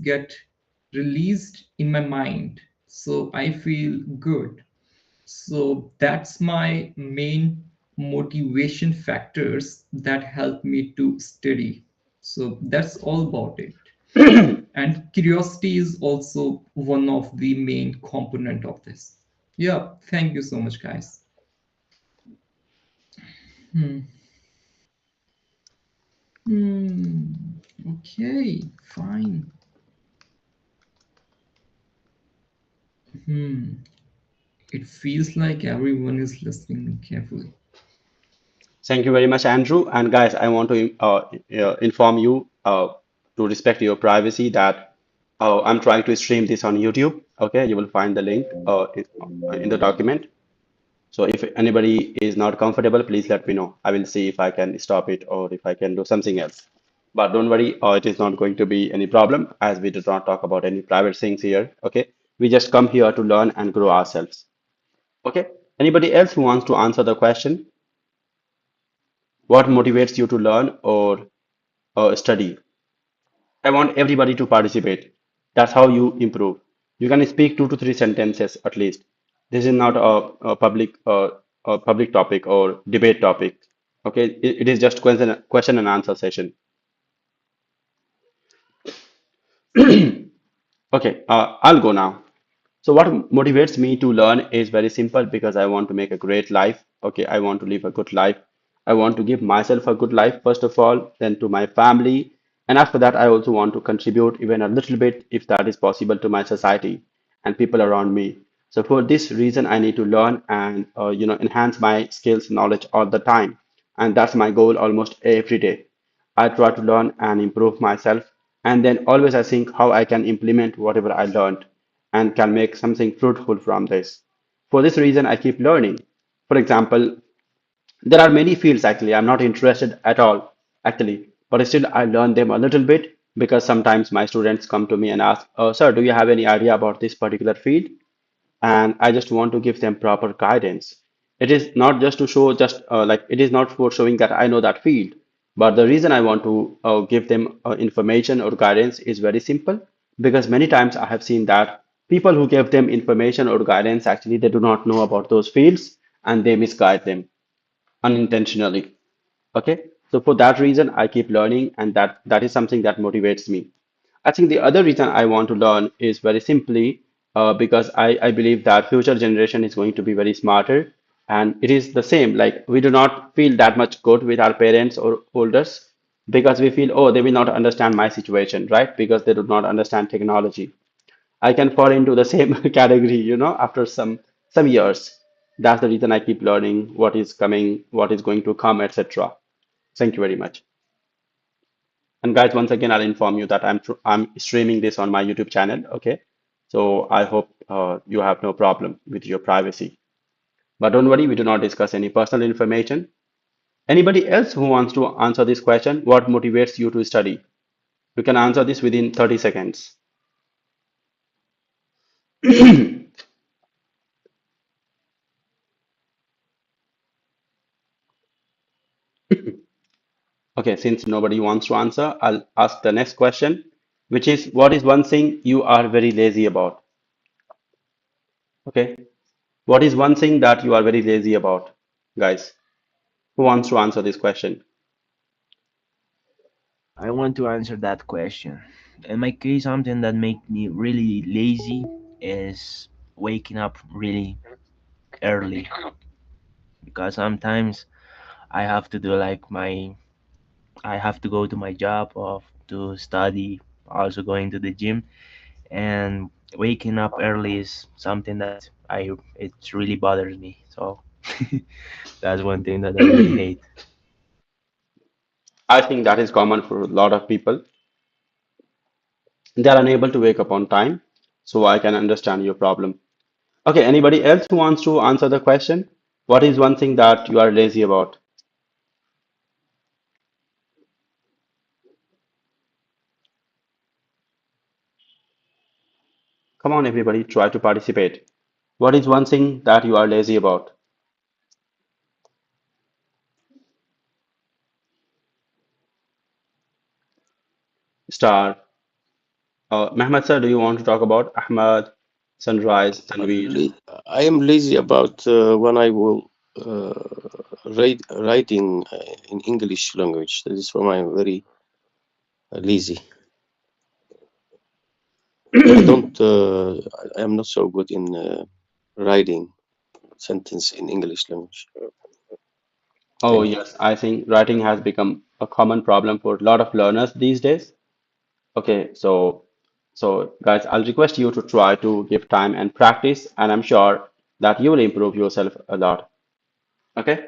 get released in my mind, so I feel good. So that's my main motivation factors that help me to study. So that's all about it. And curiosity is also one of the main component of this. Yeah, thank you so much, guys. Hmm. Hmm. Okay, fine. Hmm. It feels like everyone is listening carefully. Thank you very much, Andrew. And guys, I want to inform you to respect your privacy that I'm trying to stream this on YouTube. Okay, you will find the link in the document. So if anybody is not comfortable, please let me know. I will see if I can stop it or if I can do something else. But don't worry, it is not going to be any problem as we do not talk about any private things here. Okay, we just come here to learn and grow ourselves. Okay, anybody else who wants to answer the question, what motivates you to learn or study? I want everybody to participate. That's how you improve. You can speak 2 to 3 sentences at least. This is not a public topic or debate topic. Okay, it is just question and answer session. Okay, I'll go now. So what motivates me to learn is very simple because I want to make a great life. Okay, I want to live a good life. I want to give myself a good life first of all, then to my family, and after that I also want to contribute even a little bit if that is possible to my society and people around me. So for this reason I need to learn and enhance my skills knowledge all the time. And that's my goal almost every day. I try to learn and improve myself. And then always I think how I can implement whatever I learned and can make something fruitful from this. For this reason, I keep learning. For example, there are many fields actually I'm not interested at all, actually, but still I learn them a little bit because sometimes my students come to me and ask, oh, sir, do you have any idea about this particular field? And I just want to give them proper guidance. It is not just to show, just like it is not for showing that I know that field, but the reason I want to give them information or guidance is very simple because many times I have seen that people who give them information or guidance actually they do not know about those fields and they misguide them unintentionally. Okay, so for that reason, I keep learning, and that is something that motivates me. I think the other reason I want to learn is very simply because I believe that future generation is going to be very smarter, and it is the same. Like we do not feel that much good with our parents or elders because we feel, oh, they will not understand my situation, right? Because they do not understand technology. I can fall into the same category, after some years. That's the reason I keep learning what is coming, what is going to come, etc. Thank you very much. And guys, once again, I'll inform you that I'm streaming this on my YouTube channel. Okay, so I hope you have no problem with your privacy. But don't worry, we do not discuss any personal information. Anybody else who wants to answer this question? What motivates you to study? You can answer this within 30 seconds. Okay, since nobody wants to answer, I'll ask the next question, which is what is one thing you are very lazy about? Okay, what is one thing that you are very lazy about, guys? Who wants to answer this question? I want to answer that question. In my case, something that make me really lazy is waking up really early because sometimes I have to do like I have to go to my job or to study, also going to the gym, and waking up early is something that I it really bothers me. So that's one thing that I really hate. I think that is common for a lot of people. They are unable to wake up on time, so I can understand your problem. Okay, anybody else who wants to answer the question? What is one thing that you are lazy about? Come on, everybody, try to participate. What is one thing that you are lazy about? Star. Mehmet sir, do you want to talk about Ahmad, Sunrise, Tanveer? Le- I am lazy about when I will writing in English language. That is why I'm very lazy. I don't. I am not so good in writing sentence in English language. Oh, Thank you. yes, I think writing has become a common problem for a lot of learners these days. Okay, so guys, I'll request you to try to give time and practice, and I'm sure that you will improve yourself a lot. Okay,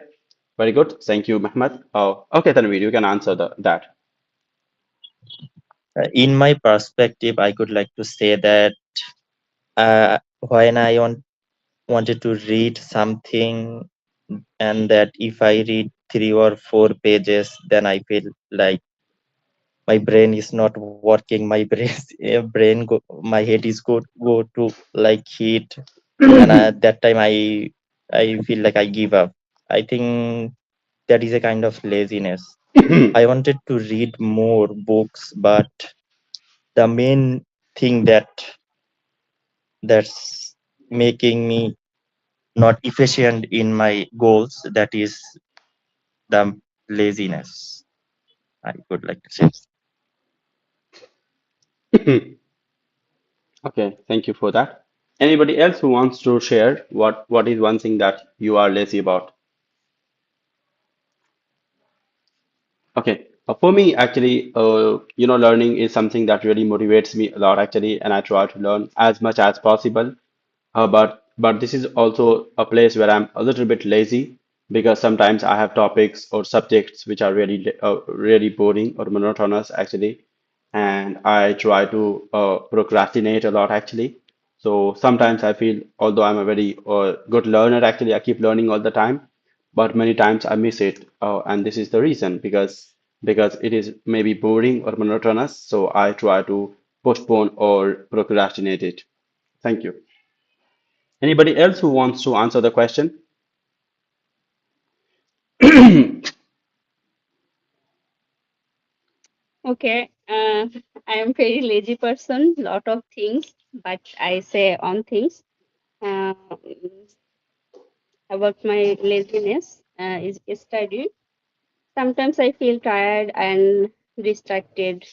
very good. Thank you, Mehmet. Oh, okay, Tanveer, you can answer that. In my perspective, I could like to say that when I wanted to read something, and that if I read 3 or 4 pages, then I feel like my brain is not working. My brain, my head is go to like heat, and at that time I feel like I give up. I think that is a kind of laziness. I wanted to read more books, but the main thing that's making me not efficient in my goals, that is the laziness, I would like to say. Okay, thank you for that. Anybody else who wants to share what is one thing that you are lazy about? Okay, for me, actually, learning is something that really motivates me a lot, actually, and I try to learn as much as possible. But this is also a place where I'm a little bit lazy because sometimes I have topics or subjects which are really boring or monotonous, actually, and I try to procrastinate a lot, actually. So sometimes I feel, although I'm a very good learner, actually, I keep learning all the time, but many times I miss it, and this is the reason because it is maybe boring or monotonous. So I try to postpone or procrastinate it. Thank you. Anybody else who wants to answer the question? Okay, I am very lazy person, lot of things, but I say on things. Uh, about my laziness is study. Sometimes I feel tired and distracted,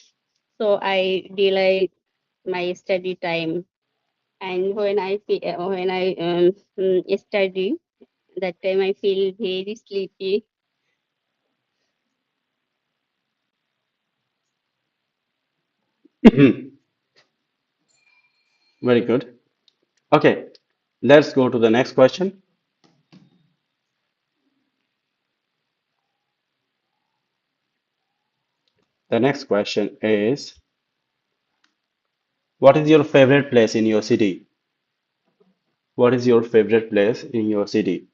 so I delay my study time. And when I study, that time I feel very sleepy. Very good. Okay, let's go to the next question. The next question is, what is your favorite place in your city? What is your favorite place in your city?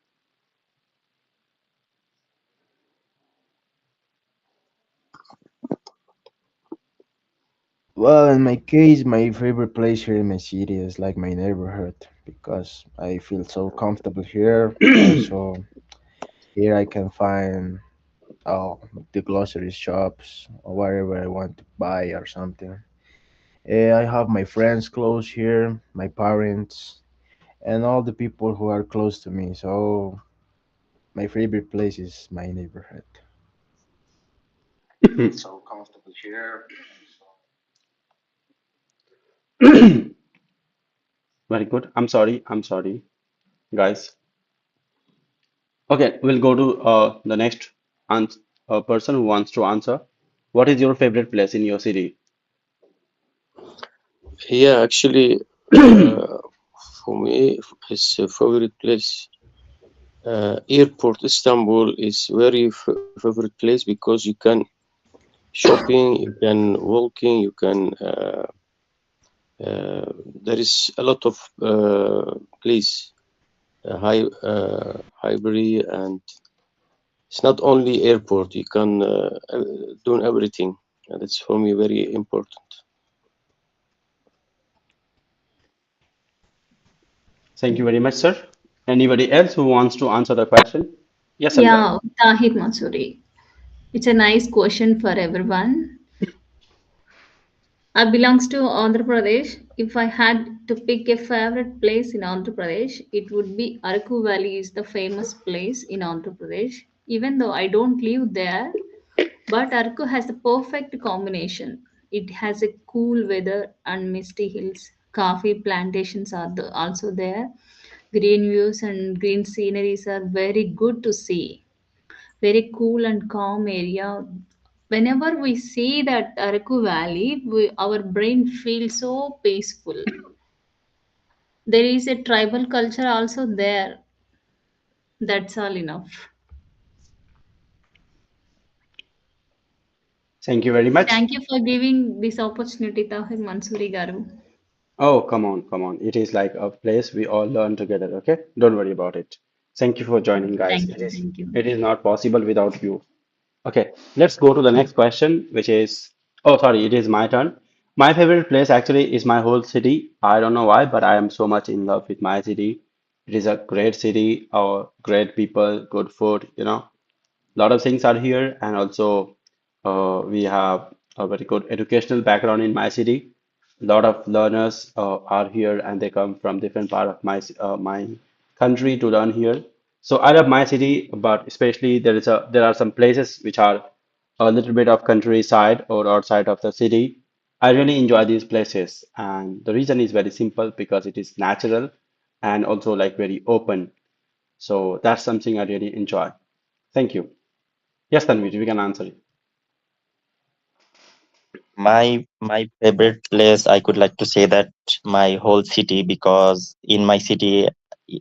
Well, in my case, my favorite place here in my city is like my neighborhood because I feel so comfortable here. Also, here I can find oh, the grocery shops or wherever I want to buy or something. I have my friends close here, my parents, and all the people who are close to me. So my favorite place is my neighborhood. Very good. I'm sorry, guys. Okay, we'll go to the next ans person who wants to answer. What is your favorite place in your city? Yeah, actually, for me, it's a favorite place. Airport Istanbul is very favorite place because you can shopping, you can walking, you can. Uh, there is a lot of place, library, and it's not only airport. You can do everything. And that's for me very important. Thank you very much, sir. Anybody else who wants to answer the question? Yes, Sandra. Yeah, Tahir Mansuri. It's a nice question for everyone. I belongs to Andhra Pradesh. If I had to pick a favorite place in Andhra Pradesh, it would be Araku Valley is the famous place in Andhra Pradesh. Even though I don't live there, but Araku has the perfect combination. It has a cool weather and misty hills. Coffee plantations are also there. Green views and green sceneries are very good to see. Very cool and calm area. Whenever we see that Araku Valley, our brain feels so peaceful. There is a tribal culture also there. That's all enough. Thank you very much. Thank you for giving this opportunity, Tahir Mansuri Garu. Oh, come on, come on. It is like a place we all learn together, okay? Don't worry about it. Thank you for joining, guys. Thank It you, is thank you. it is not possible without you. Okay, let's go to the next question, which is, oh, sorry, it is my turn. My favorite place actually is my whole city. I don't know why, but I am so much in love with my city. It is a great city, great people, good food, lot of things are here, and also we have a very good educational background in my city. A lot of learners are here, and they come from different part of my country to learn here. So I love my city, but especially there are some places which are a little bit of countryside or outside of the city. I really enjoy these places, and the reason is very simple because it is natural and also like very open. So that's something I really enjoy. Thank you. Yes, Tanvir, we can answer it. My favorite place, I could like to say that my whole city, because in my city y-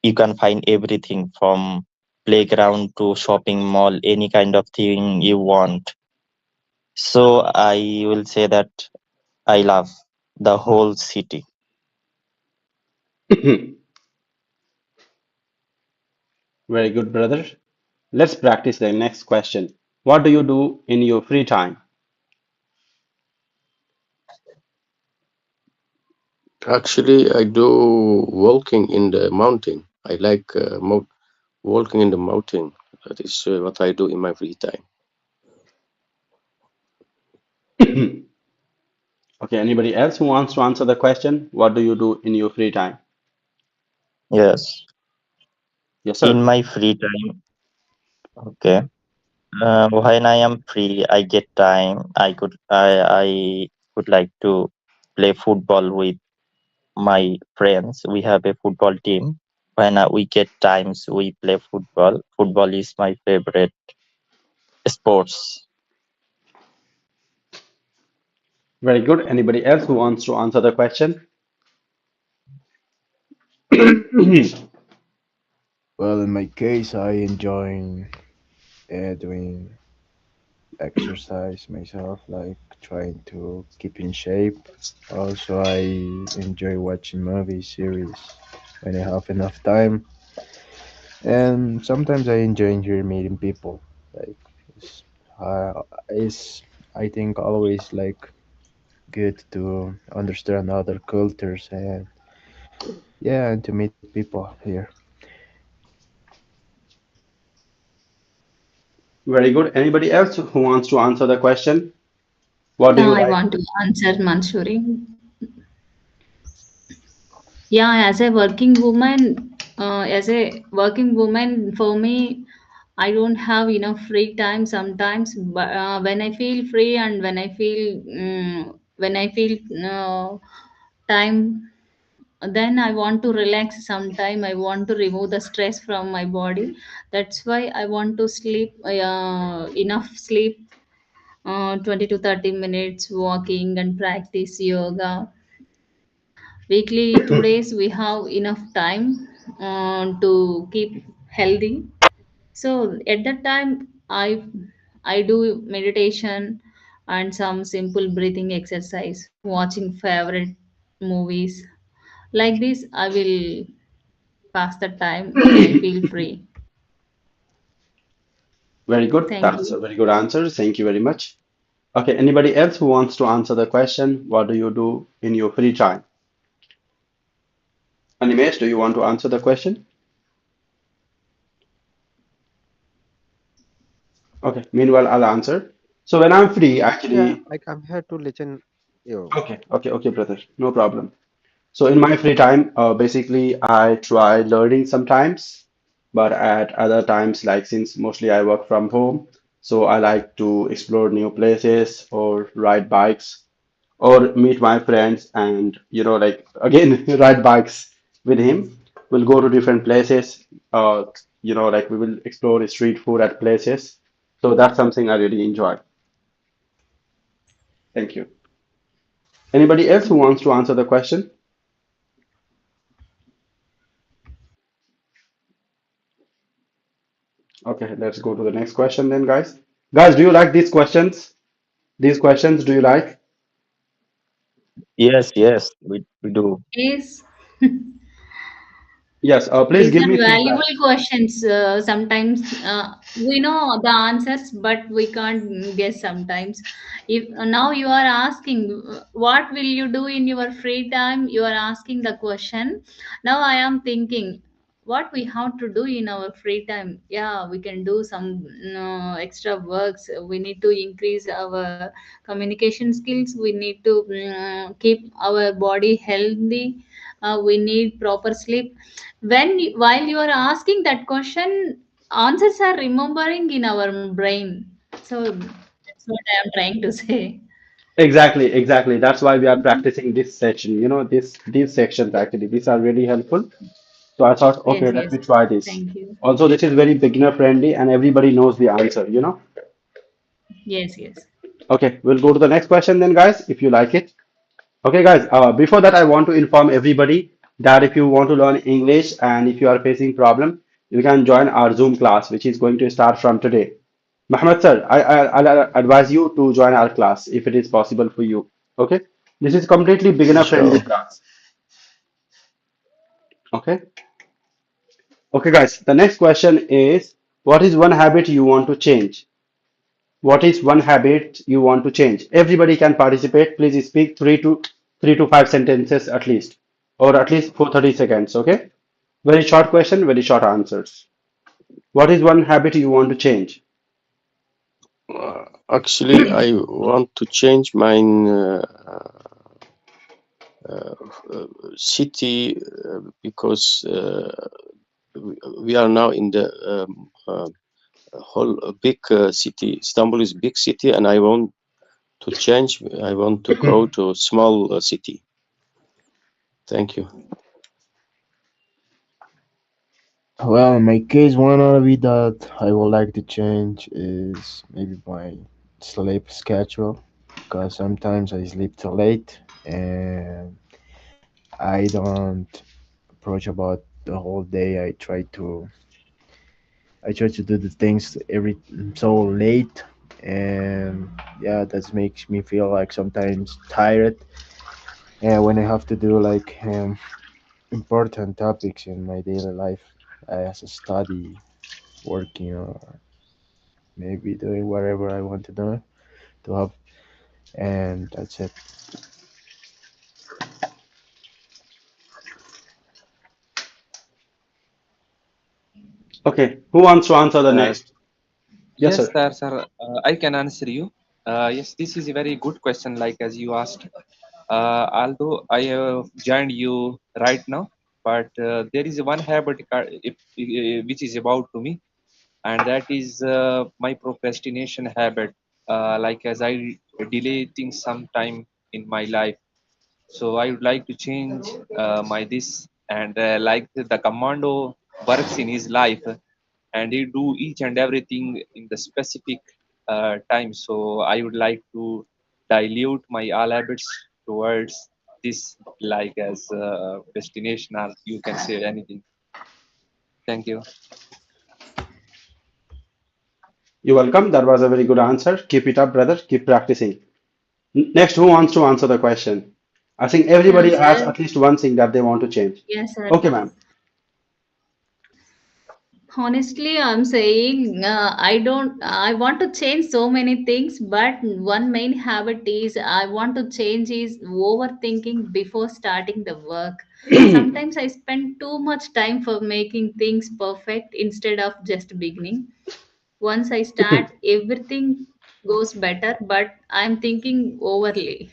you can find everything from playground to shopping mall, any kind of thing you want. So I will say that I love the whole city. Very good, brother. Let's practice the next question. What do you do in your free time? Actually, I do walking in the mountain. I like walking in the mountain. That is what I do in my free time. Okay, anybody else who wants to answer the question? What do you do in your free time? Yes, Yes, in sir. my free time. Okay. When I am free, I get time. I would like to play football with my friends. We have a football team. When we get times, we play football. Football is my favorite sports. Very good. Anybody else who wants to answer the question? Well, in my case, I enjoy doing exercise myself, like trying to keep in shape. Also, I enjoy watching movies, series when I have enough time. And sometimes I enjoy meeting people. Like, it's, it's I think always like good to understand other cultures and yeah, and to meet people here. Very good. Anybody else who wants to answer the question? What do Yeah, you I like? want to answer Mansoori. Yeah, as a working woman, for me, I don't have enough free time sometimes. But when I feel free and when I feel time, then I want to relax sometime. I want to remove the stress from my body. That's why I want to sleep enough sleep, 20 to 30 minutes walking and practice yoga. Weekly 2 days we have enough time to keep healthy. So at that time I do meditation and some simple breathing exercise, watching favorite movies. Like this I will pass the time when I feel free. Very good. Thank That's a you. very good answer. Thank you very much. Okay, anybody else who wants to answer the question? What do you do in your free time? Animesh, do you want to answer the question? Okay, meanwhile, I'll answer. So when I'm free, Yeah, actually, like I'm here to listen. Yo, Okay, brother. No problem. So in my free time, basically I try learning sometimes, but at other times, like since mostly I work from home, so I like to explore new places or ride bikes or meet my friends and like again ride bikes with him. We'll go to different places. Like we will explore street food at places. So that's something I really enjoy. Thank you. Anybody else who wants to answer the question? Okay, let's go to the next question then, guys. Guys, do you like these questions? These questions, do you like? Yes, yes, we do. Yes. Yes, please These give are me feedback. valuable questions. Sometimes we know the answers, but we can't guess sometimes. If now you are asking, what will you do in your free time? You are asking the question. Now I am thinking, what we have to do in our free time? Yeah, we can do some extra works. We need to increase our communication skills. We need to keep our body healthy. We need proper sleep. While you are asking that question, answers are remembering in our brain. So that's what I am trying to say. Exactly. That's why we are practicing this section. These sections actually, these are really helpful. So I thought, okay, Yes, let yes. me try this. Thank you. Also, this is very beginner friendly and everybody knows the answer. Yes, yes. Okay, we'll go to the next question then, guys, if you like it. Okay, guys, before that, I want to inform everybody that if you want to learn English and if you are facing problem, you can join our Zoom class, which is going to start from today. Mohammed sir, I'll advise you to join our class if it is possible for you. Okay, this is completely beginner friendly Inshallah. class. Okay, okay, guys. The next question is, what is one habit you want to change? What is one habit you want to change? Everybody can participate. Please speak three to five sentences at least, or at least for 30 seconds. Okay. Very short question, very short answers. What is one habit you want to change? Actually, I want to change my uh, city because we are now in the whole big city. Istanbul is big city, and I want to change. I want to go to small city. Thank you. Well, in my case, one hobby that I would like to change is maybe my sleep schedule because sometimes I sleep too late and I don't approach about the whole day. I try to do the things every so late, and yeah, that makes me feel like sometimes tired. And when I have to do like important topics in my daily life, as a study, working, or maybe doing whatever I want to do to have, and that's it. Okay. Who wants to answer the Uh, next? Yes, yes, sir. sir. I can answer you. Yes, this is a very good question, like as you asked. Although I have joined you right now, but there is one habit which is about to me, and that is my procrastination habit. Like as I delay things sometime in my life, so I would like to change my this and like the commando works in his life and he do each and everything in the specific time. So I would like to dilute my all habits towards this, like as destination, or you can say anything. Thank you. You're welcome. That was a very good answer. Keep it up, brother. Keep practicing. Next, who wants to answer the question? I think everybody has Sir. at least one thing that they want to change. Yes, sir. Okay, ma'am. Honestly, I'm saying I want to change so many things, but one main habit is I want to change is overthinking before starting the work. Sometimes I spend too much time for making things perfect instead of just beginning. Once I start, everything goes better, but I'm thinking overly.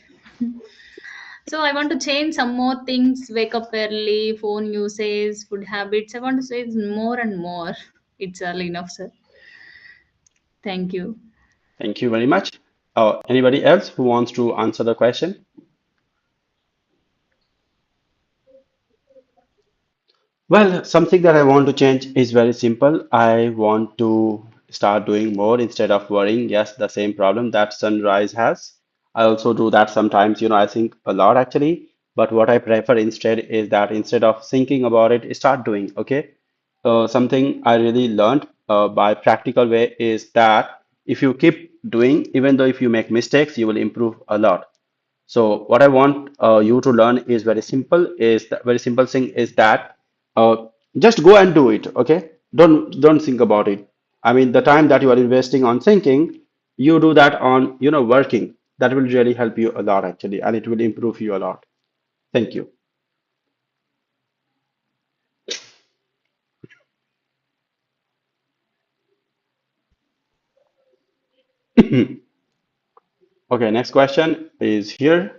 So I want to change some more things. Wake up early, phone usage, food habits. I want to say more and more. It's early enough, sir. Thank you. Thank you very much. Anybody else who wants to answer the question? Well, something that I want to change is very simple. I want to start doing more instead of worrying. Yes, the same problem that sunrise has. I also do that sometimes, I think a lot actually. But what I prefer instead is that instead of thinking about it, start doing. Okay. Something I really learned by practical way is that if you keep doing, even though if you make mistakes, you will improve a lot. So what I want you to learn is very simple. Is the very simple thing is that just go and do it. Okay, don't think about it. I mean, the time that you are investing on thinking, you do that on working. That will really help you a lot actually, and it will improve you a lot. Thank you. Okay, next question is here.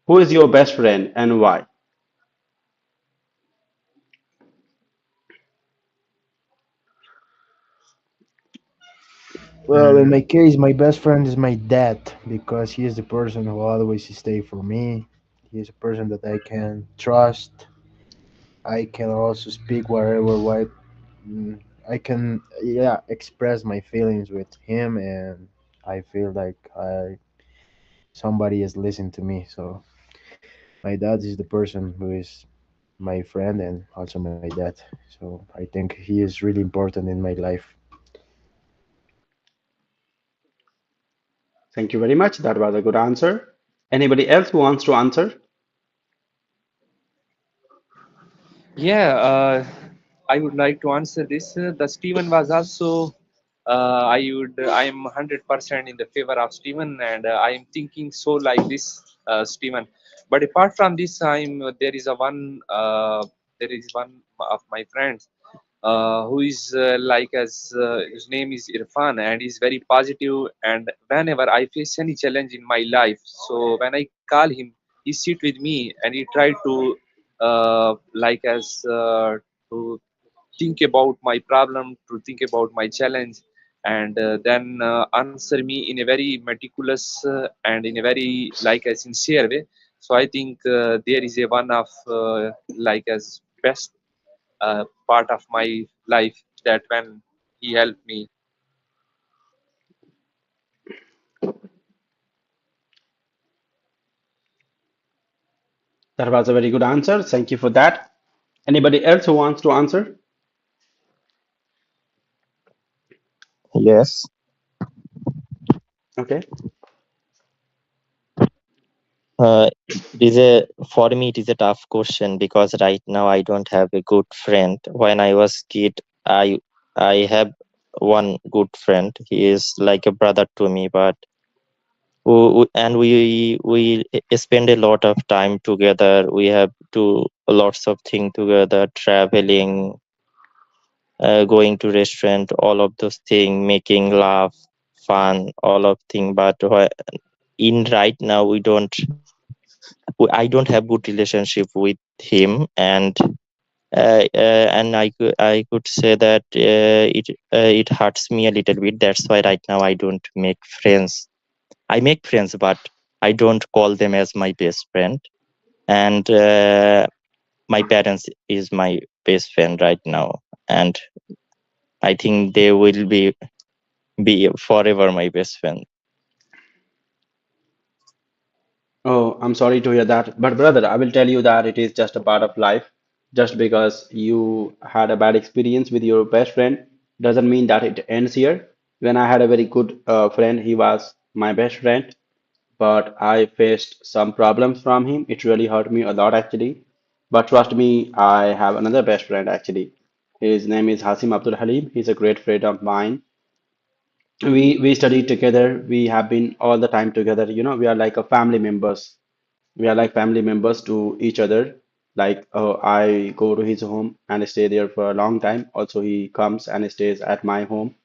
Who is your best friend and why? Well, in my case, my best friend is my dad because he is the person who always stay for me. He is a person that I can trust. I can also speak whatever what I can, yeah, express my feelings with him, and I feel like I somebody is listening to me. So my dad is the person who is my friend and also my dad. So I think he is really important in my life. Thank you very much. That was a good answer. Anybody else who wants to answer? Yeah, I would like to answer this. The Stephen was also. I am 100% in the favor of Stephen, and I am thinking so like this, Stephen. But apart from this, there is a one. There is one of my friends who is like as his name is Irfan, and he's very positive. And whenever I face any challenge in my life, so when I call him, he sit with me and he try to like as to think about my problem, to think about my challenge, and then answer me in a very meticulous and in a very like a sincere way. So I think there is a one of like as best part of my life that when he helped me. That was a very good answer. Thank you for that. Anybody else who wants to answer? Yes. Okay. It is a for me it is a tough question because right now I don't have a good friend. When I was kid, I have one good friend. He is like a brother to me, but and we spend a lot of time together. We have do lots of things together, traveling, going to restaurant, all of those things, making laugh, fun, all of things. But in right now we don't I don't have good relationship with him, and I could say that it hurts me a little bit. That's why right now I don't make friends. I make friends, but I don't call them as my best friend. And my parents is my best friend right now, and I think they will be forever my best friend. Oh, I'm sorry to hear that. But brother, I will tell you that it is just a part of life. Just because you had a bad experience with your best friend doesn't mean that it ends here. When I had a very good friend, he was my best friend, but I faced some problems from him. It really hurt me a lot actually. But trust me, I have another best friend actually. His name is Hasim Abdul Halim. He's a great friend of mine. We studied together. We have been all the time together. We are like a family members. We are like family members to each other. Like I go to his home and stay there for a long time. Also, he comes and stays at my home.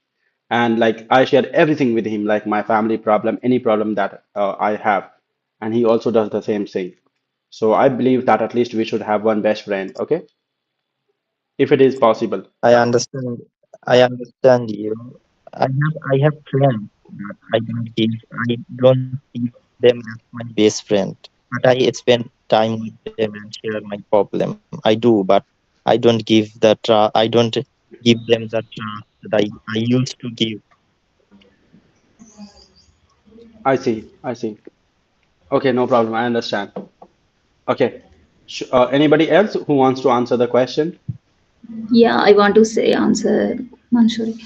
And like I share everything with him, like my family problem, any problem that I have. and he also does the same thing. So I believe that at least we should have one best friend, okay? If it is possible. I understand. I understand you. I have friends, but I don't see them as my best friend. But I spend time with them and share my problem. I do, but I don't give the I don't give them the trust that I used to give. I see, I see. Okay, no problem. I understand. Okay. Anybody else who wants to answer the question? Yeah, I want to say answer, Manshuri.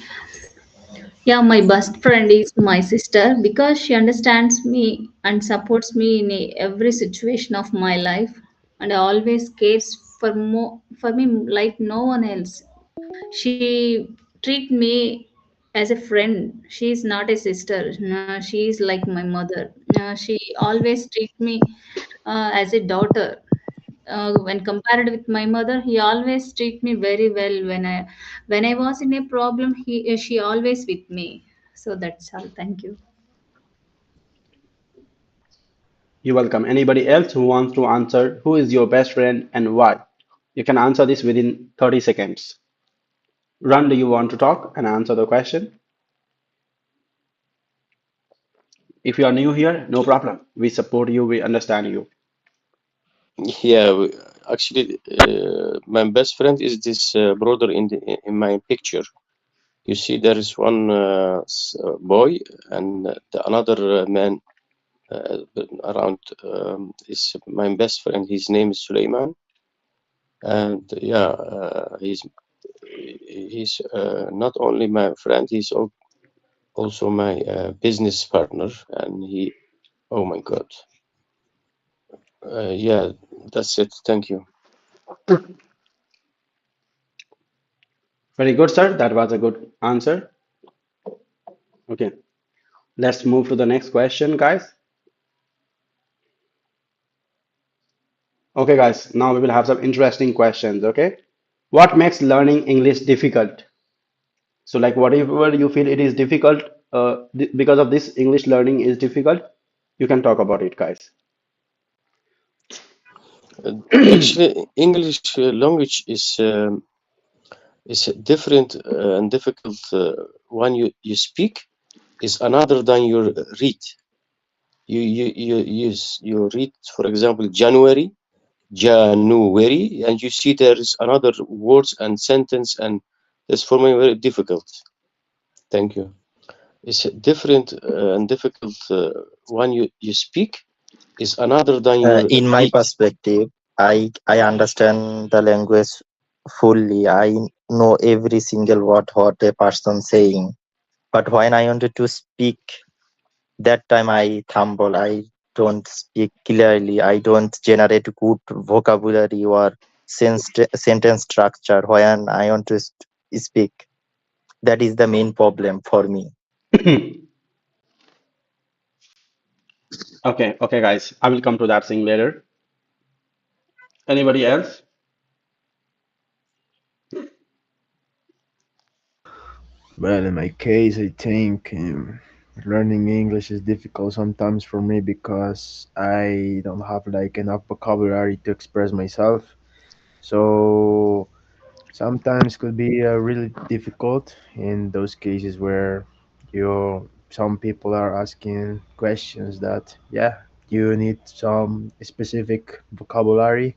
Yeah, my best friend is my sister because she understands me and supports me in every situation of my life, and always cares for me like no one else. She treat me as a friend. She is not a sister. No, she is like my mother. She always treat me as a daughter. When compared with my mother, he always treat me very well. When I was in a problem, she always with me. So that's all. Thank you. You're welcome. Anybody else who wants to answer who is your best friend and why? You can answer this within 30 seconds. Run, do you want to talk and answer the question? If you are new here, no problem. We support you, we understand you. Yeah, actually, my best friend is this brother in my picture. You see, there is one boy and the another man around is my best friend. His name is Suleiman, and yeah, he's not only my friend, he's also my business partner, and he. Oh my God. Yeah, that's it. Thank you. Very good, sir. That was a good answer. Okay, let's move to the next question, guys. Okay, guys, now we will have some interesting questions. Okay, what makes learning English difficult? So, like, whatever you feel it is difficult, because of this, English learning is difficult. You can talk about it, guys. Actually, English language is different and difficult. When you speak is another than you read. You read, for example, January, and you see there is another words and sentence, and that's for me very difficult. Thank you. It's different and difficult when you speak is another than you In my read. perspective, I understand the language fully. I know every single word what a person saying. But when I wanted to speak, that time I fumble. I don't speak clearly. I don't generate good vocabulary or sentence structure when I want to speak. That is the main problem for me. Okay, okay, guys. I will come to that thing later. Anybody else? Well, in my case, I think learning English is difficult sometimes for me because I don't have like enough vocabulary to express myself. So sometimes could be really difficult in those cases where some people are asking questions that you need some specific vocabulary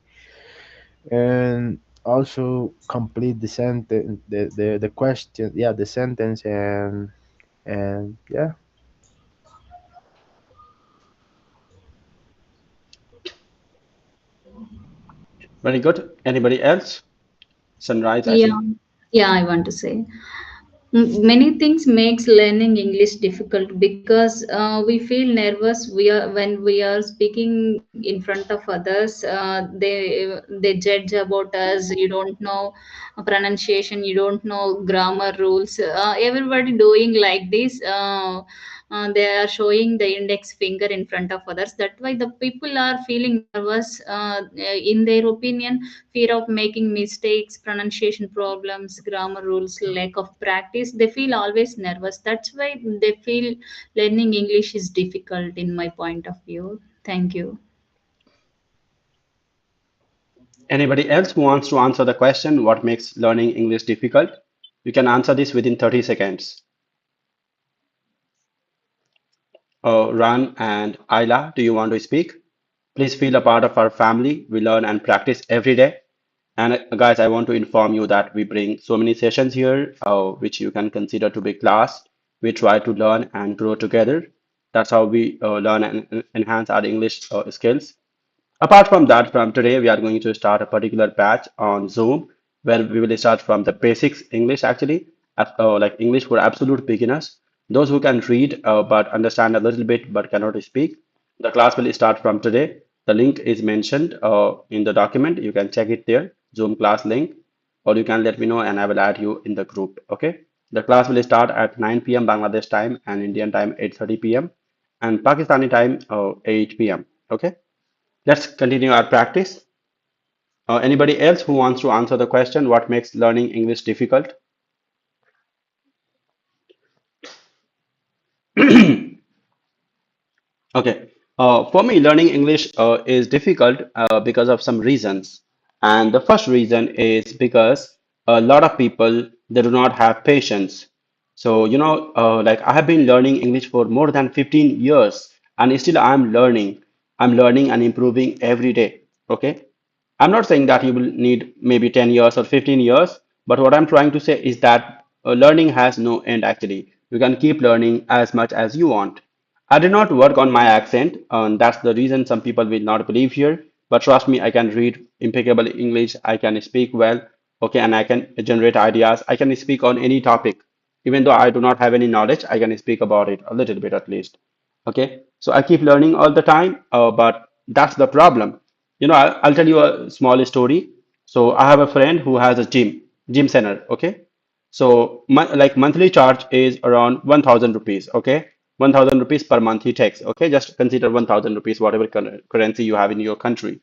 and also complete the sentence the question, the sentence, and yeah. Very good. Anybody else? Sunrise, I Yeah, see. yeah, I want to say. Many things makes learning English difficult because we feel nervous when we are speaking in front of others. They judge about us. You don't know pronunciation, you don't know grammar rules. Everybody doing like this. They are showing the index finger in front of others. That's why the people are feeling nervous. In their opinion, fear of making mistakes, pronunciation problems, grammar rules, lack of practice, they feel always nervous. That's why they feel learning English is difficult, in my point of view. Thank you. Anybody else who wants to answer the question, what makes learning English difficult? You can answer this within 30 seconds. Ran and Ayla, do you want to speak? Please feel a part of our family. We learn and practice every day. And guys, I want to inform you that we bring so many sessions here, which you can consider to be class. We try to learn and grow together. That's how we learn and enhance our English skills. Apart from that, from today, we are going to start a particular batch on Zoom where we will start from the basics English actually, like English for absolute beginners, those who can read but understand a little bit but cannot speak. The class will start from today. The link is mentioned in the document. You can check it there, Zoom class link, or you can let me know and I will add you in the group. Okay. The class will start at 9 p.m. Bangladesh time and Indian time 8:30 p.m. and Pakistani time 8 p.m. Okay. Let's continue our practice. Anybody else who wants to answer the question, what makes learning English difficult? Okay. For me, learning English is difficult because of some reasons. And the first reason is because a lot of people they do not have patience. So, like I have been learning English for more than 15 years, and still I'm learning. I'm learning and improving every day. Okay. I'm not saying that you will need maybe 10 years or 15 years, but what I'm trying to say is that learning has no end actually. You can keep learning as much as you want. I did not work on my accent, and that's the reason some people will not believe here. But trust me, I can read impeccable English, I can speak well, okay, and I can generate ideas. I can speak on any topic. Even though I do not have any knowledge, I can speak about it a little bit at least. Okay, so I keep learning all the time, but that's the problem. I'll tell you a small story. So I have a friend who has a gym center. Okay, so like monthly charge is around 1,000 rupees. Okay, 1,000 rupees per month he takes. Okay, just consider 1,000 rupees, whatever currency you have in your country.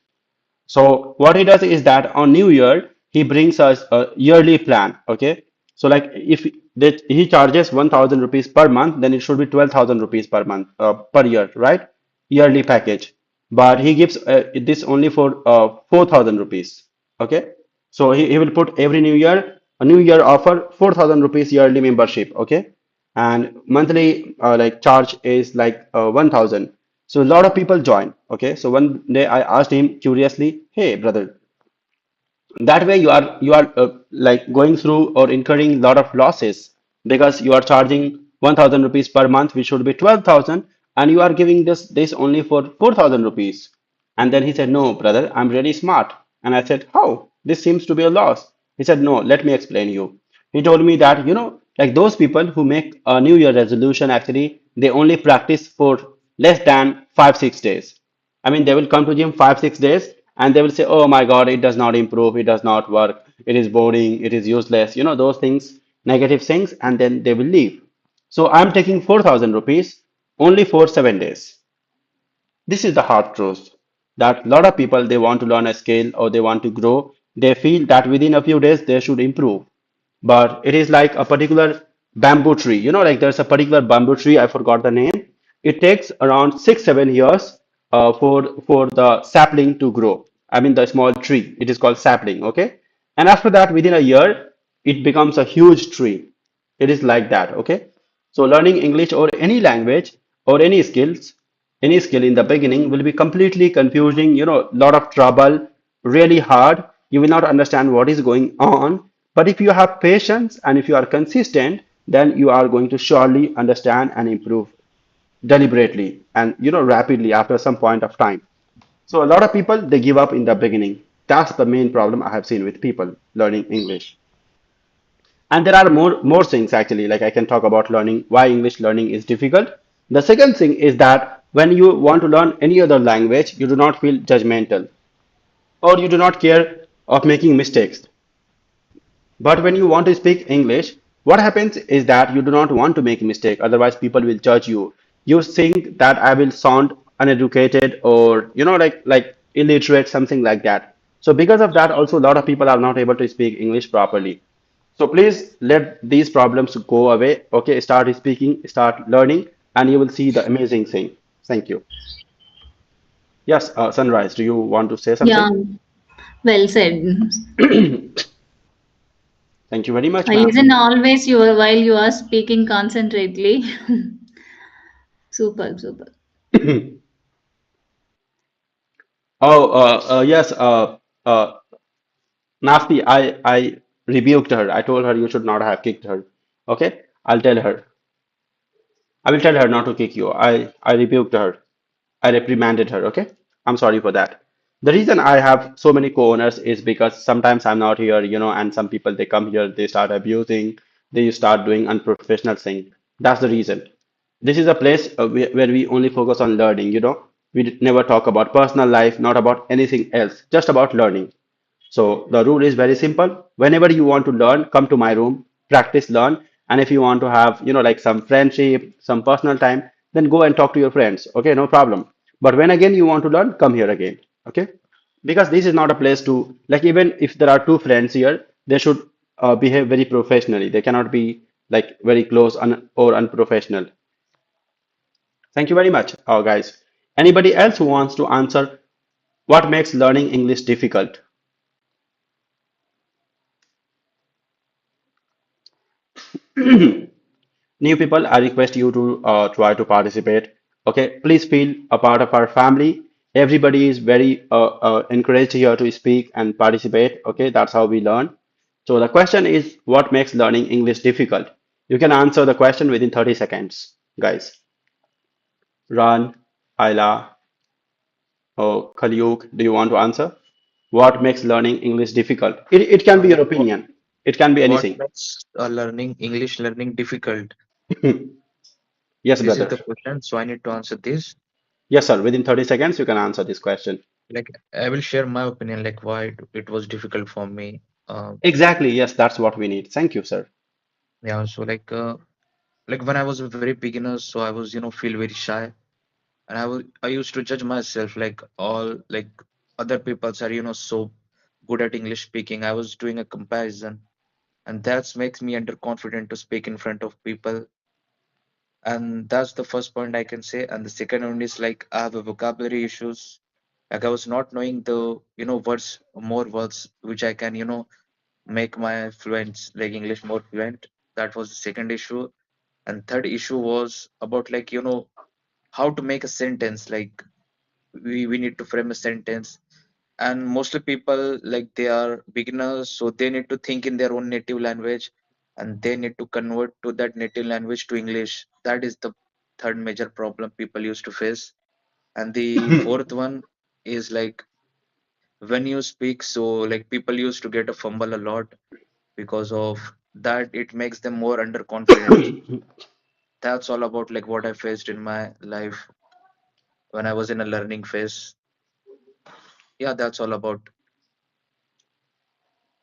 So what he does is that on New Year he brings us a yearly plan. Okay, so like if that he charges 1,000 rupees per month, then it should be 12,000 rupees per month per year, right? Yearly package. But he gives this only for 4,000 rupees. Okay, so he will put every New Year a New Year offer 4,000 rupees yearly membership. Okay, and monthly like charge is like 1,000. So a lot of people join. Okay, so one day I asked him curiously, "Hey, brother, that way you are like going through or incurring a lot of losses because you are charging 1,000 rupees per month, which should be 12,000, and you are giving this only for 4,000 rupees." And then he said, "No, brother, I'm really smart." And I said, "How? This seems to be a loss." He said, "No, let me explain you." He told me that, like those people who make a New Year resolution, actually, they only practice for less than 5, 6 days. I mean, they will come to gym 5, 6 days and they will say, "Oh my God, it does not improve, it does not work, it is boring, it is useless," those things, negative things, and then they will leave. So I'm taking 4,000 rupees only for 7 days. This is the hard truth that a lot of people they want to learn a skill or they want to grow. They feel that within a few days they should improve. But it is like a particular bamboo tree. Like there's a particular bamboo tree, I forgot the name. It takes around 6, 7 years for the sapling to grow. I mean the small tree. It is called sapling, okay? And after that, within a year, it becomes a huge tree. It is like that, okay? So learning English or any language or any skill in the beginning will be completely confusing, lot of trouble, really hard. You will not understand what is going on. But if you have patience and if you are consistent, then you are going to surely understand and improve deliberately and rapidly after some point of time. So a lot of people they give up in the beginning. That's the main problem I have seen with people learning English. And there are more things actually, like I can talk about learning why English learning is difficult. The second thing is that when you want to learn any other language, you do not feel judgmental or you do not care of making mistakes. But when you want to speak English, what happens is that you do not want to make a mistake, otherwise people will judge you. You think that I will sound uneducated or like illiterate, something like that. So because of that, also a lot of people are not able to speak English properly. So please let these problems go away. Okay, start speaking, start learning, and you will see the amazing thing. Thank you. Yes, Sunrise, do you want to say Yeah, something? well said. Thank you very much, I ma'am. listen always you while you are speaking concentrately. Super, super. Oh, yes, Nafti, I rebuked her. I told her you should not have kicked her. Okay? I'll tell her. I will tell her not to kick you. I rebuked her. I reprimanded her. Okay? I'm sorry for that. The reason I have so many co-owners is because sometimes I'm not here, and some people they come here, they start abusing, they start doing unprofessional thing. That's the reason. This is a place where we only focus on learning. We never talk about personal life, not about anything else, just about learning. So the rule is very simple. Whenever you want to learn, come to my room, practice, learn. And if you want to have, like some friendship, some personal time, then go and talk to your friends. Okay, no problem. But when again you want to learn, come here again. Okay? Because this is not a place to, like, even if there are two friends here, they should behave very professionally. They cannot be like very close or unprofessional. Thank you very much, guys. Anybody else who wants to answer what makes learning English difficult? New people, I request you to try to participate. Okay, please feel a part of our family. Everybody is very encouraged here to speak and participate. Okay, that's how we learn. So the question is, what makes learning English difficult? You can answer the question within 30 seconds, guys. Ran, Ayla, or Kaliuk, do you want to answer? What makes learning English difficult? It can be Like your what opinion. It can be what anything. makes learning English learning difficult? Yes, This is brother. the question, so I need to answer this. Yes, sir. Within 30 seconds, you can answer this question. Like I will share my opinion, like why it was difficult for me. Exactly. Yes, that's what we need. Thank you, sir. Yeah, so like when I was a very beginner, so I was feel very shy, and I used to judge myself like all like other peoples are so good at English speaking. I was doing a comparison, and that makes me underconfident to speak in front of people. And that's the first point I can say. And the second one is like I have a vocabulary issues. Like I was not knowing the words, more words which I can make my fluent like English more fluent. That was the second issue. And third issue was about like how to make a sentence. Like we need to frame a sentence, and mostly people like they are beginners, so they need to think in their own native language, and they need to convert to that native language to English. That is the third major problem people used to face. And the fourth one is like when you speak, so like people used to get a fumble a lot. Because of that, it makes them more underconfident. That's all about like what I faced in my life when I was in a learning phase. Yeah, that's all about.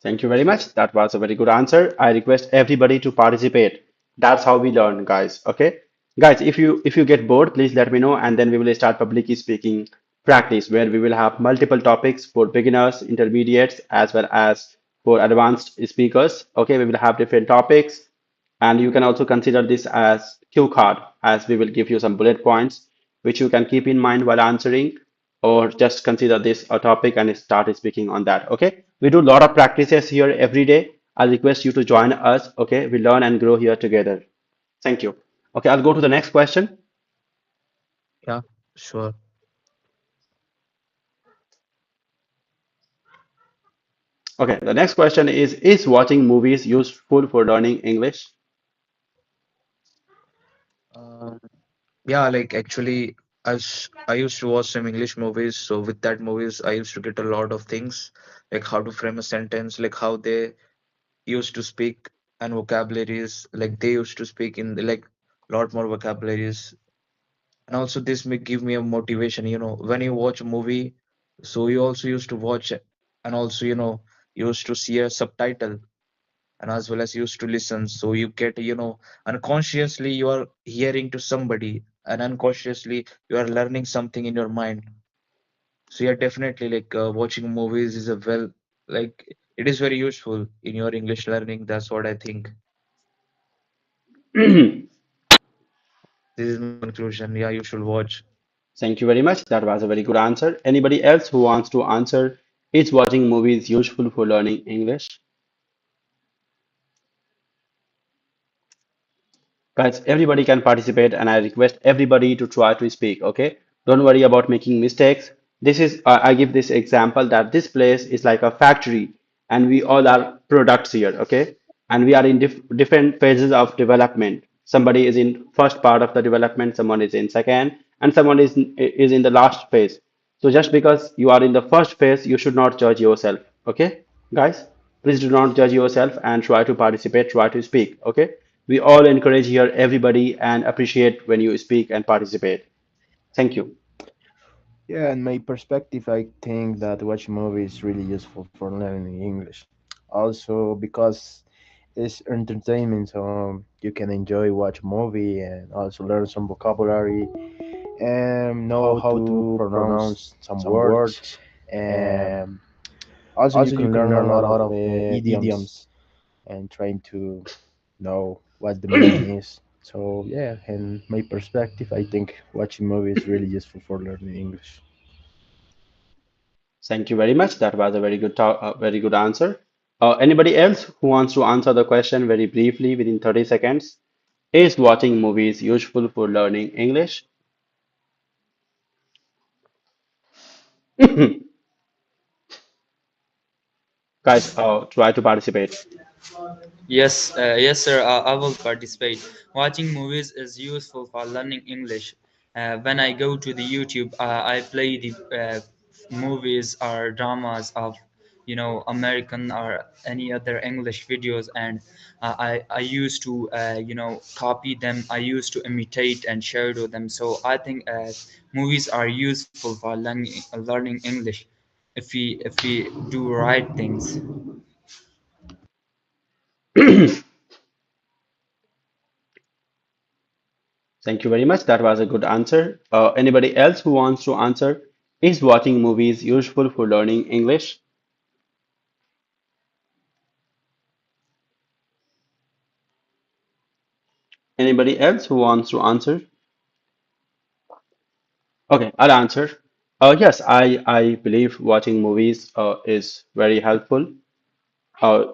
Thank you very much. That was a very good answer. I request everybody to participate. That's how we learn, guys. Okay, guys. If you get bored, please let me know, and then we will start public speaking practice, where we will have multiple topics for beginners, intermediates, as well as for advanced speakers. Okay, we will have different topics, and you can also consider this as cue card, as we will give you some bullet points which you can keep in mind while answering, or just consider this a topic and start speaking on that. Okay, we do a lot of practices here every day. I request you to join us. Okay, we learn and grow here together. Thank you. Okay, I'll go to the next question. Yeah, sure. Okay, the next question is watching movies useful for learning English? Um, yeah, like actually, I used to watch some English movies. So with that movies, I used to get a lot of things, like how to frame a sentence, like how they used to speak and vocabularies, like they used to speak in like a lot more vocabularies. And also this may give me a motivation, when you watch a movie, so you also used to watch it, and also used to see a subtitle, and as well as used to listen, so you get unconsciously you are hearing to somebody, and unconsciously you are learning something in your mind. So yeah, definitely like watching movies is a well, like it is very useful in your English learning. That's what I think. This is my conclusion. Yeah, you should watch. Thank you very much. That was a very good answer. Anybody else who wants to answer, is watching movies useful for learning English? Guys, everybody can participate, and I request everybody to try to speak. Okay, don't worry about making mistakes. This is I give this example that this place is like a factory, and we all are products here. Okay, and we are in different phases of development. Somebody is in first part of the development, someone is in second, and someone is in the last phase. So just because you are in the first phase, you should not judge yourself. Okay, guys, please do not judge yourself and try to participate, try to speak. Okay, we all encourage here everybody and appreciate when you speak and participate. Thank you. Yeah, in my perspective, I think that watching movies is really useful for learning English. Also, because it's entertainment, so you can enjoy watch movie and also learn some vocabulary and know How how to to pronounce pronounce some some words. words. And also, you Also, you can can learn a learn a lot lot of of idioms idioms. and trying to know what the meaning is. So yeah, in my perspective, I think watching movies is really useful for learning English. Thank you very much. That was a very good answer. Anybody else who wants to answer the question very briefly within 30 seconds? Is watching movies useful for learning English? Guys, try to participate. Yes, yes, sir. I will participate. Watching movies is useful for learning English. When I go to the YouTube, I play the movies or dramas of, American or any other English videos, and I used to, copy them. I used to imitate and shadow them. So I think movies are useful for learning English if we do right things. Thank you very much. That was a good answer. Anybody else who wants to answer? Is watching movies useful for learning English? Anybody else who wants to answer? Okay, I'll answer. Yes, I believe watching movies is very helpful.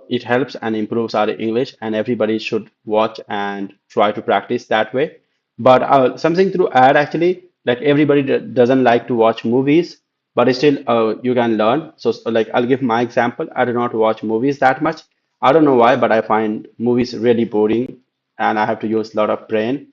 It helps and improves our English, and everybody should watch and try to practice that way. But something to add actually, like everybody doesn't like to watch movies, but still you can learn. So, like I'll give my example. I do not watch movies that much. I don't know why, but I find movies really boring, and I have to use a lot of brain.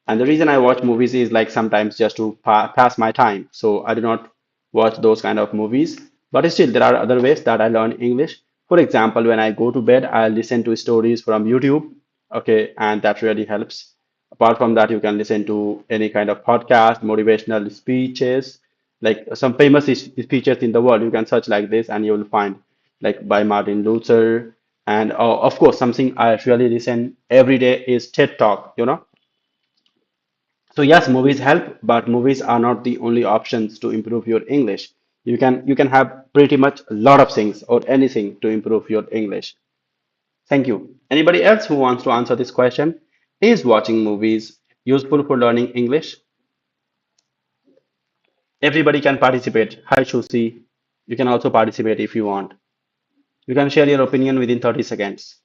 And the reason I watch movies is like sometimes just to pass my time. So I do not watch those kind of movies. But still, there are other ways that I learn English. For example, when I go to bed, I listen to stories from YouTube. Okay, and that really helps. Apart from that, you can listen to any kind of podcast, motivational speeches, like some famous speeches in the world. You can search like this, and you will find like by Martin Luther. And of course, something I really listen every day is TED Talk. So yes, movies help, but movies are not the only options to improve your English. You can have pretty much a lot of things or anything to improve your English. Thank you. Anybody else who wants to answer this question? Is watching movies useful for learning English? Everybody can participate. Hi Shusi. You can also participate if you want. You can share your opinion within 30 seconds.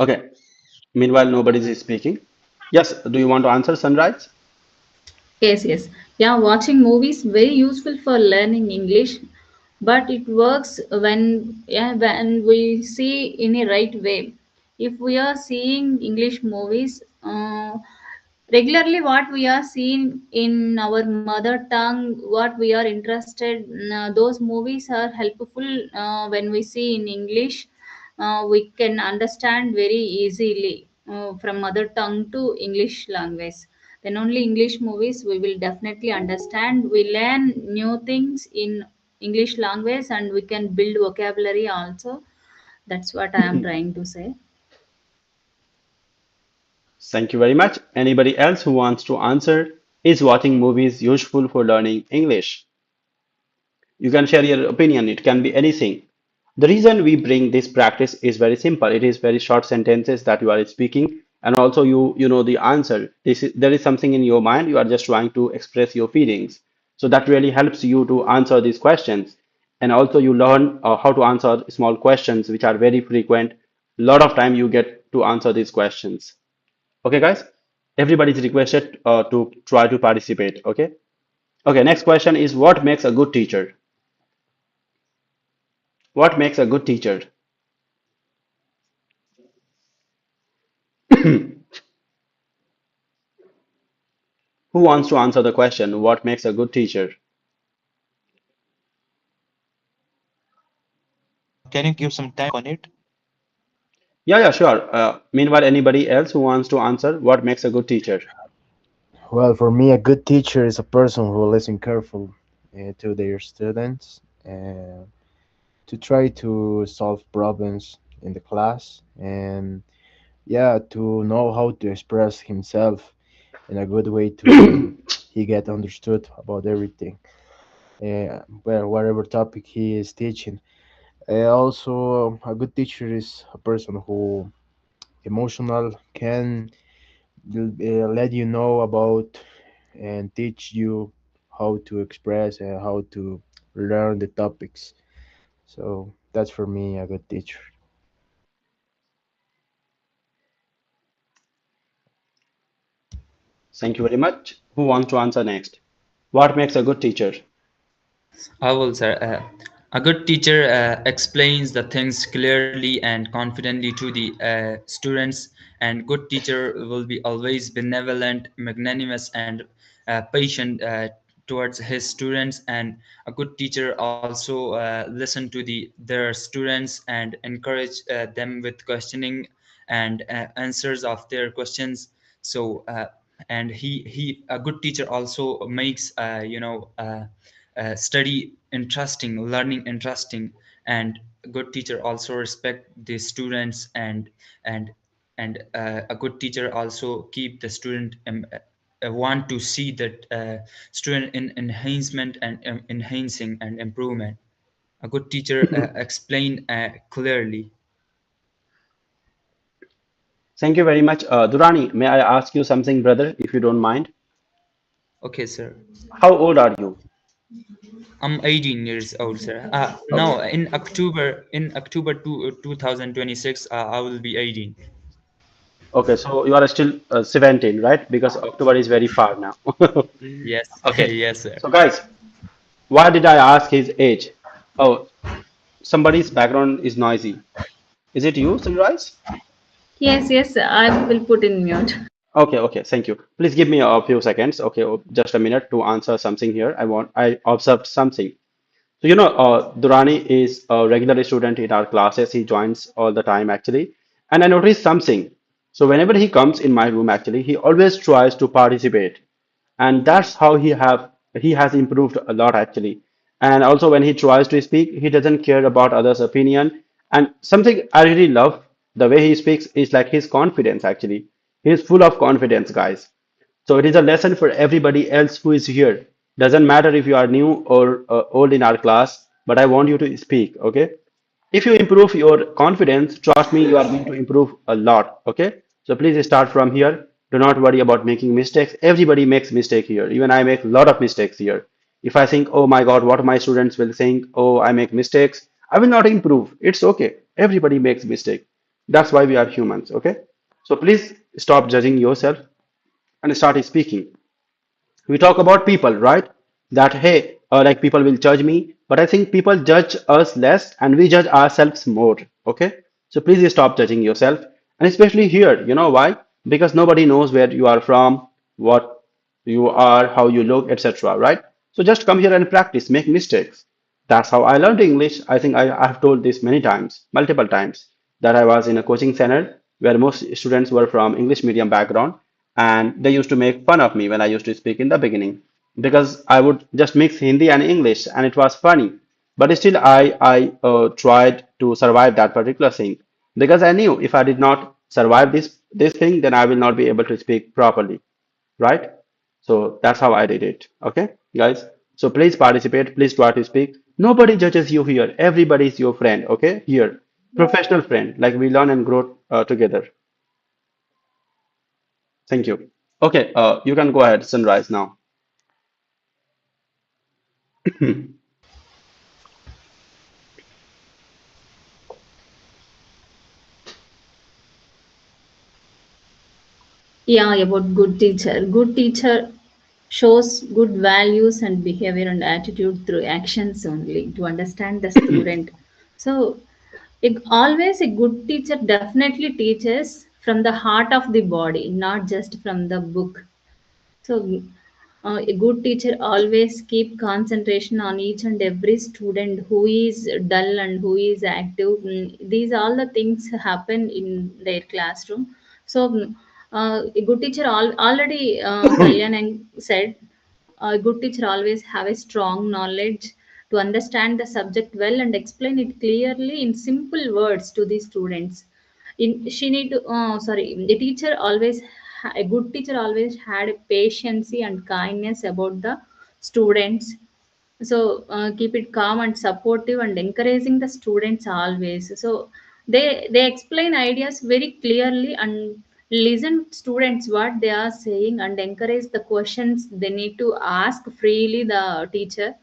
Okay. Meanwhile, nobody is speaking. Yes, do you want to answer Sunrise? Yes, yes. Yeah, watching movies very useful for learning English, but it works when we see in a right way. If we are seeing English movies, regularly what we are seeing in our mother tongue, what we are interested, those movies are helpful. When we see in English, we can understand very easily from mother tongue to English language. Then only English movies we will definitely understand. We learn new things in English language and we can build vocabulary also. That's what I am trying to say. Thank you very much. Anybody else who wants to answer? Is watching movies useful for learning English? You can share your opinion. It can be anything. The reason we bring this practice is very simple. It is very short sentences that you are speaking, and also you know the answer. There is something in your mind. You are just trying to express your feelings. So that really helps you to answer these questions, and also you learn how to answer small questions which are very frequent. A lot of time you get to answer these questions. Okay, guys. Everybody is requested to try to participate. Okay. Okay. Next question is what makes a good teacher? What makes a good teacher? Who wants to answer the question? What makes a good teacher? Can you give some time on it? Yeah, yeah, sure. Meanwhile, anybody else who wants to answer what makes a good teacher? Well, for me, a good teacher is a person who listen careful to their students and to try to solve problems in the class and yeah, to know how to express himself in a good way to he get understood about everything. Well, whatever topic he is teaching. Also, a good teacher is a person who emotional can let you know about and teach you how to express and how to learn the topics. So that's for me a good teacher. Thank you very much. Who wants to answer next? What makes a good teacher? I will, sir. A good teacher explains the things clearly and confidently to the students, and good teacher will be always benevolent, magnanimous, and patient towards his students. And a good teacher also listen to their students and encourage them with questioning and answers of their questions. So, and he a good teacher also makes study interesting, learning interesting, and a good teacher also respect the students, and a good teacher also keep the student want to see that student in enhancement and enhancing and improvement. A good teacher explain clearly. Thank you very much. Durani, may I ask you something, brother, if you don't mind? Okay, sir. How old are you? I'm 18 years old, sir. Okay. Now in October 2026, I will be 18. Okay, so you are still 17, right? Because October is very far now. Yes, Okay. yes, sir. So, guys, why did I ask his age? Oh, somebody's background is noisy. Is it you, Sunrise? Yes, yes, I will put in mute. Okay, okay, thank you. Please give me a few seconds, okay, just a minute to answer something here. I observed something. So, Durani is a regular student in our classes. He joins all the time, actually. And I noticed something. So, whenever he comes in my room, actually, he always tries to participate. And that's how he has improved a lot, actually. And also, when he tries to speak, he doesn't care about others' opinion. And something I really love the way he speaks is like his confidence, actually. He is full of confidence, guys. So it is a lesson for everybody else who is here. Doesn't matter if you are new or old in our class, but I want you to speak, okay? If you improve your confidence, trust me, you are going to improve a lot, okay? So please start from here. Do not worry about making mistakes. Everybody makes mistake here. Even I make a lot of mistakes here. If I think, oh my God, what my students will think, oh, I make mistakes, I will not improve. It's okay. Everybody makes mistake. That's why we are humans, okay? So please stop judging yourself and start speaking. We talk about people, right? That hey, like people will judge me, but I think people judge us less and we judge ourselves more. Okay, so please stop judging yourself, and especially here. You know why? Because nobody knows where you are from, what you are, how you look, etc. Right? So just come here and practice, make mistakes. That's how I learned English. I think I've told this many times, multiple times, that I was in a coaching center where most students were from English medium background, and they used to make fun of me when I used to speak in the beginning because I would just mix Hindi and English, and it was funny. But still, I tried to survive that particular thing because I knew if I did not survive this thing, then I will not be able to speak properly, right? So that's how I did it. Okay, guys. So please participate. Please try to speak. Nobody judges you here. Everybody is your friend, okay? Here, professional friend, like we learn and grow together. Thank you. Okay, you can go ahead, Sunrise now. Yeah, about good teacher. Good teacher shows good values and behavior and attitude through actions only to understand the student. So, always a good teacher definitely teaches from the heart of the body, not just from the book. So, a good teacher always keep concentration on each and every student who is dull and who is active. These all the things happen in their classroom. So, a good teacher already Kalyan said a good teacher always have a strong knowledge to understand the subject well and explain it clearly in simple words to the students. In she need to sorry the teacher always a good teacher always had a patience and kindness about the students. So keep it calm and supportive and encouraging the students always. So they explain ideas very clearly and listen students what they are saying and encourage the questions they need to ask freely the teacher.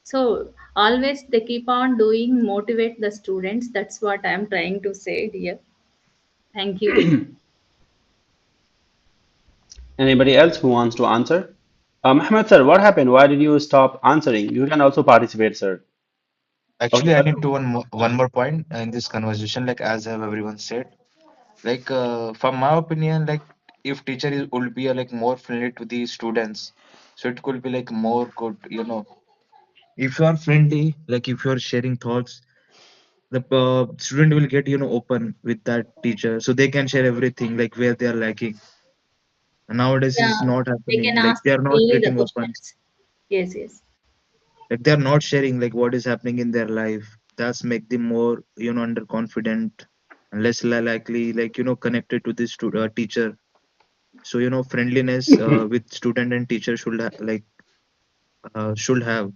So always they keep on doing motivate the students. That's what I am trying to say here. Thank you. Anybody else who wants to answer? Mohammed sir, what happened? Why did you stop answering? You can also participate, sir. Actually, I Okay. need to one more point in this conversation, like as have everyone said. Like from my opinion, like if teacher would be like more friendly to the students, so it could be like more good, if you are friendly, like if you are sharing thoughts, the student will get open with that teacher, so they can share everything like where they are lacking. Nowadays Yeah, is not they happening, can like ask they are not freely the getting open, questions. Yes, yes. like they are not sharing like what is happening in their life. That's make them more underconfident and less likely, like connected to this teacher. So friendliness with student and teacher should should have.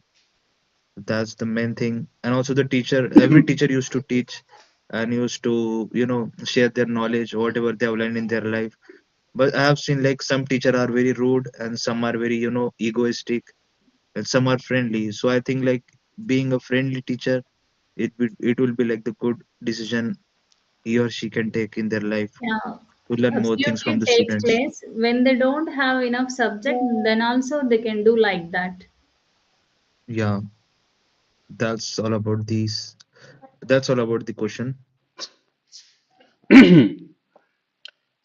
That's the main thing. And also the teacher, every teacher used to teach and used to share their knowledge, whatever they have learned in their life. But I have seen like some teacher are very rude and some are very egoistic and some are friendly. So I think like being a friendly teacher, it will be like the good decision he or she can take in their life Yeah, to learn more things from absolutely the takes students. place when they don't have enough subject. Then also they can do like that. Yeah, that's all about these. That's all about the question.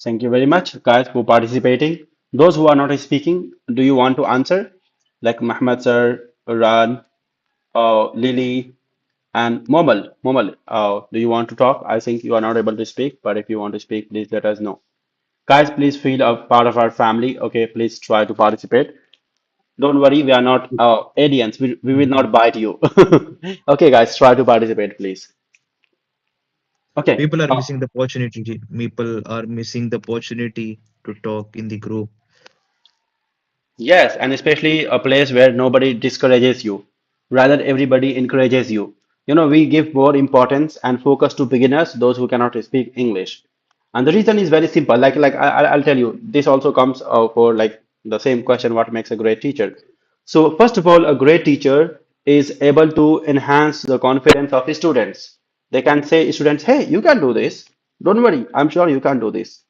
Thank you very much, guys, for participating. Those who are not speaking, do you want to answer? Like Mohammed sir, Ran, Lily, and Momal. Momal, do you want to talk? I think you are not able to speak, but if you want to speak, please let us know. Guys, please feel a part of our family. Okay, please try to participate. Don't worry, we are not aliens. We will not bite you. Okay, guys, try to participate, please. Okay. People are missing the opportunity. People are missing the opportunity to talk in the group. Yes, and especially a place where nobody discourages you. Rather, everybody encourages you. We give more importance and focus to beginners, those who cannot speak English. And the reason is very simple. I'll tell you, this also comes for like the same question, what makes a great teacher? So first of all, a great teacher is able to enhance the confidence of his students. They can say, students, hey, you can do this. Don't worry, I'm sure you can do this.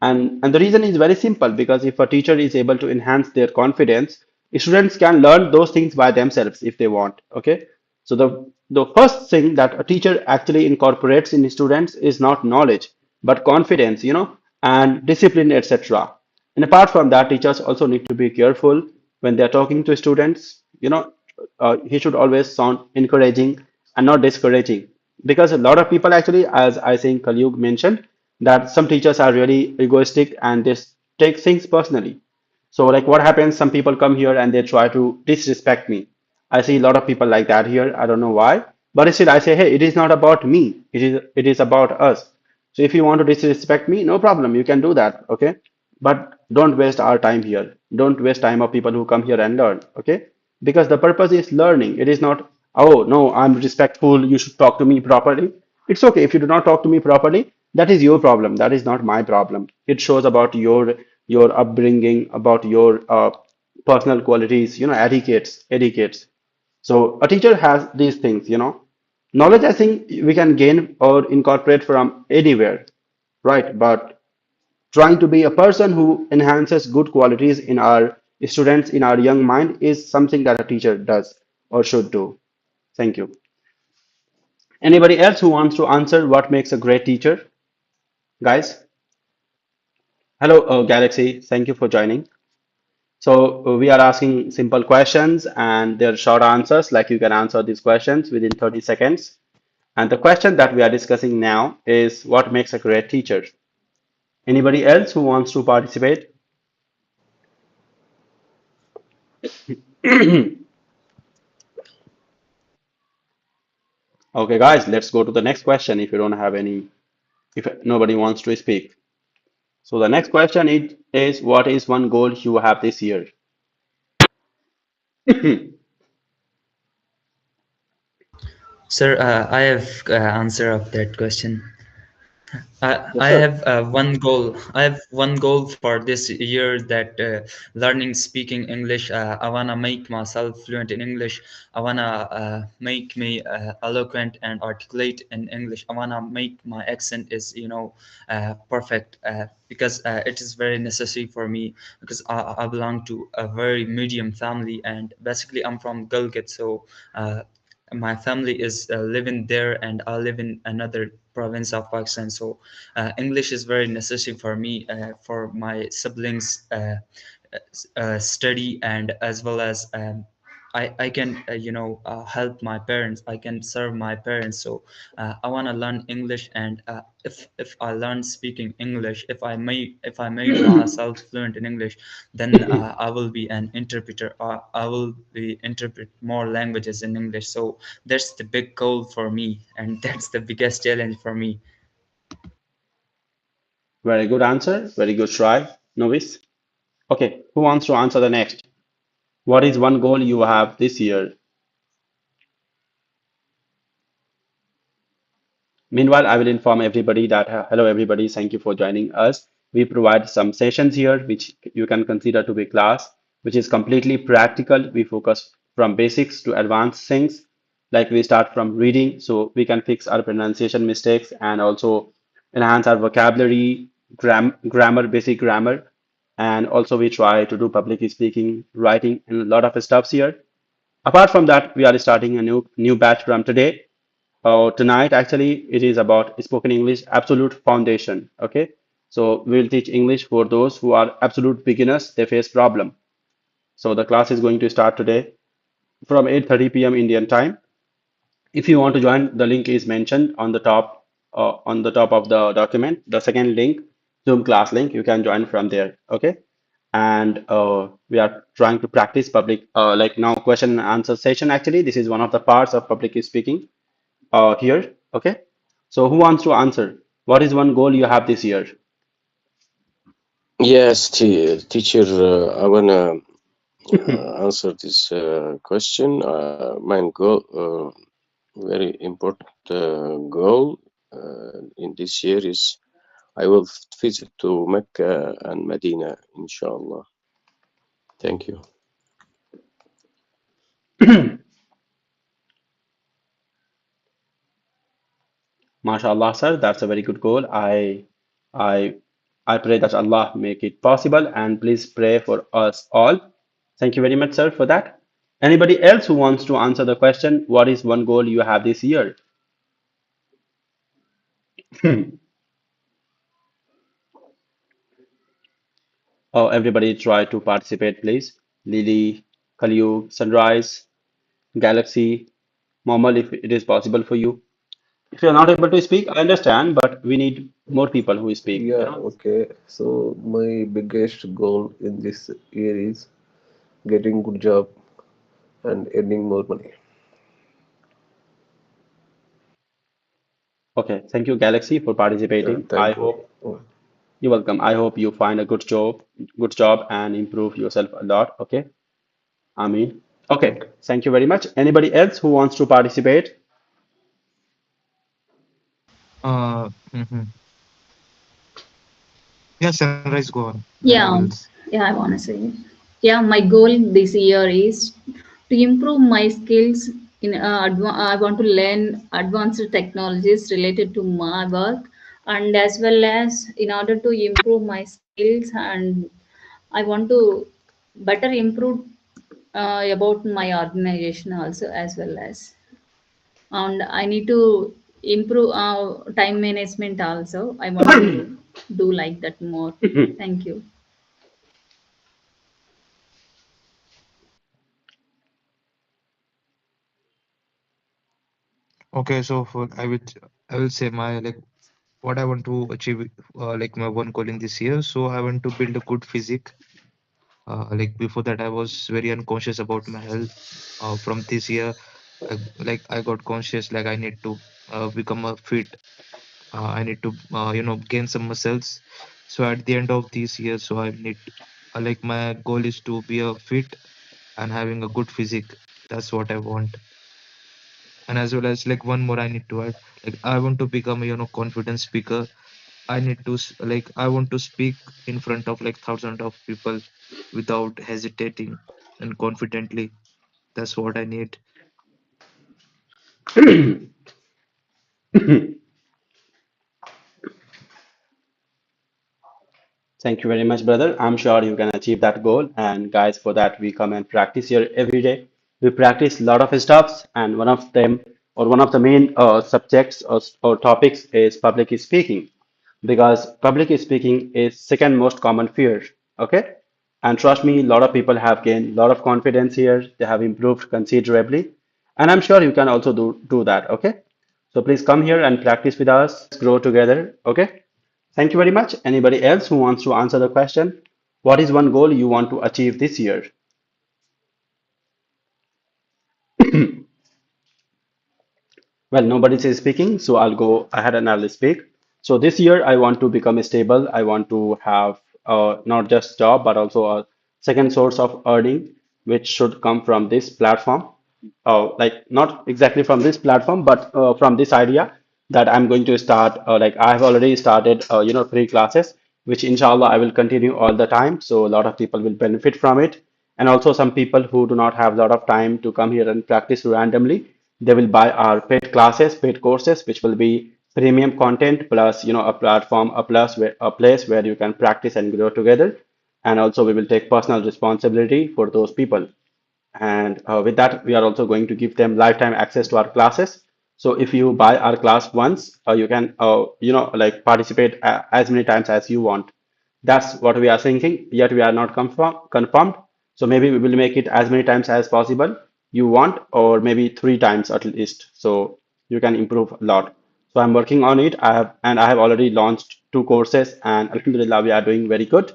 And the reason is very simple because if a teacher is able to enhance their confidence, students can learn those things by themselves if they want. Okay. So the first thing that a teacher actually incorporates in students is not knowledge, but confidence, and discipline, etc. And apart from that, teachers also need to be careful when they're talking to students. He should always sound encouraging and not discouraging. Because a lot of people actually, as I think Kalyug mentioned, that some teachers are really egoistic and they take things personally. So, like, what happens? Some people come here and they try to disrespect me. I see a lot of people like that here. I don't know why, but still, I say, hey, it is not about me. It is about us. So, if you want to disrespect me, no problem. You can do that. Okay, but don't waste our time here. Don't waste time of people who come here and learn. Okay, because the purpose is learning. It is not oh no, I'm respectful, you should talk to me properly. It's okay if you do not talk to me properly. That is your problem. That is not my problem. It shows about your upbringing, about your personal qualities, etiquettes. So a teacher has these things, you know. Knowledge, I think we can gain or incorporate from anywhere, right? But trying to be a person who enhances good qualities in our students, in our young mind, is something that a teacher does or should do. Thank you. Anybody else who wants to answer what makes a great teacher? Guys, hello, Galaxy. Thank you for joining. So we are asking simple questions and they're short answers, like you can answer these questions within 30 seconds. And the question that we are discussing now is what makes a great teacher? Anybody else who wants to participate? Okay, guys, let's go to the next question if you don't have any, if nobody wants to speak. So the next question is what is one goal you have this year? Sir, I have answer of that question. I Yes, sir. have one goal. I have one goal for this year that learning speaking English. I wanna make myself fluent in English. I wanna make me eloquent and articulate in English. I wanna make my accent is perfect because it is very necessary for me because I belong to a very medium family and basically I'm from Gilgit, so. My family is living there and I live in another province of Pakistan. So English is very necessary for me, for my siblings study, and as well as I can help my parents. I can serve my parents. So I want to learn English, and if I learn speaking English, if I made myself fluent in English, then I will be an interpreter. I will be interpret more languages in English. So that's the big goal for me, and that's the biggest challenge for me. Very good answer. Very good try, Novice. Okay, who wants to answer the next? What is one goal you have this year? Meanwhile, I will inform everybody that hello, everybody. Thank you for joining us. We provide some sessions here, which you can consider to be class, which is completely practical. We focus from basics to advanced things. Like we start from reading, so we can fix our pronunciation mistakes and also enhance our vocabulary, basic grammar, and also we try to do public speaking, writing, and a lot of stuffs here. Apart from that, we are starting a new batch from today. Tonight, actually, it is about spoken English absolute foundation. Okay, so we'll teach English for those who are absolute beginners. They face problem. So the class is going to start today from 8:30 p.m. Indian time. If you want to join, the link is mentioned on the top of the document. The second link, Zoom class link, you can join from there. Okay, and we are trying to practice public like now question and answer session. Actually, this is one of the parts of public speaking here. Okay. So who wants to answer? What is one goal you have this year? Yes, teacher, I wanna answer this question. My goal, very important goal in this year is I will visit to Mecca and Medina, inshallah. Thank you. MashaAllah, sir, that's a very good goal. I I pray that Allah make it possible and please pray for us all. Thank you very much, sir, for that. Anybody else who wants to answer the question, what is one goal you have this year? Oh, everybody try to participate, please. Lily, Kaliu, Sunrise, Galaxy, Momal, if it is possible for you. If you're not able to speak, I understand, but we need more people who speak, you Yeah, know. okay. So my biggest goal in this year is getting good job and earning more money. Okay, thank you, Galaxy, for Yeah, participating. I thank you. hope you're welcome. I hope you find a good job and improve yourself a lot. Okay, I mean. Okay, thank you very much. Anybody else who wants to participate? Mhm. Yeah, Sunrise, go on. Anybody Yeah, else? yeah, I want to say. Yeah, my goal this year is to improve my skills in I want to learn advanced technologies related to my work, and as well as in order to improve my skills, and I want to better improve about my organization also, as well as, and I need to improve time management also. I want to do like that more. Thank you. Okay, so I will say my like what I want to achieve, like my one goal in this year. So I want to build a good physique. Like before that, I was very unconscious about my health. From this year, I got conscious. Like I need to become a fit. I need to gain some muscles. So at the end of this year, so I need like my goal is to be a fit and having a good physique. That's what I want. And as well as like one more I need to add, like I want to become a confident speaker. I need to like I want to speak in front of like thousands of people without hesitating and confidently. That's what I need. Thank you very much, brother. I'm sure you can achieve that goal. And guys, for that, we come and practice here every day. We practice a lot of stuffs, and one of them, or one of the main subjects or topics, is public speaking, because public speaking is second most common fear. Okay, and trust me, a lot of people have gained a lot of confidence here. They have improved considerably, and I'm sure you can also do that. Okay, so please come here and practice with us. Let's grow together. Okay. Thank you very much. Anybody else who wants to answer the question? What is one goal you want to achieve this year? Well, nobody is speaking, so I'll go ahead and I'll speak. So this year, I want to become stable. I want to have not just job, but also a second source of earning, which should come from this platform. Like not exactly from this platform, but from this idea that I'm going to start. Like I have already started, free classes, which inshallah I will continue all the time. So a lot of people will benefit from it, and also some people who do not have a lot of time to come here and practice randomly, they will buy our paid classes, paid courses, which will be premium content plus, a platform, a place where you can practice and grow together. And also we will take personal responsibility for those people. And with that, we are also going to give them lifetime access to our classes. So if you buy our class once, you can, like participate as many times as you want. That's what we are thinking, yet we are not confirmed. So maybe we will make it as many times as possible you want, or maybe three times at least. So you can improve a lot. So I'm working on it. I have already launched two courses, and Alhamdulillah, we are doing very good.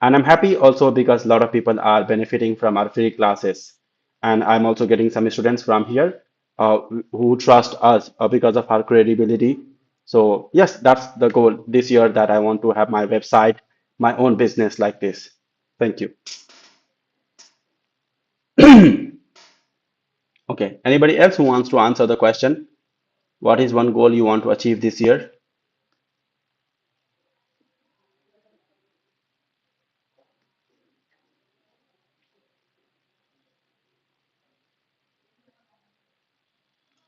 And I'm happy also because a lot of people are benefiting from our free classes. And I'm also getting some students from here who trust us because of our credibility. So, yes, that's the goal this year, that I want to have my website, my own business like this. Thank you. Okay, anybody else who wants to answer the question? What is one goal you want to achieve this year?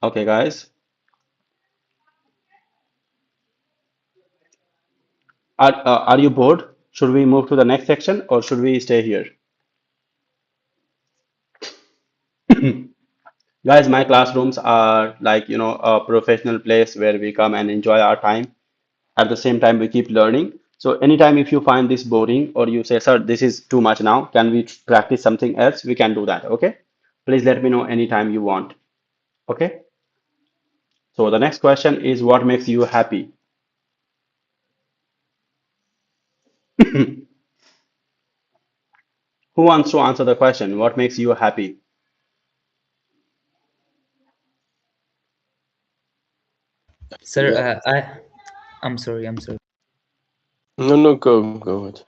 Okay, guys, are you bored? Should we move to the next section or should we stay here? Guys, my classrooms are like, a professional place where we come and enjoy our time. At the same time, we keep learning. So anytime if you find this boring or you say, sir, this is too much now, can we practice something else? We can do that. Okay. Please let me know anytime you want. Okay. So the next question is, what makes you happy? Who wants to answer the question? What makes you happy? Sir, Yeah. I'm sorry, I'm sorry. No, no, go ahead.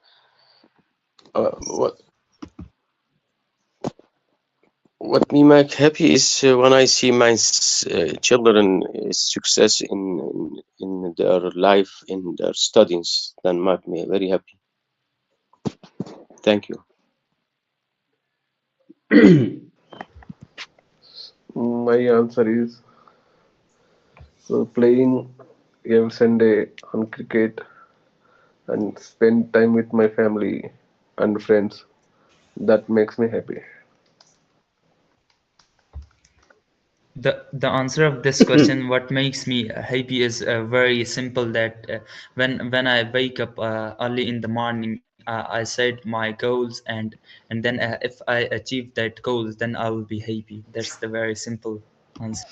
What What me make happy is when I see my children success in their life, in their studies. Then make me very happy. Thank you. My answer is so playing every Sunday on cricket and spend time with my family and friends. That makes me happy. The answer of this question, what makes me happy, is very simple. That when I wake up early in the morning, I set my goals, and then if I achieve that goals, then I will be happy. That's the very simple answer.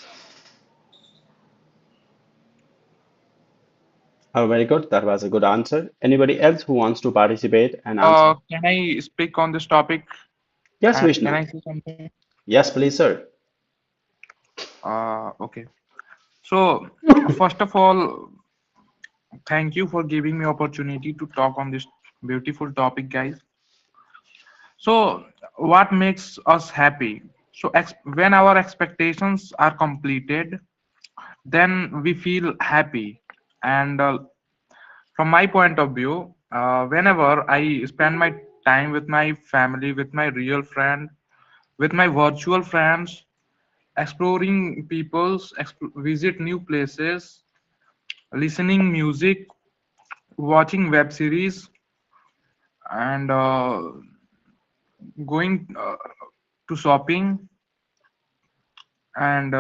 Oh, very good. That was a good answer. Anybody else who wants to participate and answer? Can I speak on this topic? Yes, Can Vishnu. I say something? Yes, please, sir. Okay. So, first of all, thank you for giving me opportunity to talk on this beautiful topic, guys. So, what makes us happy? So, when our expectations are completed, then we feel happy. And from my point of view, whenever I spend my time with my family, with my real friend, with my virtual friends, exploring people's, visit new places, listening music, watching web series, and going to shopping, and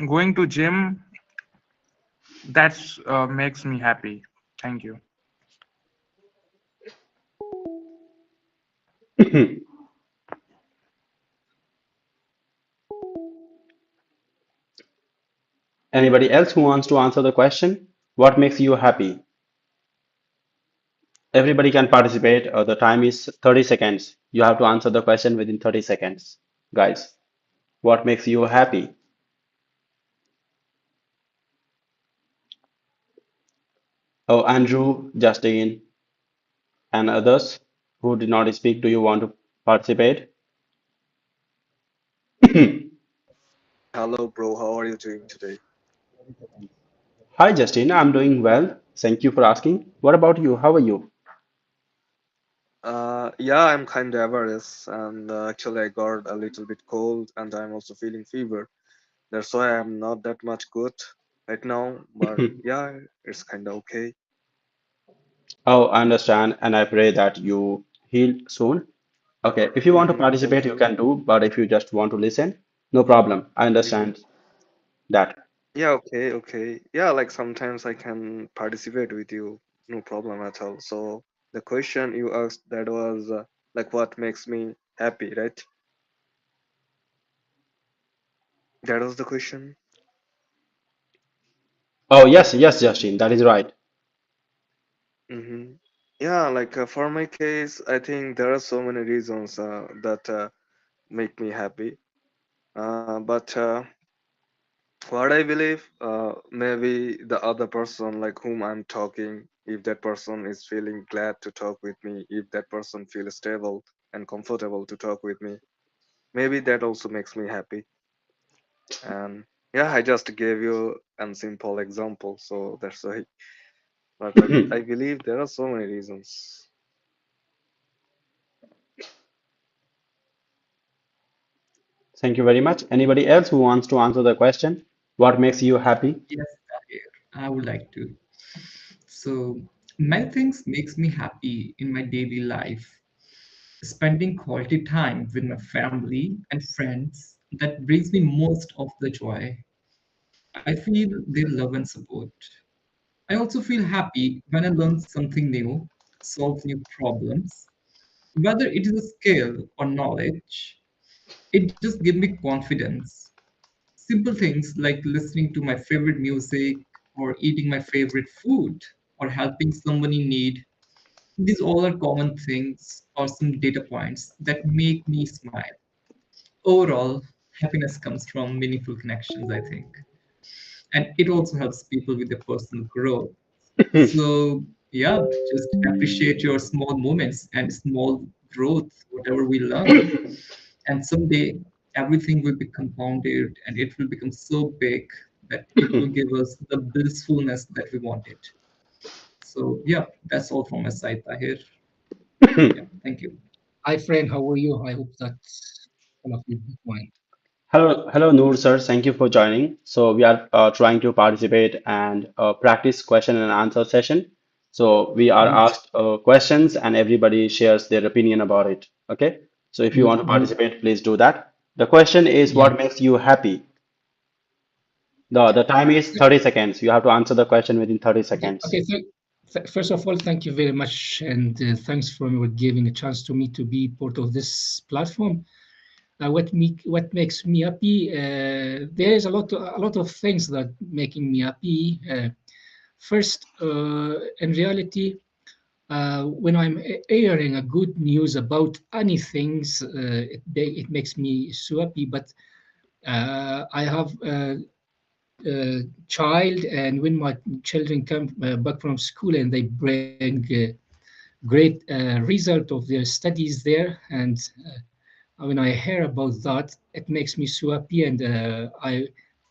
going to gym, that's makes me happy. Thank you. Anybody else who wants to answer the question? What makes you happy? Everybody can participate. The time is 30 seconds. You have to answer the question within 30 seconds. Guys, what makes you happy? Oh, Andrew, Justin, and others who did not speak, do you want to participate? Hello, bro. How are you doing today? Hi, Justin. I'm doing well. Thank you for asking. What about you? How are you? Yeah, I'm kind of average, and actually, I got a little bit cold, and I'm also feeling fever. That's why I'm not that much good right now. But yeah, it's kind of okay. Oh, I understand, and I pray that you heal soon. Okay, if you want to participate, Thank you you. can do, but if you just want to listen, no problem. I Y- understand that. Yeah, okay, okay. Yeah, like sometimes I can participate with you, no problem at all. So the question you asked that was like what makes me happy, right? That was the question. Oh, yes, yes, Justin, that is right. Mm-hmm. Yeah, like for my case, I think there are so many reasons that make me happy. But what I believe, maybe the other person like whom I'm talking, if that person is feeling glad to talk with me, if that person feels stable and comfortable to talk with me, maybe that also makes me happy. And yeah, I just gave you a simple example, so that's why. But I believe there are so many reasons. Thank you very much. Anybody else who wants to answer the question? What makes you happy? Yes, Tahir, I would like to. So many things makes me happy in my daily life. Spending quality time with my family and friends, that brings me most of the joy. I feel their love and support. I also feel happy when I learn something new, solve new problems, whether it is a skill or knowledge. It just gives me confidence. Simple things like listening to my favorite music or eating my favorite food or helping someone in need. These all are common things or some data points that make me smile. Overall, happiness comes from meaningful connections, I think. And it also helps people with their personal growth. So, yeah, just appreciate your small moments and small growth, whatever we learn. And someday everything will be compounded and it will become so big that it will give us the blissfulness that we wanted. So yeah, that's all from my side, Tahir. Yeah, thank you. Hi, friend. How are you? I hope that all of you is fine. Hello, Noor sir. Thank you for joining. So we are trying to participate and practice question and answer session. So we are Good, asked questions and everybody shares their opinion about it. Okay. So if you want to good. participate, please do that. The question is, Yeah. what makes you happy? The time is 30 seconds. You have to answer the question within 30 Okay. seconds. Okay. First of all, thank you very much, and thanks for giving a chance to me to be part of this platform. What makes me happy? There is a lot of things that making me happy. First, in reality, when I'm hearing a good news about any things, it makes me so happy. But I have child, and when my children come back from school and they bring great result of their studies there, and when I hear about that, it makes me so happy, and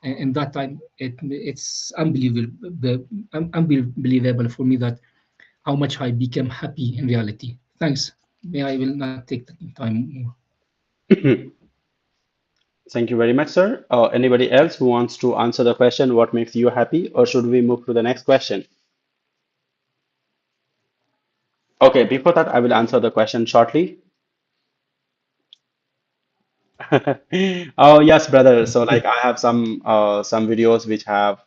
in that time it's unbelievable for me that how much I became happy in reality. Thanks. May I will not take the time more. Thank you very much, sir. Anybody else who wants to answer the question, what makes you happy, or should we move to the next question? Okay, before that, I will answer the question shortly. Oh yes, brother. So like I have some videos which have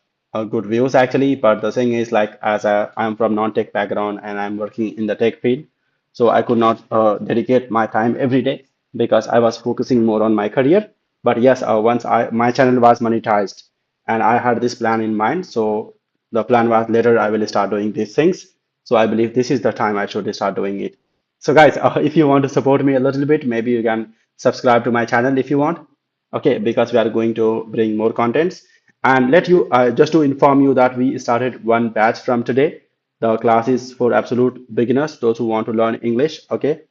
good views actually, but the thing is like as I'm from non-tech background and I'm working in the tech field, so I could not dedicate my time every day because I was focusing more on my career. But yes, once I my channel was monetized and I had this plan in mind, so the plan was later I will start doing these things. So I believe this is the time I should start doing it. So guys, if you want to support me a little bit, maybe you can subscribe to my channel if you want. Okay, because we are going to bring more contents. And let you just to inform you that we started one batch from today. The class is for absolute beginners, those who want to learn English. Okay,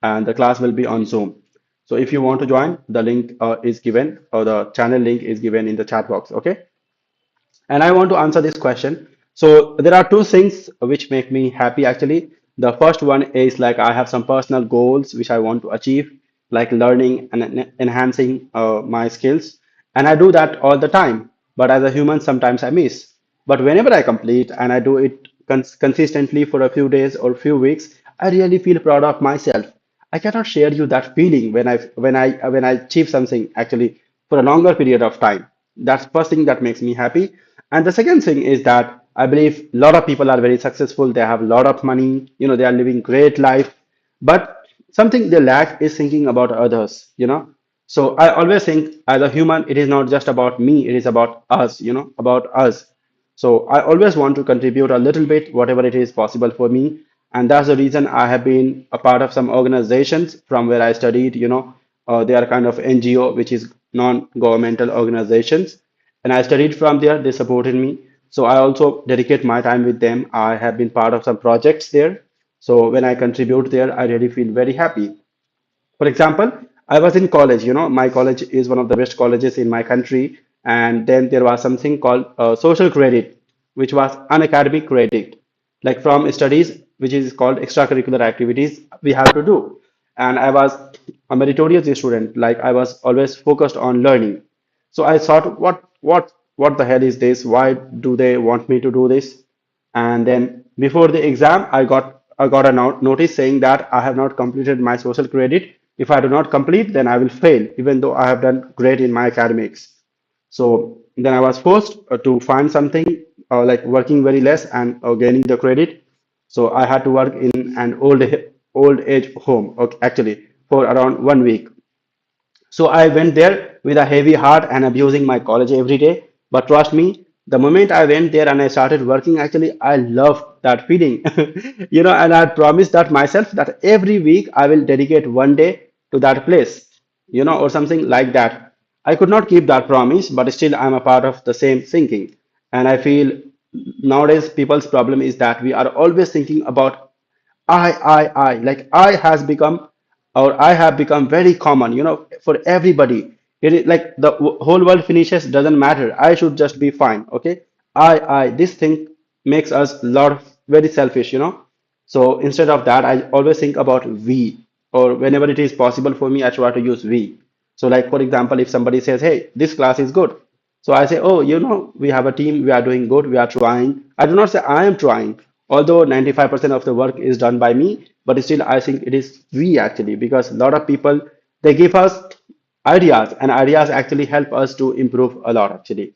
and the class will be on Zoom. So if you want to join, the link is given, or the channel link is given in the chat box. Okay. And I want to answer this question. So there are two things which make me happy actually. The first one is like I have some personal goals which I want to achieve, like learning and enhancing my skills. And I do that all the time. But as a human, sometimes I miss. But whenever I complete and I do it consistently for a few days or few weeks, I really feel proud of myself. I cannot share you that feeling when I achieve something actually for a longer period of time. That's first thing that makes me happy. And the second thing is that I believe a lot of people are very successful. They have a lot of money, they are living great life, but something they lack is thinking about others. So I always think as a human, it is not just about me, it is about us, about us. So I always want to contribute a little bit, whatever it is possible for me. And that's the reason I have been a part of some organizations from where I studied. They are kind of NGO, which is non-governmental organizations. And I studied from there. They supported me. So I also dedicate my time with them. I have been part of some projects there. So when I contribute there, I really feel very happy. For example, I was in college. My college is one of the best colleges in my country. And then there was something called social credit, which was unacademic credit, like from studies, which is called extracurricular activities we have to do. And I was a meritorious student, like I was always focused on learning. So I thought, what the hell is this? Why do they want me to do this? And then before the exam, I got a notice saying that I have not completed my social credit. If I do not complete, then I will fail, even though I have done great in my academics. So then I was forced to find something like working very less and gaining the credit. So I had to work in an old age home, okay, actually for around 1 week. So I went there with a heavy heart and abusing my college every day. But trust me, the moment I went there and I started working, actually, I loved that feeling. And I promised that myself that every week I will dedicate one day to that place, or something like that. I could not keep that promise, but still I'm a part of the same thinking. And I feel nowadays people's problem is that we are always thinking about I. Like I has become or I have become very common, for everybody. It is like the whole world finishes, doesn't matter. I should just be fine. Okay. This thing makes us lot of very selfish, So instead of that, I always think about we, or whenever it is possible for me, I try to use we. So, like for example, if somebody says, "Hey, this class is good," so I say, "Oh, we have a team, we are doing good, we are trying." I do not say I am trying, although 95% of the work is done by me, but still I think it is we actually, because a lot of people, they give us ideas, and ideas actually help us to improve a lot actually.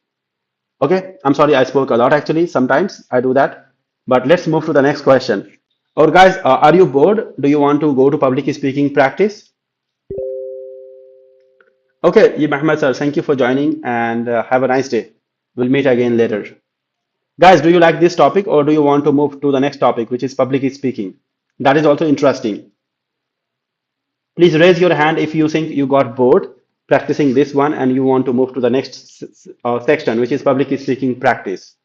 Okay, I'm sorry I spoke a lot actually. Sometimes I do that, but let's move to the next question. Or guys, are you bored? Do you want to go to public speaking practice? Okay, Mahmoud sir, thank you for joining, and have a nice day. We'll meet again later. Guys, do you like this topic, or do you want to move to the next topic, which is public speaking? That is also interesting. Please raise your hand if you think you got bored practicing this one and you want to move to the next section, which is public speaking practice.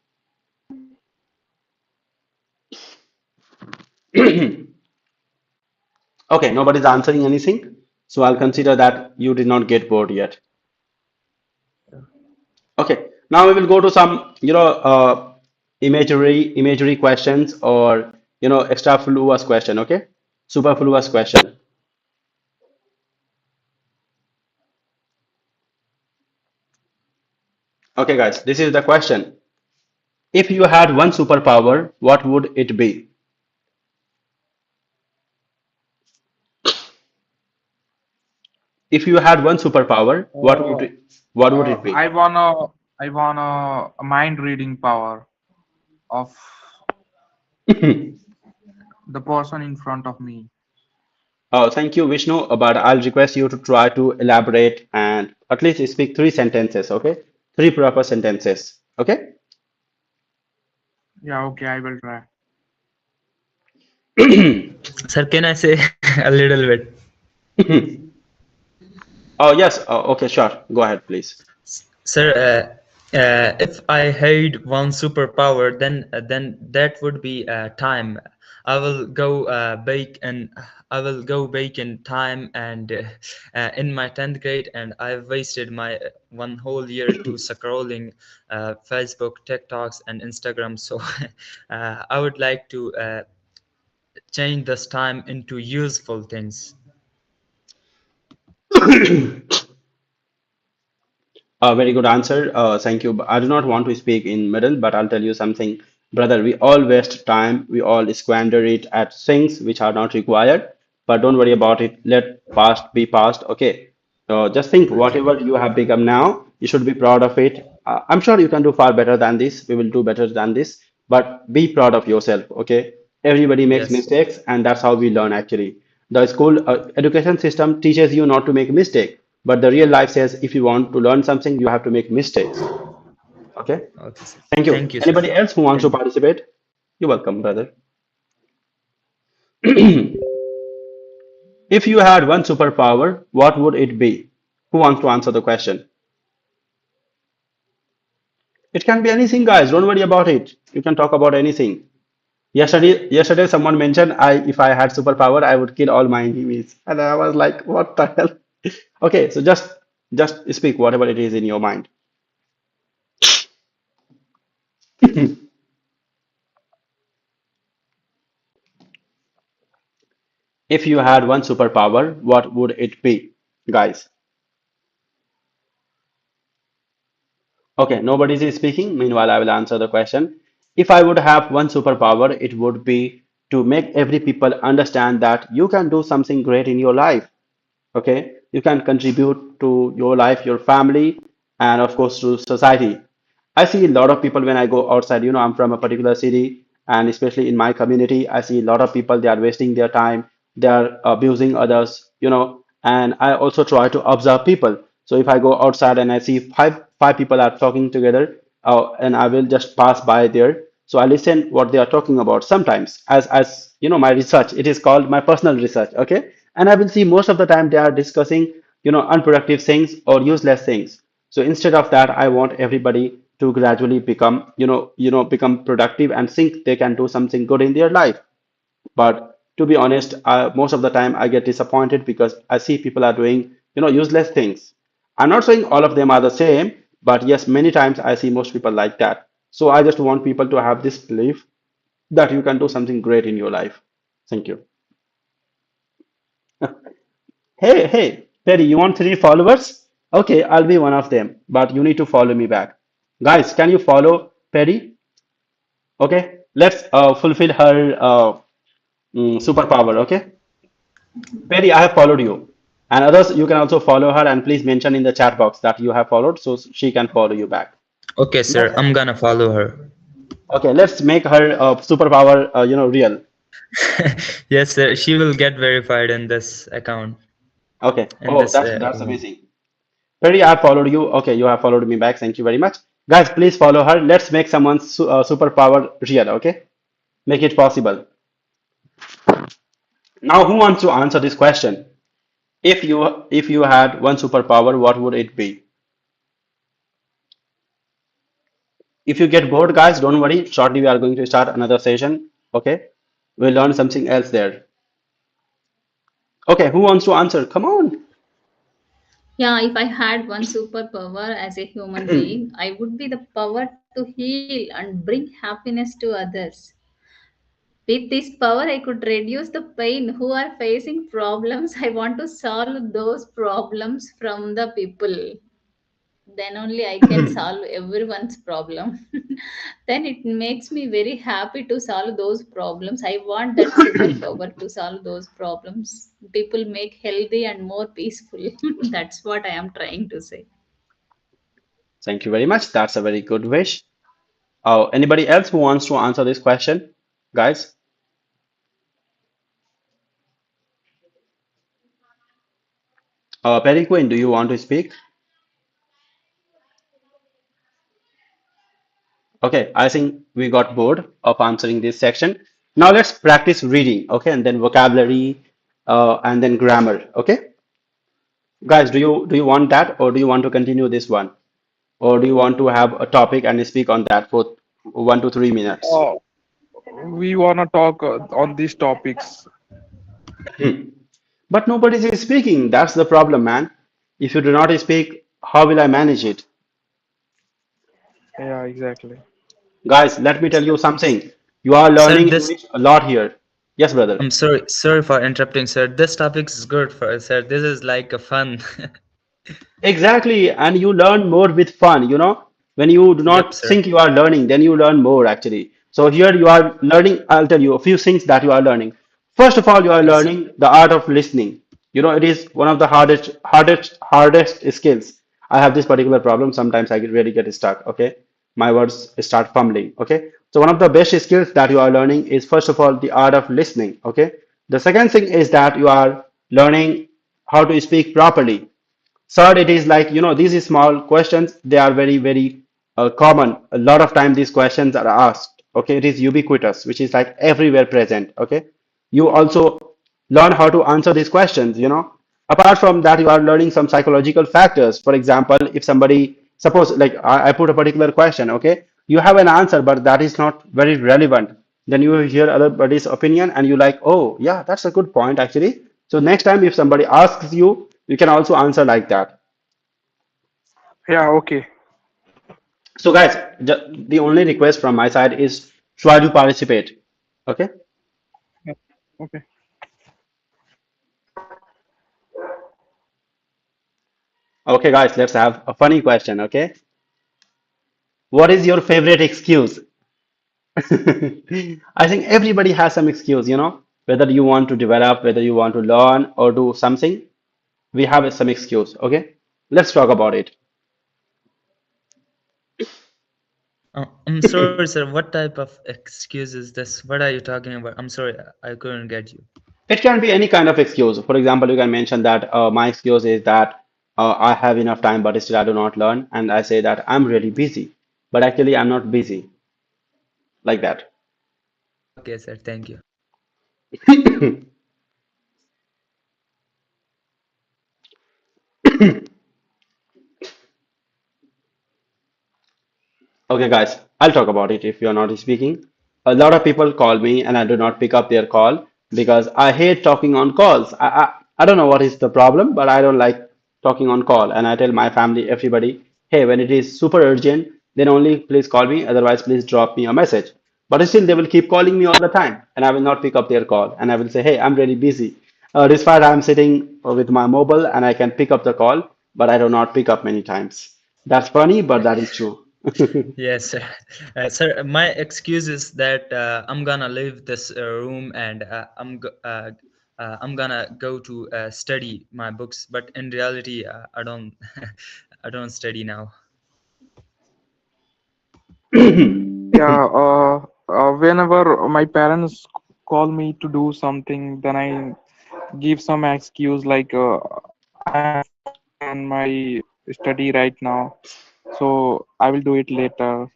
Okay, nobody's answering anything. So I'll consider that you did not get bored yet. Okay, now we will go to some, imagery questions, or, extrafluous question. Okay, superfluous question. Okay, guys, this is the question. If you had one superpower, what would it be? If you had one superpower, Uh, what would it be? I want a mind reading power of the person in front of me. Oh, thank you, Vishnu. But I'll request you to try to elaborate and at least speak three sentences, okay? Three proper sentences, okay? Yeah, okay, I will try. Sir, can I say a little bit? Oh, yes. Oh, okay, sure. Go ahead, please. Sir, if I had one superpower, then that would be time. I will go back in time, and in my 10th grade, and I've wasted my one whole year to scrolling Facebook, TikToks, and Instagram. So I would like to change this time into useful things. A very good answer. Thank you. I do not want to speak in middle, but I'll tell you something, brother. We all waste time. We all squander it at things which are not required. But don't worry about it. Let past be past. Okay. So just think, Okay. whatever you have become now, you should be proud of it. I'm sure you can do far better than this. We will do better than this. But be proud of yourself. Okay. Everybody makes Yes. mistakes, and that's how we learn actually. The school education system teaches you not to make mistake, but the real life says if you want to learn something, you have to make mistakes. Okay. Okay, sir. Thank you. Thank you, sir. Anybody else who wants to Thank you. participate? You're welcome, brother. If you had one superpower, what would it be? Who wants to answer the question? It can be anything, guys. Don't worry about it. You can talk about anything. Yesterday, someone mentioned if I had superpower, I would kill all my enemies, and I was like, what the hell? Okay, so just speak whatever it is in your mind. If you had one superpower, what would it be, guys? Okay, nobody is speaking. Meanwhile, I will answer the question. If I would have one superpower, it would be to make every people understand that you can do something great in your life. Okay, you can contribute to your life, your family, and of course to society. I see a lot of people when I go outside. I'm from a particular city, and especially in my community, I see a lot of people, they are wasting their time, they are abusing others, and I also try to observe people. So if I go outside and I see five people are talking together, and I will just pass by there, so I listen what they are talking about. Sometimes, as my research, it is called my personal research. Okay, and I will see most of the time they are discussing unproductive things or useless things. So instead of that, I want everybody to gradually become become productive and think they can do something good in their life. But to be honest, most of the time I get disappointed because I see people are doing useless things. I'm not saying all of them are the same, but yes, many times I see most people like that. So I just want people to have this belief that you can do something great in your life. Thank you. Hey, hey, Perry, you want 3 followers? Okay, I'll be one of them, but you need to follow me back. Guys, can you follow Perry? Okay, let's fulfill her superpower. Okay, Perry, I have followed you, and others, you can also follow her, and please mention in the chat box that you have followed so she can follow you back. Okay, sir, Let's, I'm gonna follow her. okay, let's make her superpower, real. Yes, sir, she will get verified in this account, Okay. in Oh, this that's email. amazing. Perry, I have followed you. Okay, you have followed me back. Thank you very much. Guys, please follow her. Let's make someone's superpower real. Okay, make it possible. Now, who wants to answer this question? If you had one superpower, what would it be? If you get bored, guys, don't worry. Shortly, we are going to start another session. Okay, we'll learn something else there. Okay, who wants to answer? Come on. Yeah, if I had one superpower as a human being, I would be the power to heal and bring happiness to others. With this power, I could reduce the pain who are facing problems. I want to solve those problems from the people. Then only I can solve everyone's problem. Then it makes me very happy to solve those problems. I want that superpower to solve those problems. People make healthy and more peaceful. That's what I am trying to say. Thank you very much. That's a very good wish. Anybody else who wants to answer this question, guys? Perry Quinn, do you want to speak? Okay, I think we got bored of answering this section. Now let's practice reading, okay, and then vocabulary, and then grammar, okay? Guys, do you want that, or do you want to continue this one, or do you want to have a topic and speak on that for 1 to 3 minutes? Uh, we wanna talk on these topics. But nobody is speaking. That's the problem, man. If you do not speak, how will I manage it? Yeah, exactly. Guys, let me tell you something. You are Sir, learning this English a lot here. Yes, brother. I'm sorry for interrupting, sir. This topic is good for us, sir. This is like a fun. Exactly, and you learn more with fun, When you do Yep, not sir. think you are learning, then you learn more actually. So here you are learning, I'll tell you a few things that you are learning. First of all, you are Yes. learning the art of listening. It is one of the hardest skills. I have this particular problem. Sometimes I really get stuck, okay? My words start fumbling, okay? So one of the best skills that you are learning is first of all the art of listening, okay? The second thing is that you are learning how to speak properly. Third, it is like, these small questions, they are very, very common. A lot of time these questions are asked. Okay, it is ubiquitous, which is like everywhere present. Okay, you also learn how to answer these questions. Apart from that, you are learning some psychological factors. For example, if somebody, suppose like I put a particular question, okay, you have an answer, but that is not very relevant. Then you hear otherbody's opinion and you like, oh, yeah, that's a good point actually. So next time if somebody asks you, you can also answer like that. Yeah, okay. So guys, the only request from my side is try to participate. Okay. Yeah, okay. Okay, guys, let's have a funny question. Okay. What is your favorite excuse? I think everybody has some excuse. Whether you want to develop, whether you want to learn or do something, we have some excuse. Okay. Let's talk about it. I'm sorry, sir. What type of excuse is this? What are you talking about? I'm sorry, I couldn't get you. It can be any kind of excuse. For example, you can mention that my excuse is that I have enough time, but still I do not learn. And I say that I'm really busy, but actually I'm not busy like that. Okay, sir. Thank you. Okay, guys, I'll talk about it if you're not speaking. A lot of people call me and I do not pick up their call because I hate talking on calls. I don't know what is the problem, but I don't like talking on call, and I tell my family, everybody, hey, when it is super urgent, then only please call me, otherwise please drop me a message. But still, they will keep calling me all the time, and I will not pick up their call, and I will say, hey, I'm really busy. Despite I'm sitting with my mobile and I can pick up the call, but I do not pick up many times. That's funny, but that is true. Yes, sir. Sir, my excuse is that I'm gonna leave this room and I'm gonna go to study my books. But in reality, I don't I don't study now. Yeah, whenever my parents call me to do something, then I give some excuse like I am focusing on my study right now, so I will do it later.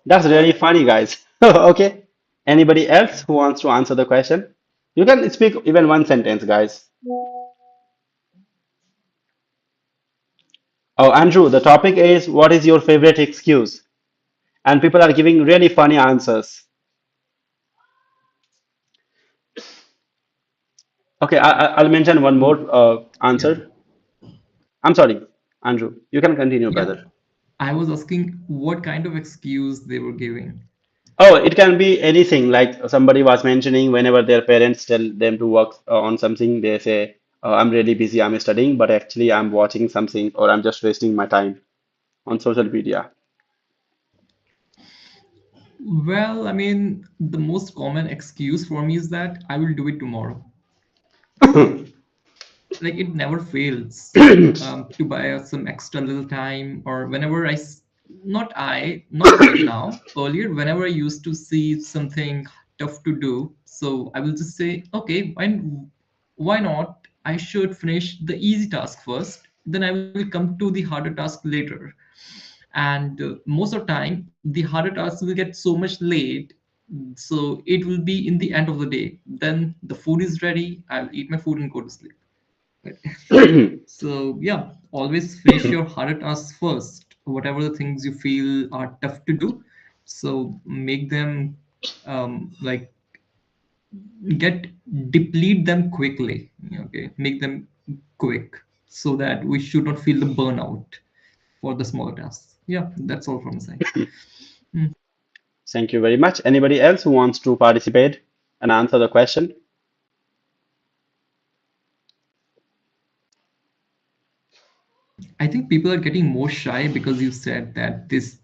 That's really funny, guys. Okay. Anybody else who wants to answer the question? You can speak even one sentence, guys. Oh, Andrew, the topic is what is your favorite excuse? And people are giving really funny answers. Okay, I'll mention one more Yeah. answer. I'm sorry, Andrew. You can continue, Yeah. brother. I was asking what kind of excuse they were giving. Oh, it can be anything. Like somebody was mentioning, whenever their parents tell them to work on something, they say, I'm really busy, I'm studying, but actually I'm watching something or I'm just wasting my time on social media. Well, I mean, the most common excuse for me is that I will do it tomorrow. Like it never fails to buy us some extra little time, or whenever not right now, earlier, whenever I used to see something tough to do, so I will just say, okay, why not? I should finish the easy task first, then I will come to the harder task later. And most of the time the harder tasks will get so much late, so it will be in the end of the day, then the food is ready, I'll eat my food and go to sleep. Right. So yeah, always finish your harder tasks first, whatever the things you feel are tough to do. So make them like get deplete them quickly. Okay, make them quick so that we should not feel the burnout for the smaller tasks. Yeah, that's all from my side. Mm. Thank you very much. Anybody else who wants to participate and answer the question? I think people are getting more shy because you said that this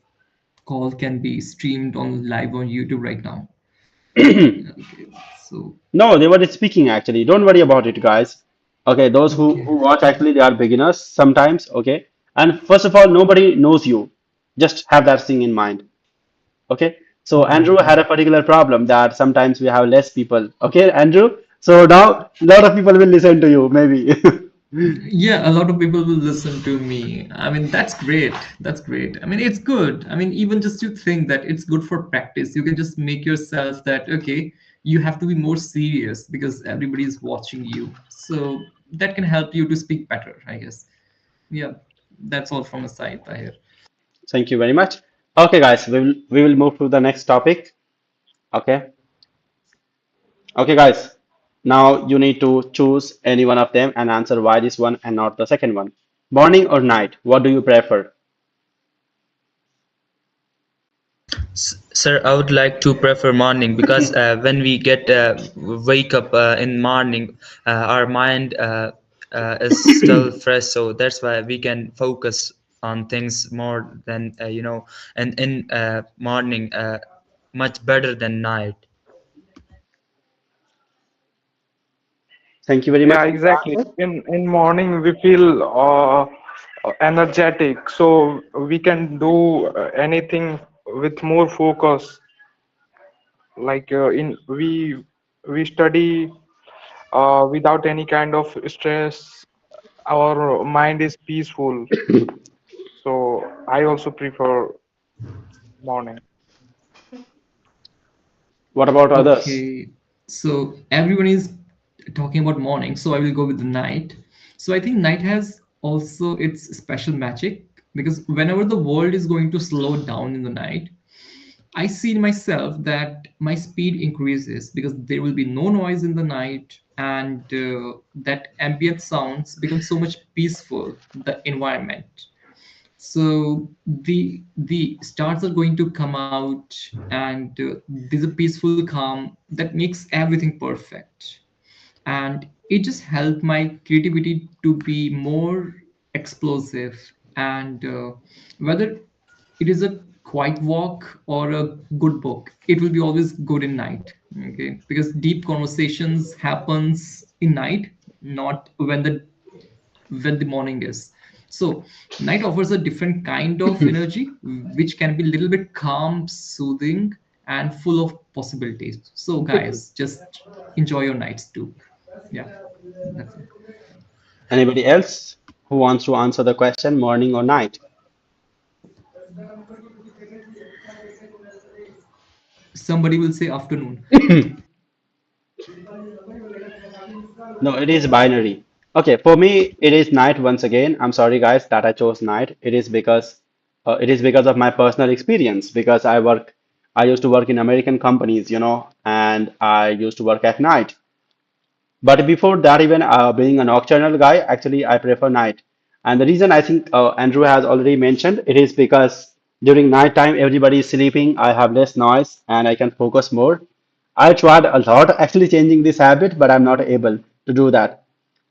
call can be streamed on live on YouTube right now. Okay, so No, they were speaking actually. Don't worry about it, guys. Okay, those okay. who watch actually they are beginners sometimes. Okay, and first of all, nobody knows you. Just have that thing in mind. Okay, so Andrew Mhm. had a particular problem that sometimes we have less people. Okay, Andrew. So now a lot of people will listen to you, maybe. Yeah, a lot of people will listen to me. I mean, that's great. That's great. I mean, it's good. I mean, even just to think that it's good for practice, you can just make yourself that, okay, you have to be more serious because everybody is watching you. So that can help you to speak better, I guess. Yeah, that's all from the side, Tahir. Thank you very much. Okay, guys, we will move to the next topic. Okay. Okay, guys. Now you need to choose any one of them and answer why this one and not the second one. Morning or night? What do you prefer? Sir, I would like to prefer morning because when we get wake up in morning, our mind is still fresh. So that's why we can focus on things more than and in morning much better than night. Thank you very much Yeah, for your exactly. answer. In morning we feel energetic, so we can do anything with more focus. Like in we study without any kind of stress. Our mind is peaceful, so I also prefer morning. What about others? Okay, so everyone is talking about morning, so I will go with the night. So I think night has also its special magic because whenever the world is going to slow down in the night, I see in myself that my speed increases because there will be no noise in the night, and that ambient sounds become so much peaceful, the environment. So the stars are going to come out, and there's a peaceful calm that makes everything perfect, and it just helped my creativity to be more explosive. And whether it is a quiet walk or a good book, it will be always good in night. Okay, because deep conversations happens in night, not when the morning is. So night offers a different kind of energy, which can be a little bit calm, soothing, and full of possibilities. So guys, just enjoy your nights too. Yeah, that's it. Anybody else who wants to answer the question, morning or night? Somebody will say afternoon. No, it is binary. Okay, for me, it is night once again. I'm sorry, guys, that I chose night. It is because of my personal experience. Because I used to work in American companies, and I used to work at night. But before that, even being a nocturnal guy, actually, I prefer night. And the reason I think Andrew has already mentioned it is because during night time, everybody is sleeping. I have less noise and I can focus more. I tried a lot actually changing this habit, but I'm not able to do that.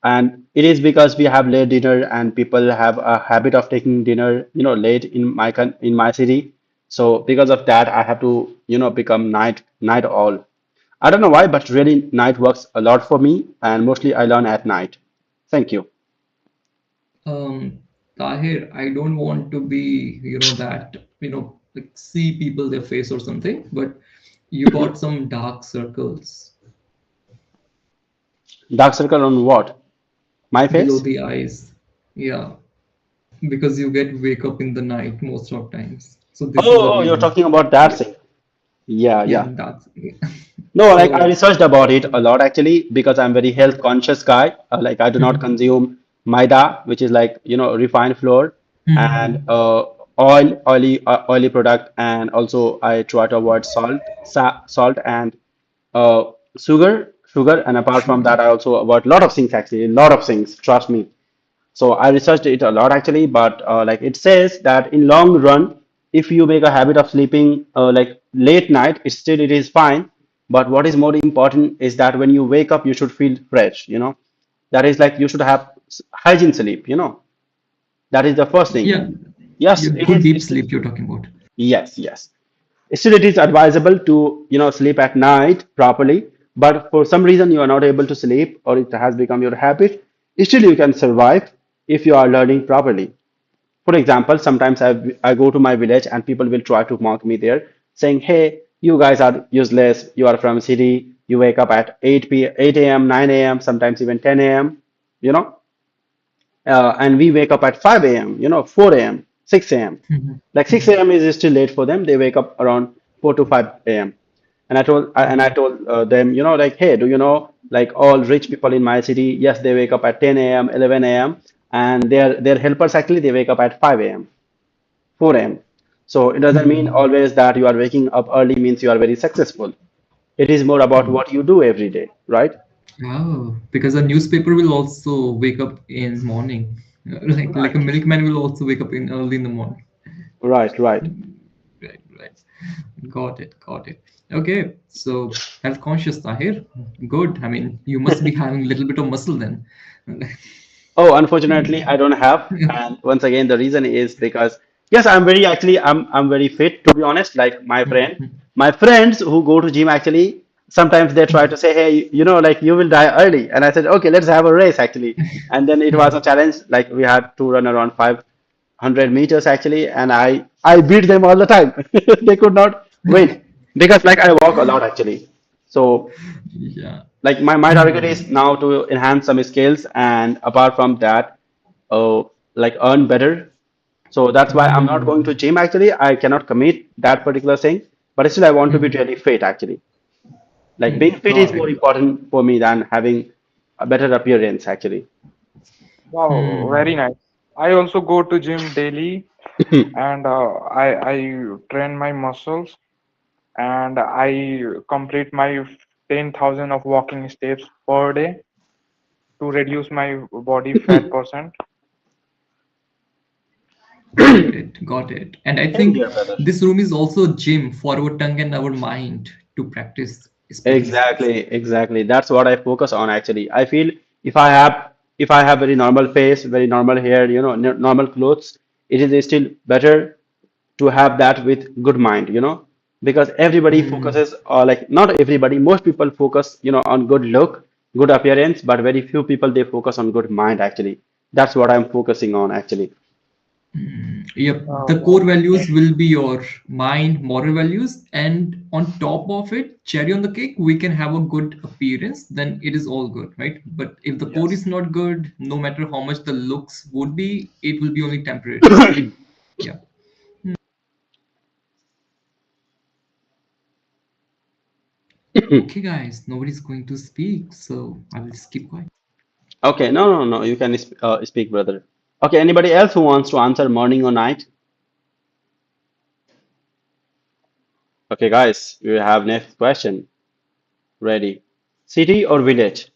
And it is because we have late dinner and people have a habit of taking dinner, late in my city. So because of that, I have to, become night owl. I don't know why, but really night works a lot for me, and mostly I learn at night. Thank you. Tahir, I don't want to be, that, like see people their face or something, but you got some dark circles Dark circle on what? My below face? the eyes. Yeah, because you get wake up in the night most of times. So this is the Oh, you're reason. talking about that Yeah, thing. Yeah, yeah, yeah. that's No, like I so. researched about it a lot actually because I'm very health conscious guy. Like I do not Mhm, consume maida, which is like refined flour, and mhm, oily product, and also I try to avoid salt and uh, sugar, and apart from sugar. that, I also avoid a lot of things actually, a lot of things. Trust me. So I researched it a lot actually, but like it says that in long run, if you make a habit of sleeping like late night, it is fine. But what is more important is that when you wake up, you should feel fresh. That is like you should have hygiene sleep. That is the first thing. Yeah, Yes, yeah, it good is. deep It's sleep you're talking about. yes, yes. Still, it is advisable to sleep at night properly. But for some reason you are not able to sleep, or it has become your habit. Still, you can survive if you are learning properly. For example, sometimes I go to my village and people will try to mock me there, saying, "Hey, you guys are useless. You are from city. You wake up at 8 a.m., 9 a.m., sometimes even 10 a.m. You know, and we wake up at 5 a.m., 4 a.m., 6 a.m. Mhm, Like 6 mhm, a.m. is still late for them. They wake up around 4 to 5 a.m. And I told them, like, hey, do you know, like all rich people in my city, yes, they wake up at 10 a.m., 11 a.m., and their helpers actually they wake up at 5 a.m., 4 a.m. So it doesn't mean mhm. always that you are waking up early means you are very successful. It is more about Oh, what you do every day, right? oh, because a newspaper will also wake up in morning, like a Right. milkman will also wake up in early in the morning. Right, right. Right, right. Got it, got it. Okay, so health conscious Tahir. Good. I mean, you must be having a little bit of muscle then. Oh, unfortunately, I don't have. And once again, the reason is because yes, I'm very fit to be honest. Like my friends who go to gym actually sometimes they try to say, hey, like you will die early, and I said, okay, let's have a race actually. And then it was a challenge. Like we had to run around 500 meters actually, and I beat them all the time. They could not win because like I walk a lot actually. So Yeah. like my target is now to enhance some skills, and apart from that like earn better. So that's why I'm not going to Mm. gym actually. I cannot commit that particular thing, but still I want to be Mhm. really fit actually. Like being fit is Got more it. important for me than having a better appearance actually. Wow, very Hmm. nice. I also go to gym daily and I train my muscles. and I complete my 10,000 of walking steps per day to reduce my body fat percent. Got it, got it. And I Same think here, brother. this room is also a gym for our tongue and our mind to practice speaking skills. Exactly, exactly. That's what I focus on actually. I feel if I have very normal face, very normal hair, normal clothes, it is still better to have that with good mind, because everybody Hmm. focuses, or like not everybody, most people focus, on good look, good appearance, but very few people they focus on good mind actually. That's what I'm focusing on actually. Yep, the Uh, core values will be your mind, moral values, and on top of it, cherry on the cake, we can have a good appearance, then it is all good, right? But if the core is Yes. not good, no matter how much the looks would be, it will be only temporary. Yeah. Okay, guys, nobody's going to speak, so I will just keep quiet. Okay, no, no, no, you can speak, brother. Okay, anybody else who wants to answer morning or night? Okay, guys, we have next question. Ready? City or village?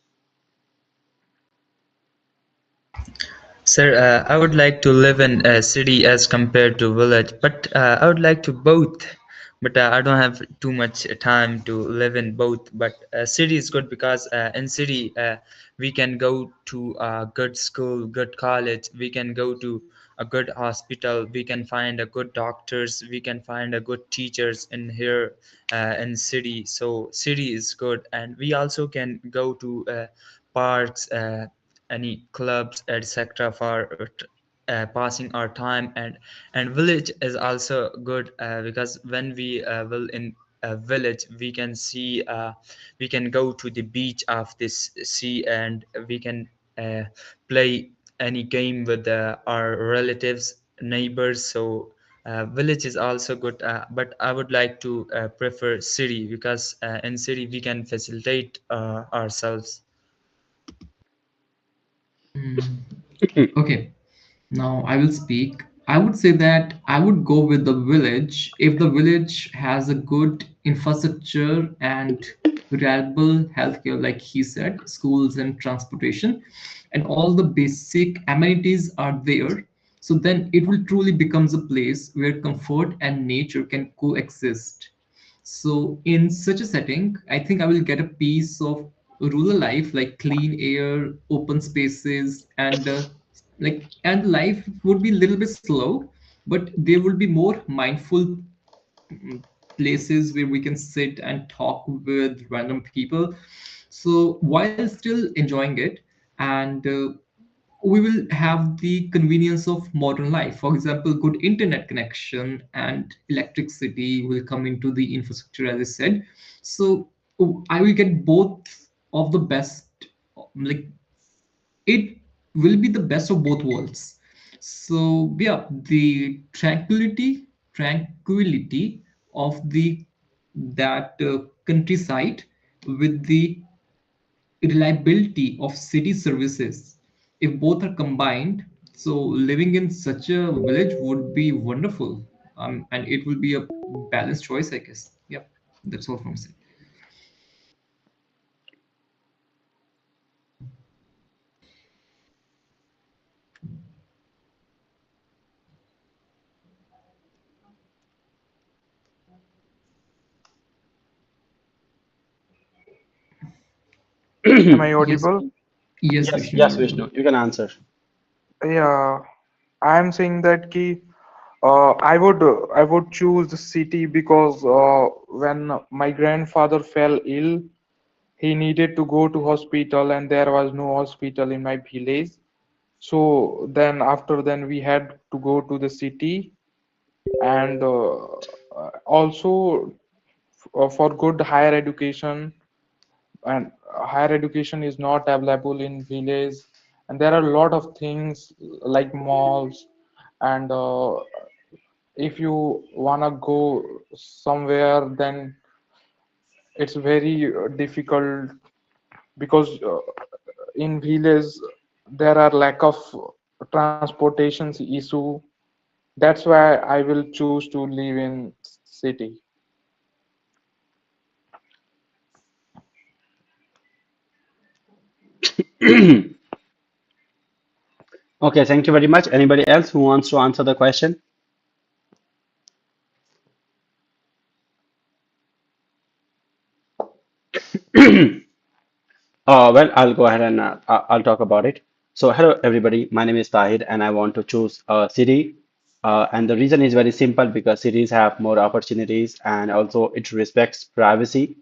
Sir, I would like to live in a city as compared to village, but I would like to both. But I don't have too much time to live in both. But city is good because in city we can go to a good school, good college. We can go to a good hospital. We can find a good doctors. We can find a good teachers in here in city. So city is good, and we also can go to parks. Any clubs etc for passing our time, and village is also good because when we will in a village we can go to the beach of this sea, and we can uh, play any game with our relatives, neighbors. So village is also good, but I would like to prefer city because in city we can facilitate ourselves. Mm, okay, now I will speak. I would say that I would go with the village if the village has a good infrastructure and reliable healthcare, like he said, schools and transportation, and all the basic amenities are there. So then it will truly becomes a place where comfort and nature can coexist. So in such a setting, I think I will get a piece of rural life, like clean air, open spaces, and life would be a little bit slow, but there will be more mindful places where we can sit and talk with random people. So while still enjoying it, and we will have the convenience of modern life. For example, good internet connection and electricity will come into the infrastructure, as I said. So I will get both of the best, like it will be the best of both worlds. So yeah, the tranquility of the that countryside with the reliability of city services, if both are combined, so living in such a village would be wonderful, and it will be a balanced choice, I guess. Yeah, that's all from me. am I Yes, audible? yes, Yes, Vishnu, yes, you're Vishnu, audible. you can answer. Yeah, I am saying that ki, I would choose the city because when my grandfather fell ill, he needed to go to hospital and there was no hospital in my village. So then we had to go to the city, and also for good higher education, and higher education is not available in village, and there are a lot of things like malls, and if you wanna go somewhere, then it's very difficult because in village there are lack of transportations issue. That's why I will choose to live in city. Okay, thank you very much. Anybody else who wants to answer the question? Well, I'll go ahead and I'll talk about it. So, hello everybody. My name is Tahir, and I want to choose a city. And the reason is very simple because cities have more opportunities, and also it respects privacy.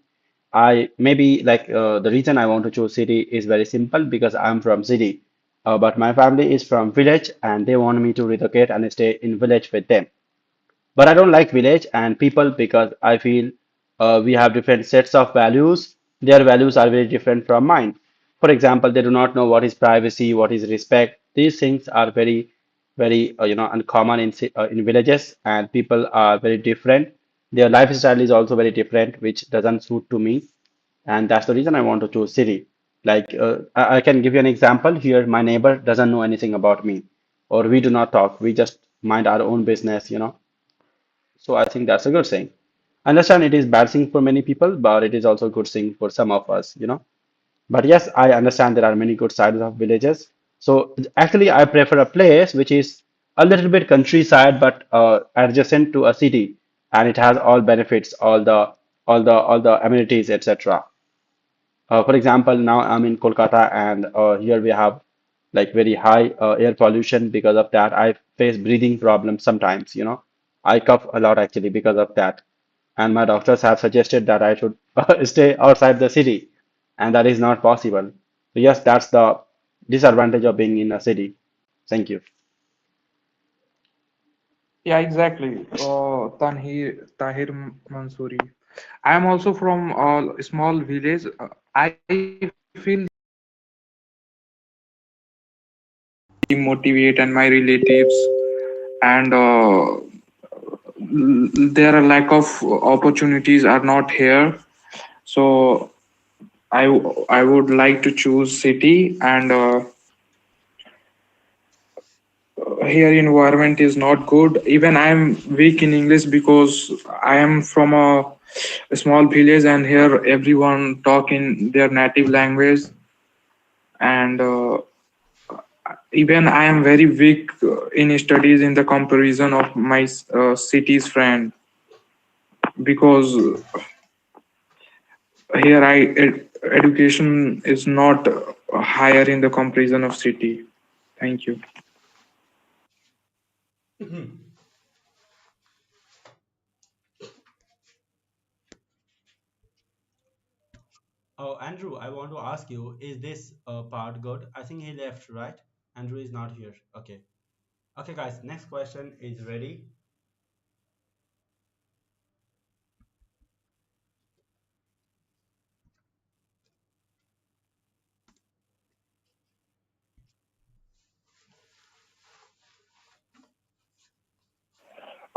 I maybe like the reason I want to choose city is very simple because I'm from city, but my family is from village, and they want me to relocate and stay in village with them. But I don't like village and people because I feel we have different sets of values. Their values are very different from mine. For example, they do not know what is privacy, what is respect. These things are very uncommon in villages, and people are very different. Their lifestyle is also very different, which doesn't suit to me, and that's the reason I want to choose city. Like I can give you an example here. My neighbor doesn't know anything about me, or we do not talk. We just mind our own business. So I think that's a good thing. I understand it is bad thing for many people, but it is also a good thing for some of us. But yes, I understand there are many good sides of villages. So actually, I prefer a place which is a little bit countryside, but adjacent to a city, and it has all benefits, all the amenities, etc. For example, now I'm in Kolkata, and here we have like very high air pollution. Because of that, I face breathing problems sometimes. I cough a lot actually because of that. And my doctors have suggested that I should stay outside the city, and that is not possible. So yes, that's the disadvantage of being in a city. Thank you. Yeah, exactly. Tahir Mansoori. I am also from a small village. I feel motivate and my relatives, and there are lack of opportunities are not here. So I would like to choose city, and here environment is not good. Even I am weak in English because I am from a small village, and here everyone talk in their native language, and even I am very weak in studies in the comparison of my city's friend, because here education is not higher in the comparison of city. Thank you. Oh, Andrew, I want to ask you, is this part good? I think he left, right? Andrew is not here. Okay. Okay, guys, next question is ready.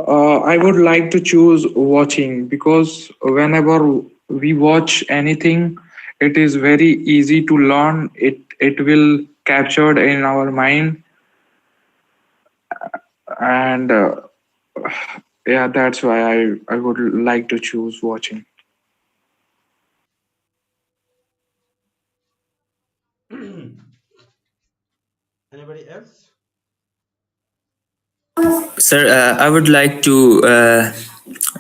I would like to choose watching, because whenever we watch anything, it is very easy to learn. It will captured in our mind, and yeah, that's why I would like to choose watching. Anybody else? Sir, I would like to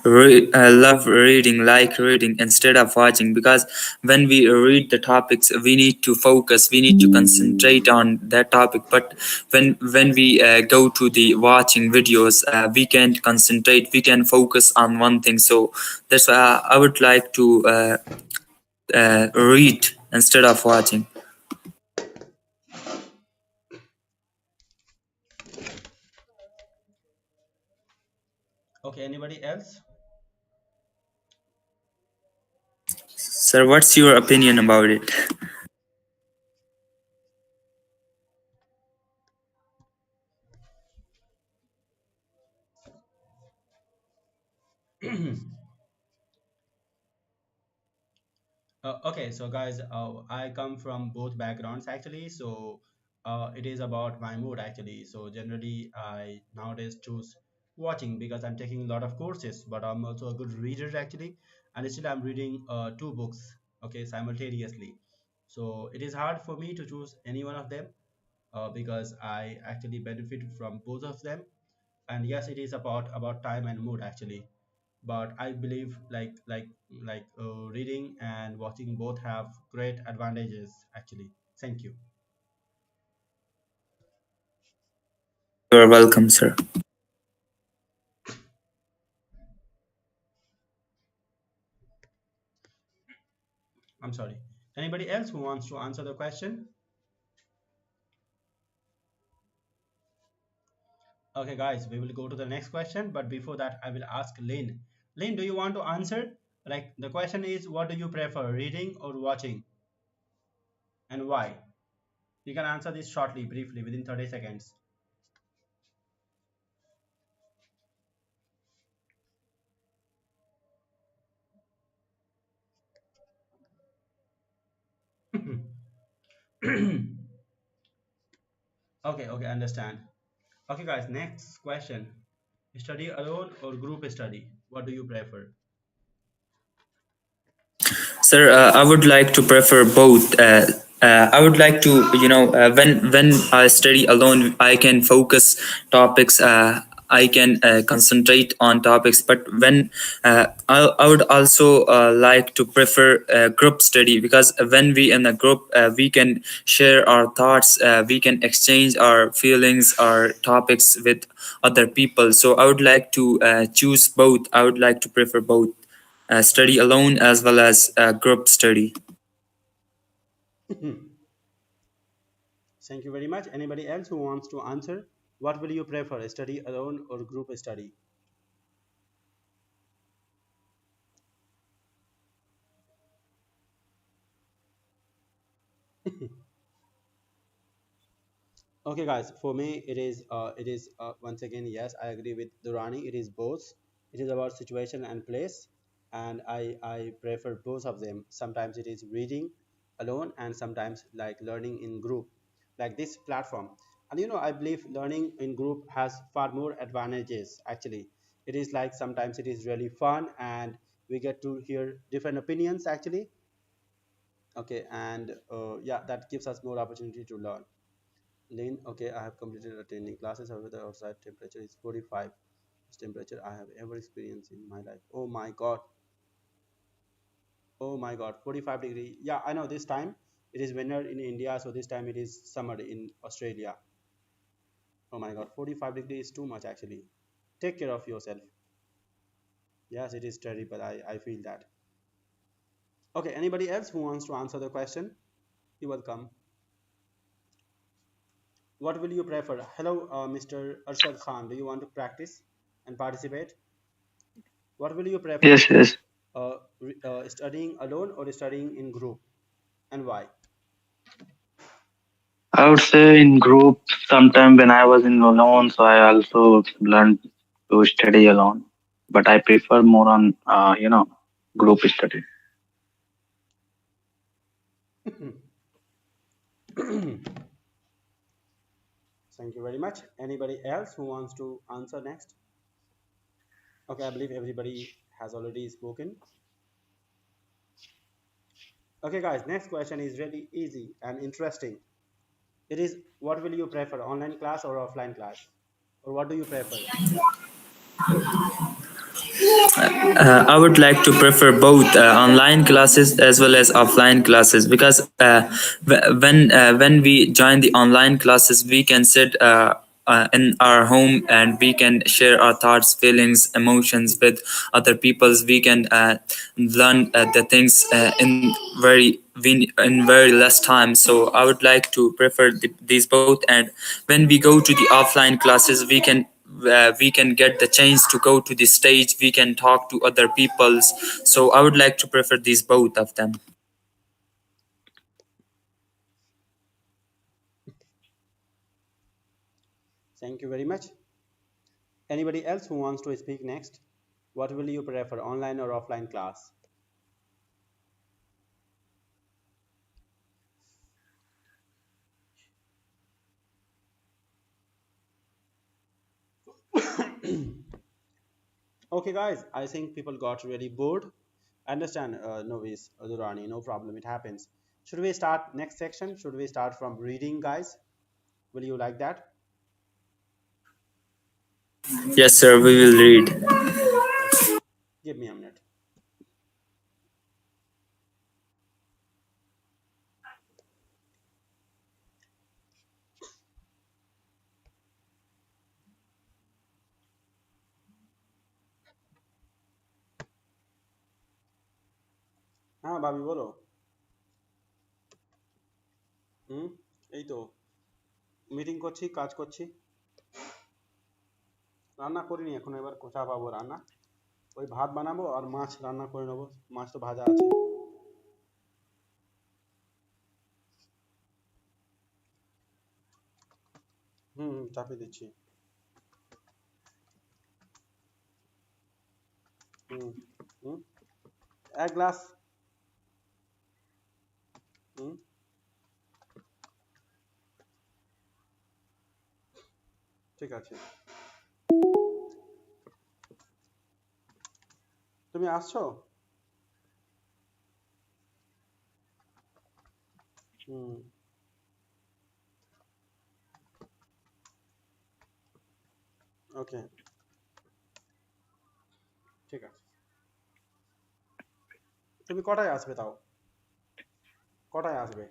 love reading, like reading instead of watching, because when we read the topics, we need to focus, we need to concentrate on that topic. But when we go to the watching videos, we can't concentrate, we can focus on one thing. So that's why I would like to read instead of watching. Okay, anybody else? Sir, what's your opinion about it? Okay, so guys, I come from both backgrounds actually. So it is about my mood actually. So generally, I nowadays choose watching because I'm taking a lot of courses, but I'm also a good reader actually, and still I'm reading two books, okay, simultaneously. So it is hard for me to choose any one of them because I actually benefit from both of them. And yes, it is about time and mood actually. But I believe reading and watching both have great advantages actually. Thank you. You are welcome, sir. I'm sorry. Anybody else who wants to answer the question? Okay, guys, we will go to the next question. But before that, I will ask Lynn. Lynn, do you want to answer? Like the question is, what do you prefer, reading or watching, and why? You can answer this shortly, briefly, within 30 seconds. Okay, understand. Okay, guys, next question. Study alone or group study? What do you prefer? Sir, I would like to prefer both. I would like to, when I study alone, I can focus topics. I can concentrate on topics. But when I would also like to prefer group study, because when we in a group, we can share our thoughts. We can exchange our feelings, our topics with other people. So I would like to choose both. I would like to prefer both, study alone as well as group study. Thank you very much. Anybody else who wants to answer? What will you prefer, study alone or group study? Okay, guys. For me, it is once again, yes, I agree with Durrani. It is both. It is about situation and place, and I prefer both of them. Sometimes it is reading alone, and sometimes like learning in group, like this platform. And I believe learning in group has far more advantages. Actually, it is like sometimes it is really fun, and we get to hear different opinions. Actually, okay, and yeah, that gives us more opportunity to learn. Lane, okay, I have completed attending classes. However, the outside temperature is 45. This temperature I have ever experienced in my life. Oh my god. Oh my god. 45 degree. Yeah, I know this time it is winter in India, so this time it is summer in Australia. Oh my god. 45 degree is too much actually. Take care of yourself. Yes, it is terrible. I feel that. Okay, anybody else who wants to answer the question? You're welcome. What will you prefer? Hello, Mr. Arshad Khan. Do you want to practice and participate? What will you prefer? Yes, yes. Studying alone or studying in group, and why? I would say in group, sometime when I was in alone, so I also learned to study alone. But I prefer more on, group study. Thank you very much. Anybody else who wants to answer next? Okay, I believe everybody has already spoken. Okay, guys, next question is really easy and interesting. It is, what will you prefer, online class or offline class? Or what do you prefer? I would like to prefer both online classes as well as offline classes, because when we join the online classes, we can sit in our home and we can share our thoughts, feelings, emotions with other people's. We can learn the things in very less time. So I would like to prefer these both. And when we go to the offline classes, we can get the chance to go to the stage, we can talk to other peoples. So I would like to prefer these both of them. Thank you very much. Anybody else who wants to speak next? What will you prefer, online or offline class? Okay, guys, I think people got really bored. I understand, Novis, Durani, no problem, it happens. Should we start next section? Should we start from reading, guys? Will you like that? Yes, sir, we will read. Okay. Give me a minute. হ্যাঁ ভাবি বলো। এই তো meeting করছি, কাজ করছি, রান্না করিনি এখন, এবার কোথা পাবো রান্না। ওই ভাত বানাবো আর মাছ রান্না করে নেবো, মাছ তো ভাজা আছে। চাপিয়ে দিচ্ছি। এক গ্লাস। ঠিক আছে, তুমি আসছো? ওকে, ঠিক আছে। তুমি কটায় আসবে তাও? কটায় আসবে?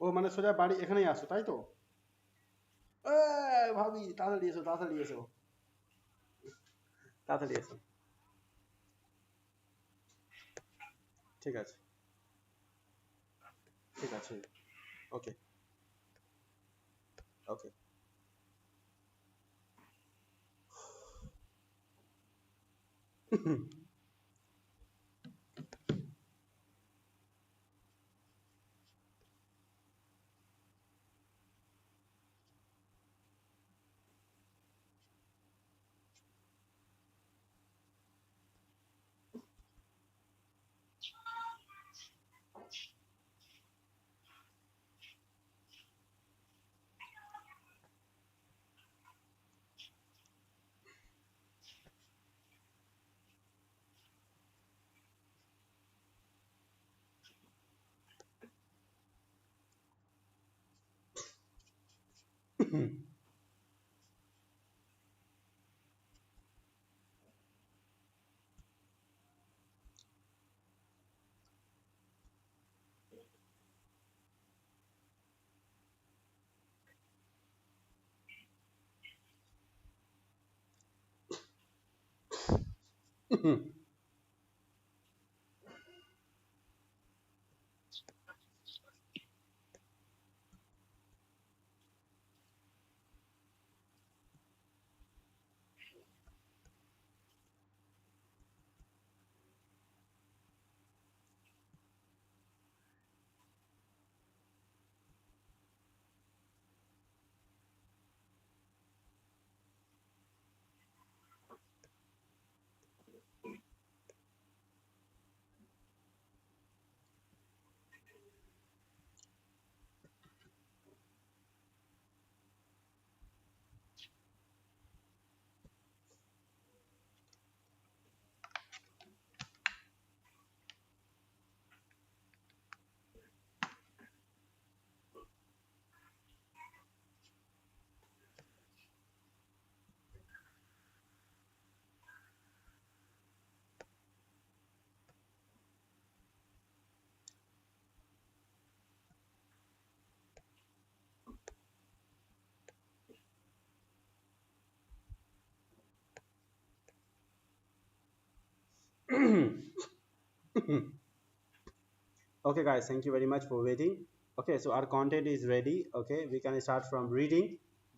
ও মানে সোজা বাড়ি এখানেই আসো তাই তো? ভাবি তাড়াতাড়ি এসো, তাড়াতাড়ি এসো, তাড়াতাড়ি এসো। ঠিক আছে, ঠিক আছে, ওকে ওকে। Okay guys, thank you very much for waiting. Okay, so our content is ready. Okay, we can start from reading,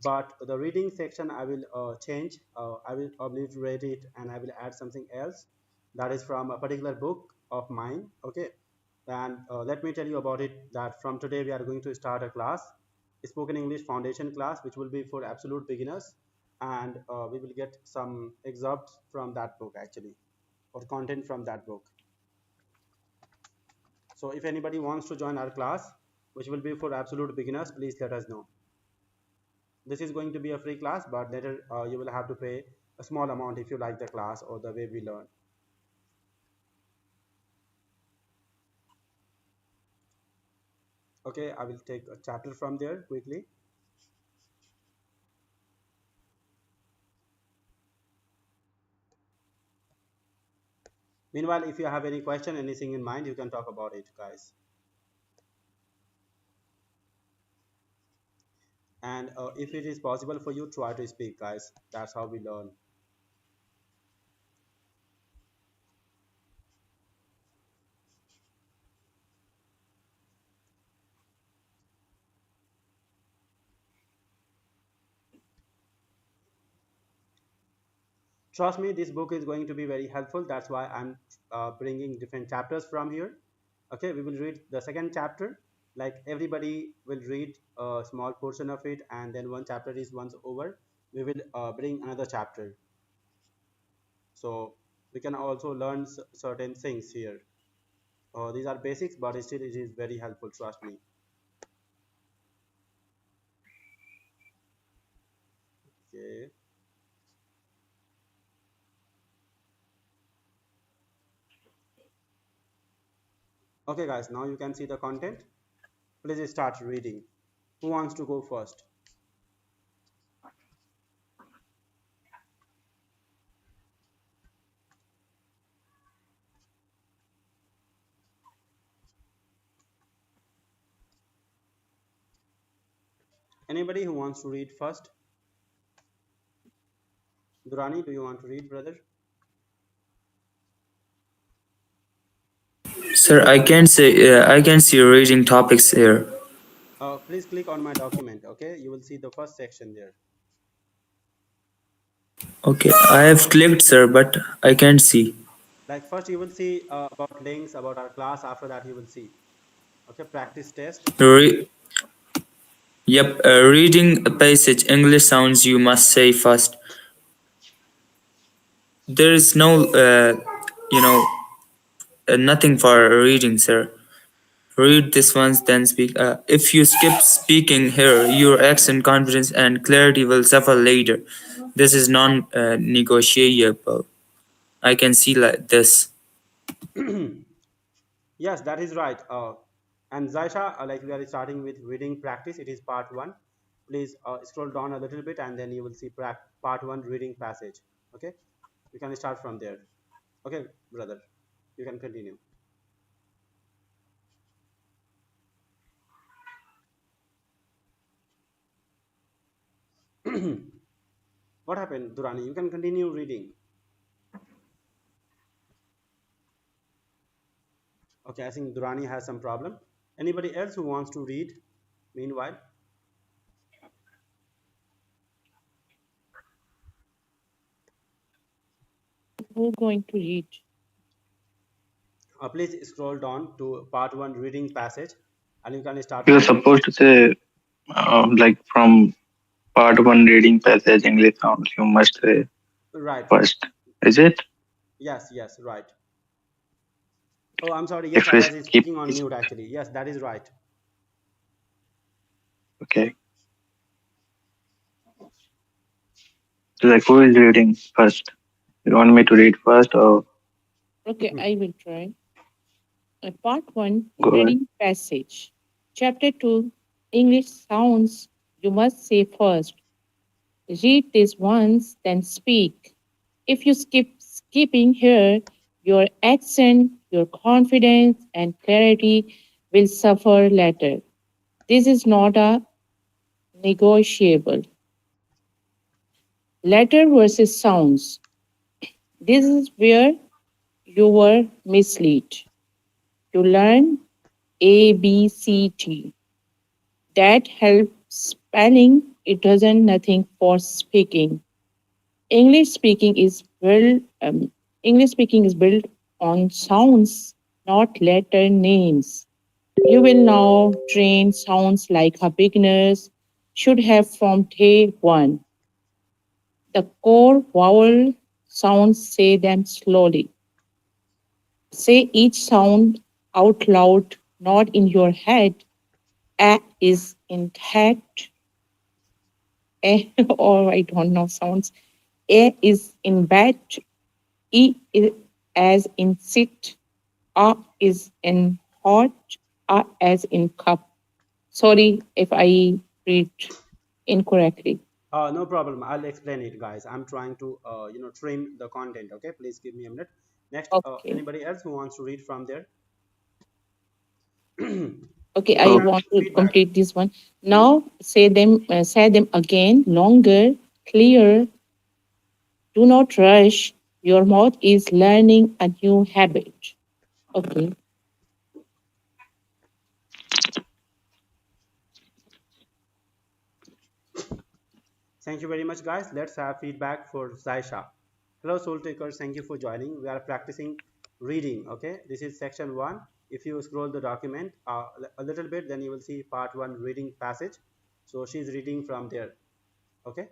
but the reading section I will change. I will obliterate it and I will add something else that is from a particular book of mine. Okay, and let me tell you about it, that from today we are going to start a class, spoken English foundation class, which will be for absolute beginners, and we will get some excerpts from that book actually, or content from that book. So if anybody wants to join our class, which will be for absolute beginners, please let us know. This is going to be a free class, but later you will have to pay a small amount if you like the class or the way we learn. Okay, I will take a chapter from there quickly. Meanwhile, if you have any question, anything in mind, you can talk about it, guys. And if it is possible for you, try to speak, guys. That's how we learn. Trust me, this book is going to be very helpful. That's why I'm bringing different chapters from here. Okay, we will read the second chapter. Like everybody will read a small portion of it, and then one chapter is once over, we will bring another chapter. So we can also learn certain things here. These are basics, but still it is very helpful. Trust me. Okay. Okay, guys. Now you can see the content. Please start reading. Who wants to go first? Anybody who wants to read first? Durrani, do you want to read, brother? Sir, I can see reading topics here. Please click on my document. Okay, you will see the first section there. Okay, I have clicked, sir, but I can't see. Like first you will see about links about our class. After that you will see. Okay, practice test. Re- yep, reading a passage. English sounds you must say first. There is no, you know, nothing for reading, sir. Read this once, then speak. If you skip speaking here, your accent, confidence, and clarity will suffer later. This is non-negotiable. I can see like this. Yes, that is right. And Zaisha, like we are starting with reading practice. It is part 1. Please scroll down a little bit and then you will see part 1 reading passage. Okay, you can start from there. Okay, brother, you can continue. What happened, Durrani? You can continue reading. Okay, I think Durrani has some problem. Anybody else who wants to read meanwhile? Who's going to read? Please scroll down to part 1 reading passage and you can start You're from there. supposed to say, like from part one reading passage English sounds, you must say Right. first. Is it? Yes, right. Oh, I'm sorry. Yes, If I we was skip, speaking on mute actually. Yes, that is right. okay. So like who is reading first? You want me to read first or Okay, I will try. Part 1 go ahead? reading passage. Chapter 2 English sounds you must say first. Read this once, then speak. If you skipping here, your accent, your confidence, and clarity will suffer later. This is not a negotiable. Letter versus sounds. This is where you were misled. You learn A, B, C, T. That helps spelling. It doesn't nothing for speaking. English speaking is built on sounds, not letter names. You will now train sounds like a beginners should have from day one. The core vowel sounds, say them slowly. Say each sound out loud, not in your head. A is intact. A, or I don't know sounds. A is in bed. E is as in sit. A is in hot. A as in cup. Sorry if I read incorrectly. No problem. I'll explain it, guys. I'm trying to, trim the content. Okay, please give me a minute. Next, Okay. anybody else who wants to read from there? Okay, Any I kind of want to feedback? complete this one. Now say them again, longer, clear. Do not rush. Your mouth is learning a new habit. Okay. Thank you very much, guys. Let's have feedback for Zaisha. Hello, soul takers. Thank you for joining. We are practicing reading. Okay, this is section 1. If you scroll the document a little bit, then you will see part 1 reading passage. So she's reading from there. Okay.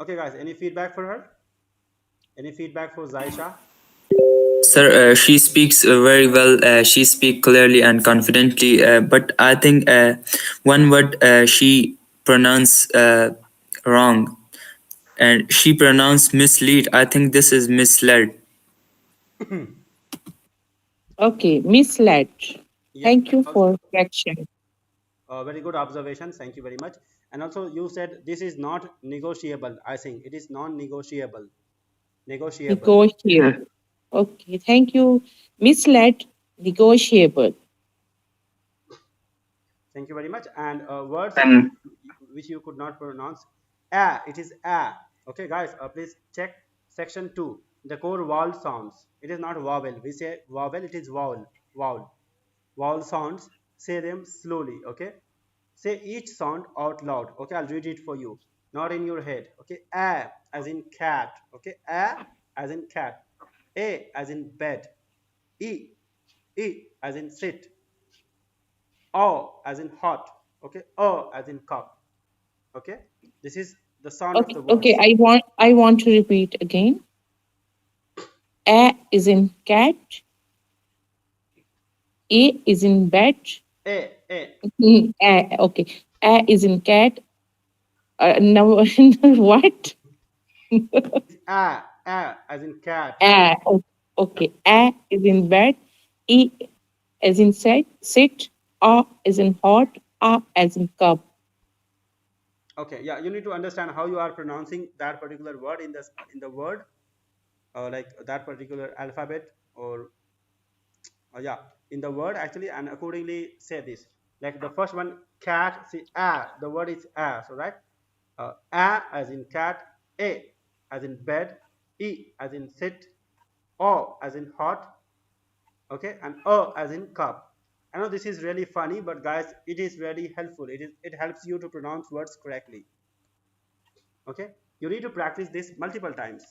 Okay, guys. Any feedback for her? Any feedback for Zaisha? Sir, she speaks very well. She speaks clearly and confidently. But I think one word she pronounced wrong, and she pronounced mislead. I think this is misled. Okay, misled. Yeah. Thank you for correction. Very good observation. Thank you very much. And also, you said this is not negotiable. I think it is non-negotiable. Negotiable. Negotiable. Okay, thank you. Misled, negotiable. Thank you very much. And words And which you could not pronounce. It is a. Okay, guys, please check section 2. The core vowel sounds. It is not vowel. We say vowel, it is vowel. Vowel. Vowel sounds. Say them slowly. Okay. Say each sound out loud. Okay, I'll read it for you. Not in your head. Okay, a as in cat. Okay, a as in cat. A as in bed. E as in sit. O as in hot. Okay, O as in cup. Okay, this is the sound of Okay, the words. okay, I want to repeat again. A is in cat. A is in bed. A. A, okay. A is in cat. No, what? A as in cat. A, okay. A is in bed. E as in sit. A as in hot. A as in cup. Okay, yeah, you need to understand how you are pronouncing that particular word in the word, like that particular alphabet, or yeah, in the word actually, and accordingly say this. Like the first one, cat. See, a. The word is a. So right, a as in cat. A as in bed. E as in sit. O as in hot. Okay, and O as in cup. I know this is really funny, but guys, it is really helpful. It helps you to pronounce words correctly. Okay, you need to practice this multiple times.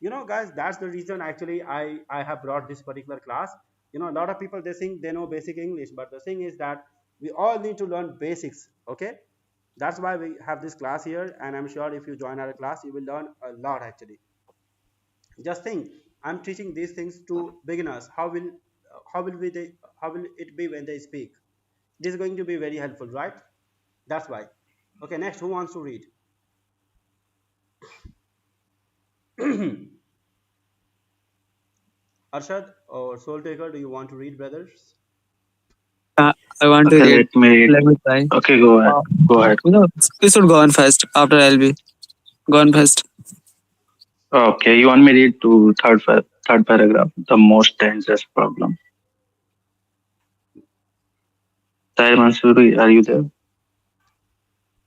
Guys, that's the reason actually I have brought this particular class. A lot of people, they think they know basic English, but the thing is that we all need to learn basics. Okay, that's why we have this class here, and I'm sure if you join our class, you will learn a lot actually. Just think, I'm teaching these things to beginners. How will it be when they speak? It is going to be very helpful, right? That's why. Okay, next, who wants to read? Arshad or Soul Taker, do you want to read, brothers? I want to okay, read. let me read. Let me try. Okay, go ahead. Go ahead. You should go on first. After LB. Go on first. Okay, you want me to read to third paragraph, the most dangerous problem. Tahir Mansoori, are you there?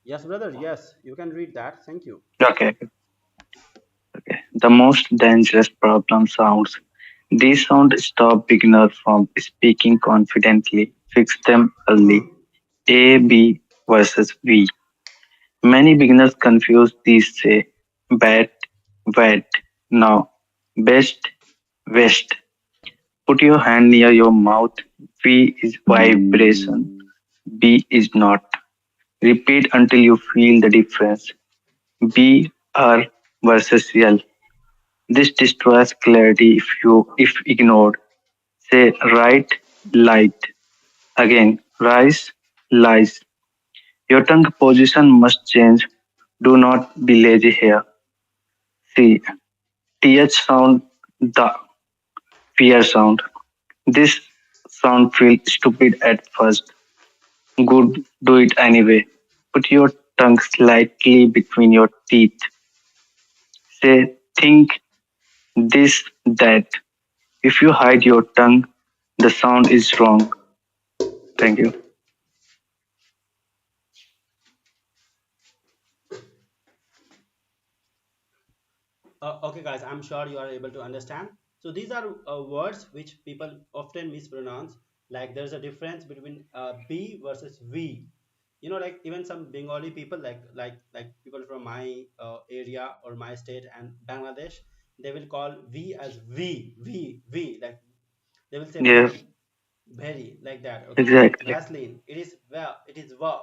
Yes, brother. Yes, you can read that. Thank you. Okay. The most dangerous problem sounds. These sounds stop beginners from speaking confidently. Fix them early. A, B versus V. Many beginners confuse these say bat, wet, now, best, west. Put your hand near your mouth. V is vibration. B is not. Repeat until you feel the difference. B, R versus L. This destroys clarity if ignored. Say right, light. Again, rise, lies. Your tongue position must change. Do not be lazy here. See, TH sound, the fear sound. This sound feels stupid at first. Good, do it anyway. Put your tongue slightly between your teeth. Say, think, this, that. If you hide your tongue, the sound is wrong. Thank you. Okay, guys, I'm sure you are able to understand. So these are words which people often mispronounce. Like there's a difference between B versus V. You know, like even some Bengali people, like people from my area or my state and Bangladesh, they will call V as V. Like they will say Yeah, very like that. Okay, like exactly. Vaseline. It is well. It is va.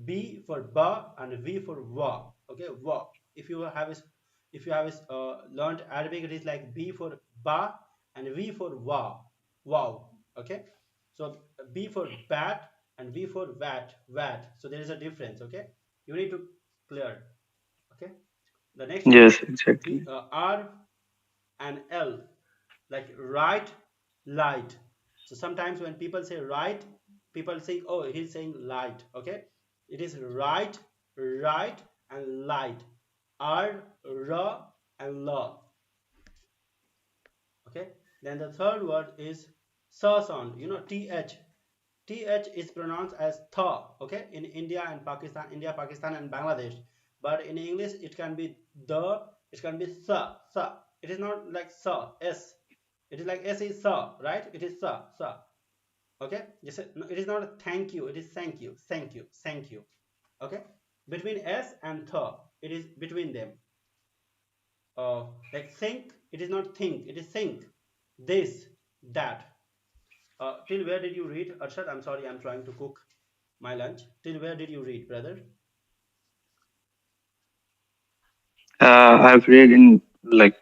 B for ba and V for wa. Okay, wa. If you have learned Arabic, it is like B for ba and V for wa. Wow. Okay. So B for bat and V for wat. So there is a difference. Okay. You need to clear. Okay. The next one Yes, is exactly. R and L, like right, light. So sometimes when people say right, people think, oh, he's saying light. Okay, it is right, and light. R, ra, and la. Okay, then the third word is sa sound. You know, th is pronounced as tha. Okay, in India, Pakistan, and Bangladesh. But in English, it can be the, it can be sa. It is not like sa, s. It is like s is sa, right? It is sa. Okay, yes, no, it is not a thank you. It is thank you. Okay, between s and tha, it is between them. Like think, it is not think. It is think. This, that. Till where did you read, Arshad? I'm sorry, I'm trying to cook my lunch. Till where did you read, brother? I've read in like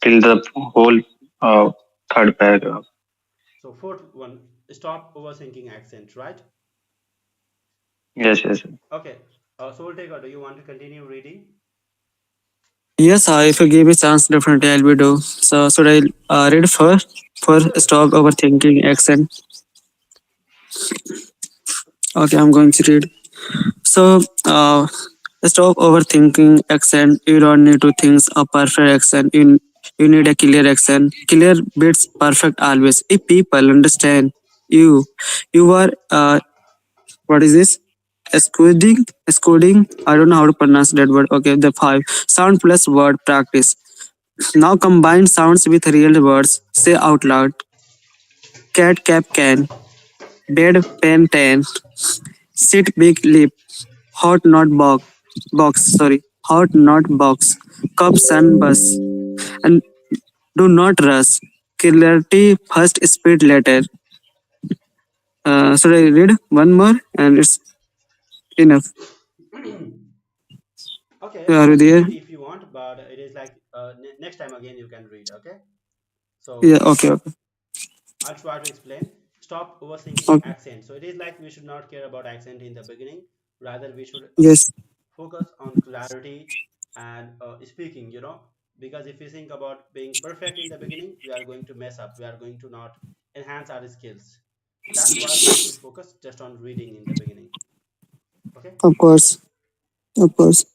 till the whole third paragraph. So fourth one, stop overthinking accent, right? Yes. Okay. Soul Taker, do you want to continue reading? Yes, if you give me chance, definitely I'll be do. So should I read first for stop overthinking accent? Okay, I'm going to read. So stop overthinking accent. You don't need to think a perfect accent. You need a clear accent. Clear beats perfect always. If people understand you, you are what is this? Excluding. I don't know how to pronounce that word. Okay, the five sound plus word practice. Now combine sounds with real words. Say out loud. Cat cap can. Bed pen tan. Sit big lip. Hot not box. Sorry. Hot not box. Cup sun bus. And do not rush. Clarity first, speed later. Should I read one more? And it's enough. Okay, Are you you there? read if you want, but it is like next time again you can read. Okay, so Yeah. Okay. I'll try to explain. Stop overthinking Okay. accent. So it is like we should not care about accent in the beginning. Rather, we should Yes. focus on clarity and speaking. You know, because if we think about being perfect in the beginning, we are going to mess up. We are going to not enhance our skills. That's why we should focus just on reading in the beginning. Okay. Of course. Of course.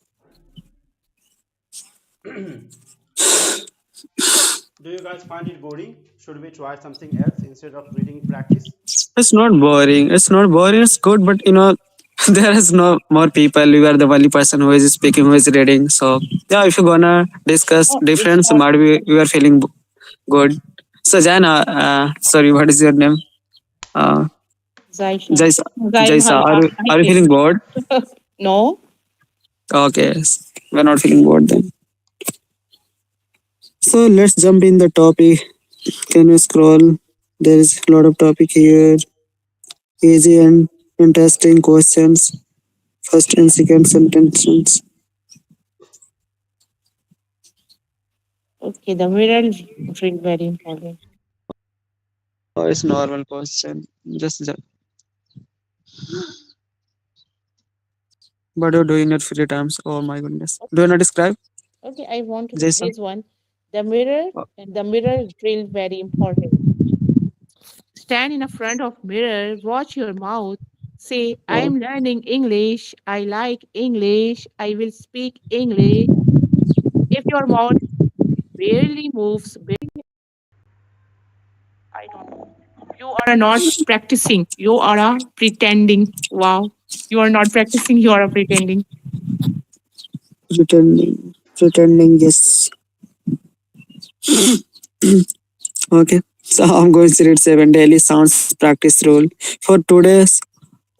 Do you guys find it boring? Should we try something else instead of reading practice? It's not boring. It's not boring. It's good, but there is no more people. You are the only person who is speaking, who is reading. So yeah, if you're gonna discuss No, it's difference, not. might be you are feeling good. So Jana, sorry, what is your name? Uh, Zaisha. Jaisa. Jaisa, I are you think. feeling bored? No. Okay, we're not feeling bored then. So let's jump in the topic. Can you scroll? There is a lot of topic here. Easy and interesting questions. First and second sentences. Okay, the middle read very important. Oh, it's normal question. Just What do you do in your free times? Oh my goodness. Do you not describe, Okay, I want to read Jason? this one. The mirror drill very important. Stand in a front of mirror, watch your mouth. Say, I Oh, am learning English. I like English. I will speak English. If your mouth barely moves, I don't know. You are not practicing. You are pretending. Wow. You are not practicing. You are pretending. pretending. Pretending, yes. Okay. So I'm going to read 7 daily sounds practice rule. For today's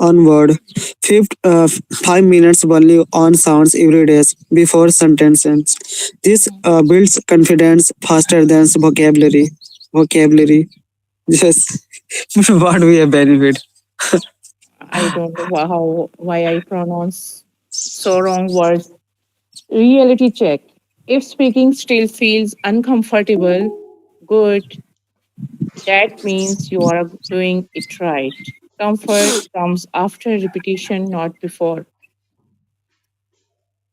onward, 5 minutes only on sounds every day before sentences. This builds confidence faster than vocabulary. Vocabulary. Yes. What we have benefit. I don't know why I pronounce so wrong words. Reality check. If speaking still feels uncomfortable, good. That means you are doing it right. Comfort comes after repetition, not before.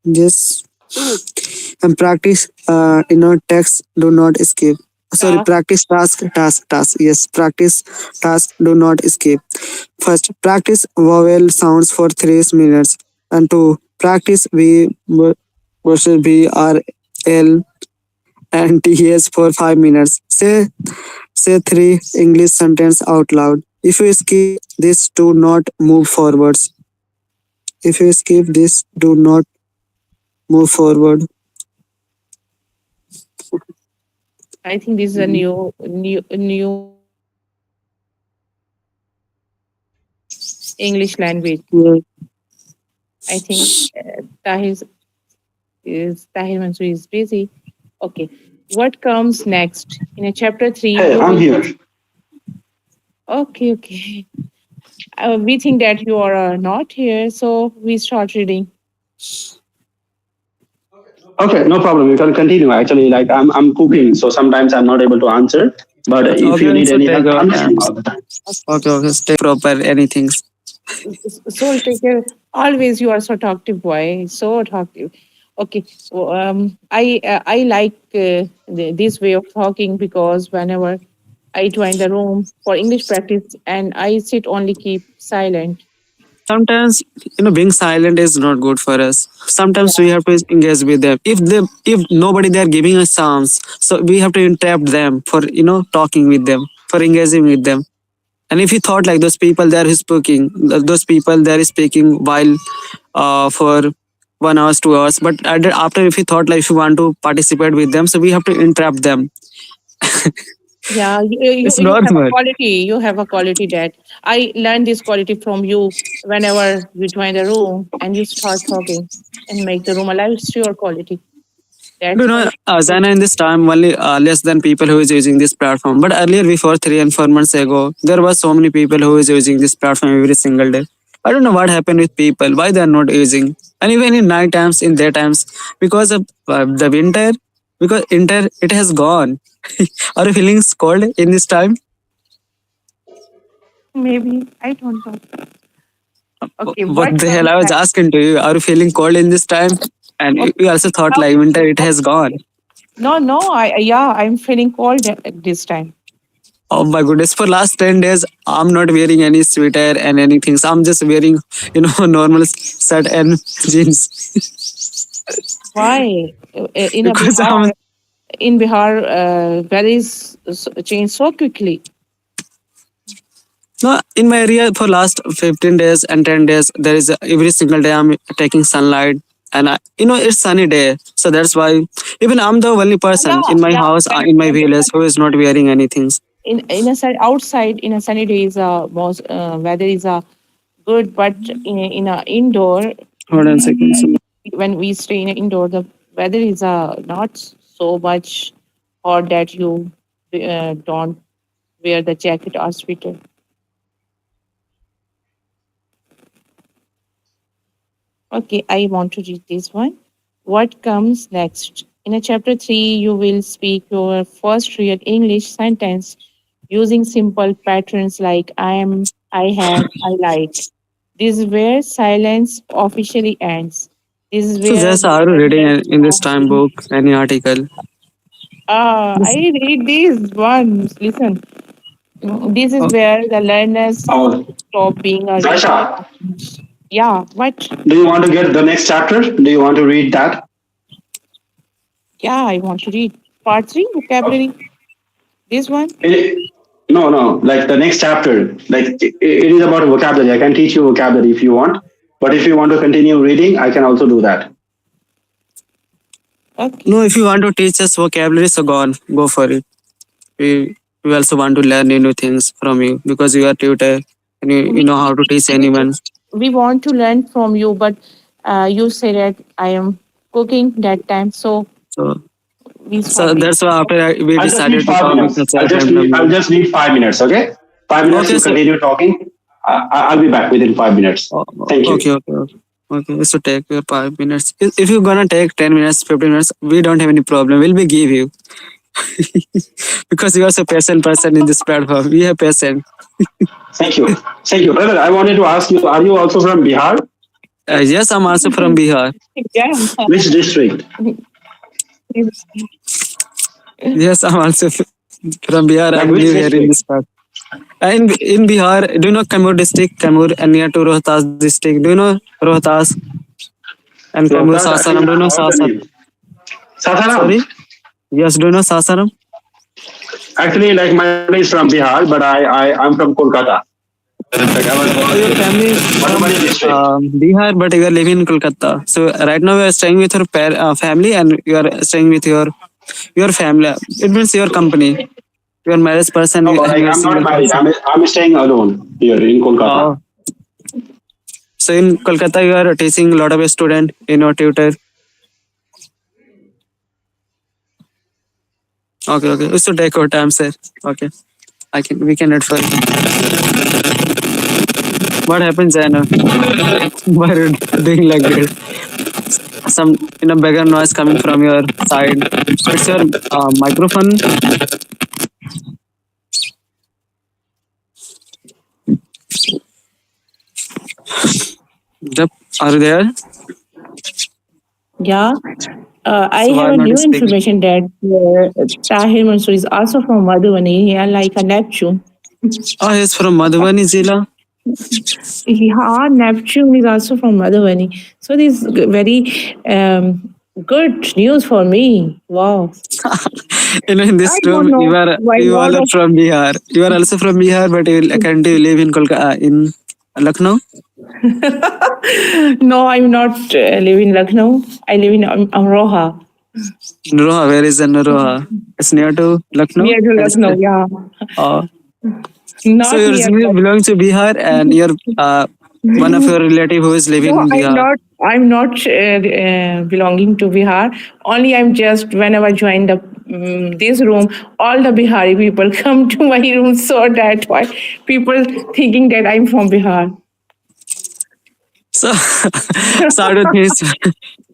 Yes. And practice text do not escape. Sorry, Task. practice task. Yes, practice task do not escape. First, practice vowel sounds for 3 minutes. And two, practice versus B R L and TS for 5 minutes. Say three English sentence out loud. If you skip this, do not move forwards. If you skip this, do not move forward. I think this is a new English language. Yeah. I think Tahir Mansoor is busy. Okay. What comes next? In a chapter 3, Hey, you I'm will. here. Okay. We think that you are not here, so we start reading. Okay, no problem. You can continue. Actually, like I'm cooking, so sometimes I'm not able to answer. But if you Okay, need so any take help, your I'm time. listening all the time. Okay, stay proper anything. So take care. Always you are so talkative boy, so talkative. Okay, I like this way of talking because whenever I join the room for English practice and I sit only keep silent. Sometimes being silent is not good for us. Sometimes we Yeah, have to engage with them. If nobody they are giving us sounds, so we have to interrupt them for talking with them, for engaging with them. And if you thought like those people they are speaking, those people they are speaking while for 1 hour 2 hours, but after if you thought like if you want to participate with them, so we have to interrupt them. yeah. You It's you not have a good. quality. You have a quality that I learned this quality from you. Whenever you join the room and you start talking and make the room alive, it's your quality. That's why. Zana in this time only less than people who is using this platform. But earlier, before 3 and 4 months ago, there was so many people who is using this platform every single day. I don't know what happened with people, why they are not using. And even in night times, in daytimes, because of the winter, because winter it has gone. Are you feeling cold in this time? Maybe I don't know. Okay, What what the hell? comes I was next? asking to you. Are you feeling cold in this time? And Okay, you also thought like okay, winter it okay, has gone. okay. No, no, I'm feeling cold at this time. Oh my goodness! For last 10 days, I'm not wearing any sweater and anything. So I'm just wearing, normal shirt and jeans Why? In a because I'm Bihar, values change so quickly. no in my area for last 15 days and 10 days. There is every single day I'm taking sunlight, and it's sunny day. So that's why even I'm the only person Yeah, in my yeah. house, in my When the village, sun who is not wearing anything. in a outside in a sunny day is most weather is good, but in a indoor Hold on a second. So, when we stay in an indoor, the weather is not so much hot that you don't wear the jacket or sweater. Okay, I want to read this one. What comes next? In a chapter 3, you will speak your first real English sentence using simple patterns like I am, I have, I like. This is where silence officially ends. This is So where just the are you reading learners in this stop time being. book any article? I read this one. Listen, this is Oh, where the learners Oh, stop being a reader. Sasha, Yeah, what? do you want to get the next chapter? Do you want to read that? Yeah, I want to read. Part 3, Okay. vocabulary. This one? No, no, like the next chapter. Like it is about vocabulary. I can teach you vocabulary if you want. But if you want to continue reading, I can also do that. no, if you want to teach us vocabulary, so go on, go for it. We also want to learn new things from you because you are tutor and you We, know how to teach we, anyone. we want to learn from you, but you said that I am cooking that time, so So we so stop it. that's why after we I just need decided to five talk minutes. because of time I'll number. just need 5 minutes. Okay, 5 minutes. Okay, You so continue talking. I'll be back within 5 minutes. Thank you. okay, okay, okay. Okay, so take your 5 minutes. If you're gonna take 10 minutes, 15 minutes, we don't have any problem. We'll be give you because you are so patient person in this platform. We have patient. Thank you, brother. I wanted to ask you: are you also from Bihar? Yes, I'm also from Bihar. Yeah. Which district? Yes, I'm also from Bihar Like and which live here in district? this part. In Bihar, do you know Kamur district? Kamur and near to Rohtas district. Do you know Rohtas and Kamur Rohtas. Actually, Sasaram? Do you I know heard the Sasaram? name. Sasaram. Sorry? Yes, do you know Sasaram? Actually, like my family is from Bihar, but I'm from Kolkata. Like I was born Your in family is from Madhubani district. Bihar, but you are living in Kolkata. So right now you are staying with your family and you are staying with your family. It means your company. You are married person No, and like you are I'm not single married. person. I'm staying alone here in Kolkata. Oh, so in Kolkata you are teaching a lot of student in your tutor. Okay, okay. We should take our time, sir. Okay, we can add for you. What happens, Jana? Why are you doing like that? Some background noise coming from your side. It's your microphone. Yep. Are you there? Yeah. I So why have a not new speaking? information that Tahir Mansoor is also from Madhubani. He are like a Neptune. Oh, he's from Madhubani Zilla. Yeah, Neptune is also from Madhubani. So this is very good news for me. Wow. In this I don't room, know why you all lot are of from Bihar. You are also from Bihar, but you currently live in Kolkata, in Lucknow. no, I'm not live in Lucknow. I live in Amroha, Roha, where is Roha? It's near to Lucknow. near to I Lucknow. say. Yeah, Oh, so not you near. originally belong to Bihar, and you're one of your relative who is living No, in I'm Bihar. not. I'm not belonging to Bihar. Only I'm just whenever I join the this room, all the Bihari people come to my room, so that why people thinking that I'm from Bihar. So, so I don't think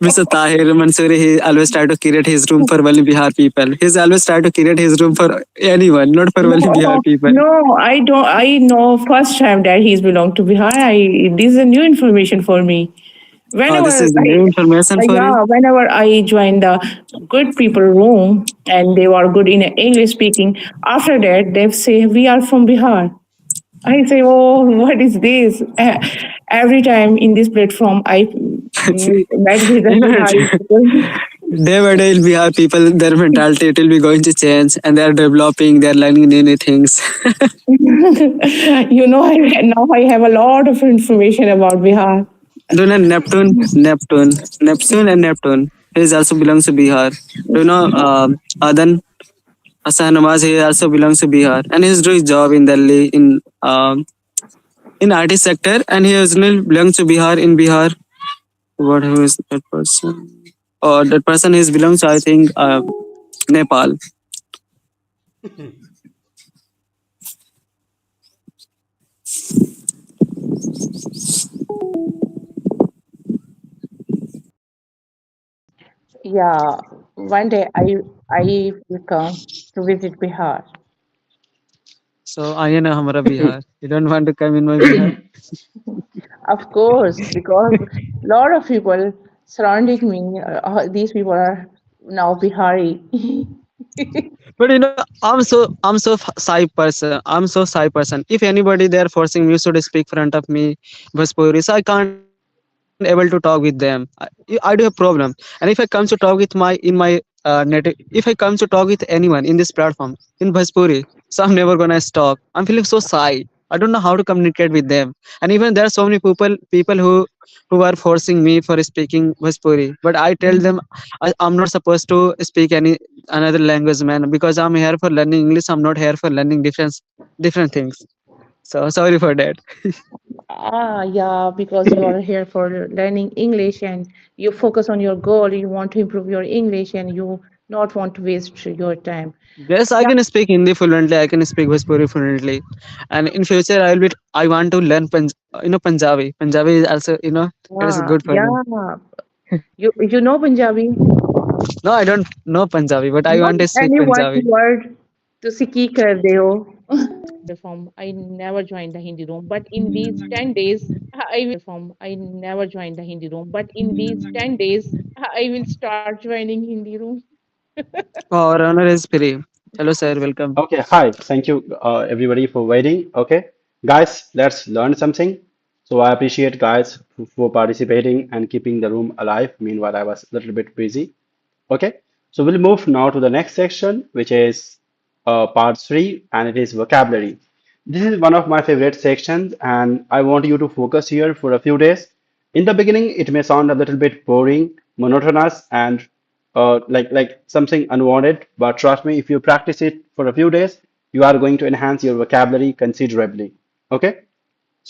Mr. Tahir Mansoori, he always try to create his room for only Bihar people. He's always try to create his room for anyone, not for only Bihar No, people. no, I don't. I know first time that he's belong to Bihar. This is a new information for me. Oh, Whenever this is new information for you. yeah, whenever I join the good people room and they were good in English speaking, after that they say we are from Bihar. I say, oh, what is this? Every time in this platform, I met with the You know, Bihari people. day by day, Bihar people, their mentality it will be going to change, and they are developing, they are learning new things. You know, now I have a lot of information about Bihar. Do you know Neptune and Neptune? He also belongs to Bihar. Do you know Adan Hassan Nawaz? He also belongs to Bihar, and he's doing job in Delhi in IT sector, and he originally belongs to Bihar. In Bihar, who is that person? Or that person is belongs to, I think, Nepal. Yeah, one day I will come to visit Bihar. So I know Hamara Bihar. You don't want to come in my Bihar? Of course, because a lot of people surrounding me, these people are now Bihari. But I'm so shy person. I'm so shy person. If anybody there forcing me should speak front of me Bhojpuri, so I can't able to talk with them. I do have problem. And if I come to talk with my native, if I come to talk with anyone in this platform in Bhojpuri, so I'm never gonna stop. I'm feeling so shy. I don't know how to communicate with them. And even there are so many people who are forcing me for speaking Bhojpuri. But I tell them I'm not supposed to speak any another language, man, because I'm here for learning English. I'm not here for learning different things. So sorry for that. Yeah, because you are here for learning English and you focus on your goal, you want to improve your English and you not want to waste your time. Yes, I Yeah, can speak Hindi fluently. I can speak Bhojpuri fluently, and in future I want to learn Punjabi. Punjabi is also it is good for me. yeah. You know Punjabi? No, I don't know Punjabi, but I Not want to speak any one Punjabi. word. ਤੁਸੀਂ ਕੀ ਕਰਦੇ ਹੋ? From I never joined the Hindi room, but in these 10 days, I never joined the Hindi room, but in these 10 days, I will start joining Hindi room. Our honor is free. Hello, sir. Welcome. Okay, hi. Thank you, everybody, for waiting. Okay, guys, let's learn something. So I appreciate guys for participating and keeping the room alive. Meanwhile, I was a little bit busy. Okay, so we'll move now to the next section, which is part three, and it is vocabulary. This is one of my favorite sections, and I want you to focus here for a few days. In the beginning, it may sound a little bit boring, monotonous, and like something unwanted. But trust me, if you practice it for a few days, you are going to enhance your vocabulary considerably. Okay.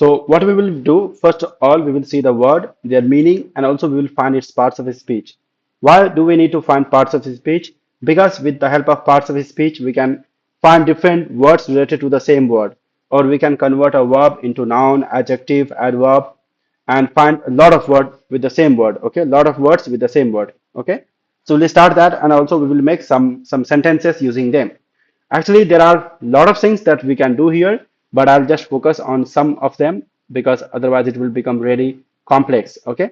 So what we will do, first of all, we will see the word, their meaning, and also we will find its parts of speech. Why do we need to find parts of speech? Because with the help of parts of speech, we can find different words related to the same word, or we can convert a verb into noun, adjective, adverb, and find a lot of words with the same word. Okay, a lot of words with the same word. Okay, so we'll start that, and also we will make some sentences using them. Actually, there are a lot of things that we can do here, but I'll just focus on some of them because otherwise it will become really complex. Okay,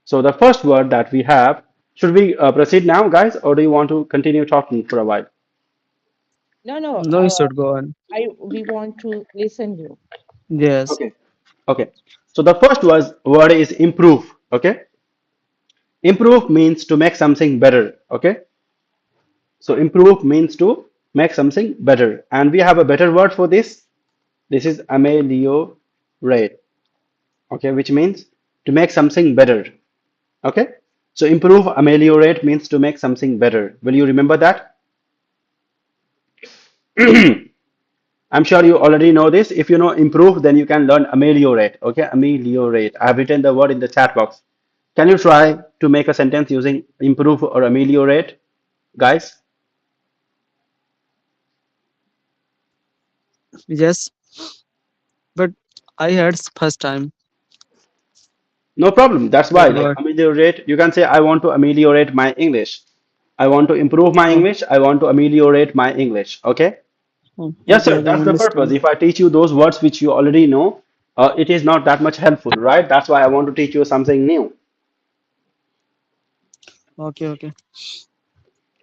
so the first word that we have, should we proceed now, guys, or do you want to continue talking for a while? No, no, No, you should go on. we want to listen you. Yes. Okay, okay. So the first word is improve. Okay, improve means to make something better. Okay, so improve means to make something better, and we have a better word for this. This is ameliorate. Okay, which means to make something better. Okay, so improve, ameliorate means to make something better. Will you remember that? I'm sure you already know this. If you know improve, then you can learn ameliorate. Okay, ameliorate. I have written the word in the chat box. Can you try to make a sentence using improve or ameliorate, guys? Yes, but I heard first time No problem. That's why, that like word. ameliorate, you can say, I want to ameliorate my English. I want to improve my Oh, English. I want to ameliorate my English. Okay. Yes, okay, sir. okay, I That's the purpose. understand. If I teach you those words which you already know, it is not that much helpful, right? That's why I want to teach you something new. Okay, okay.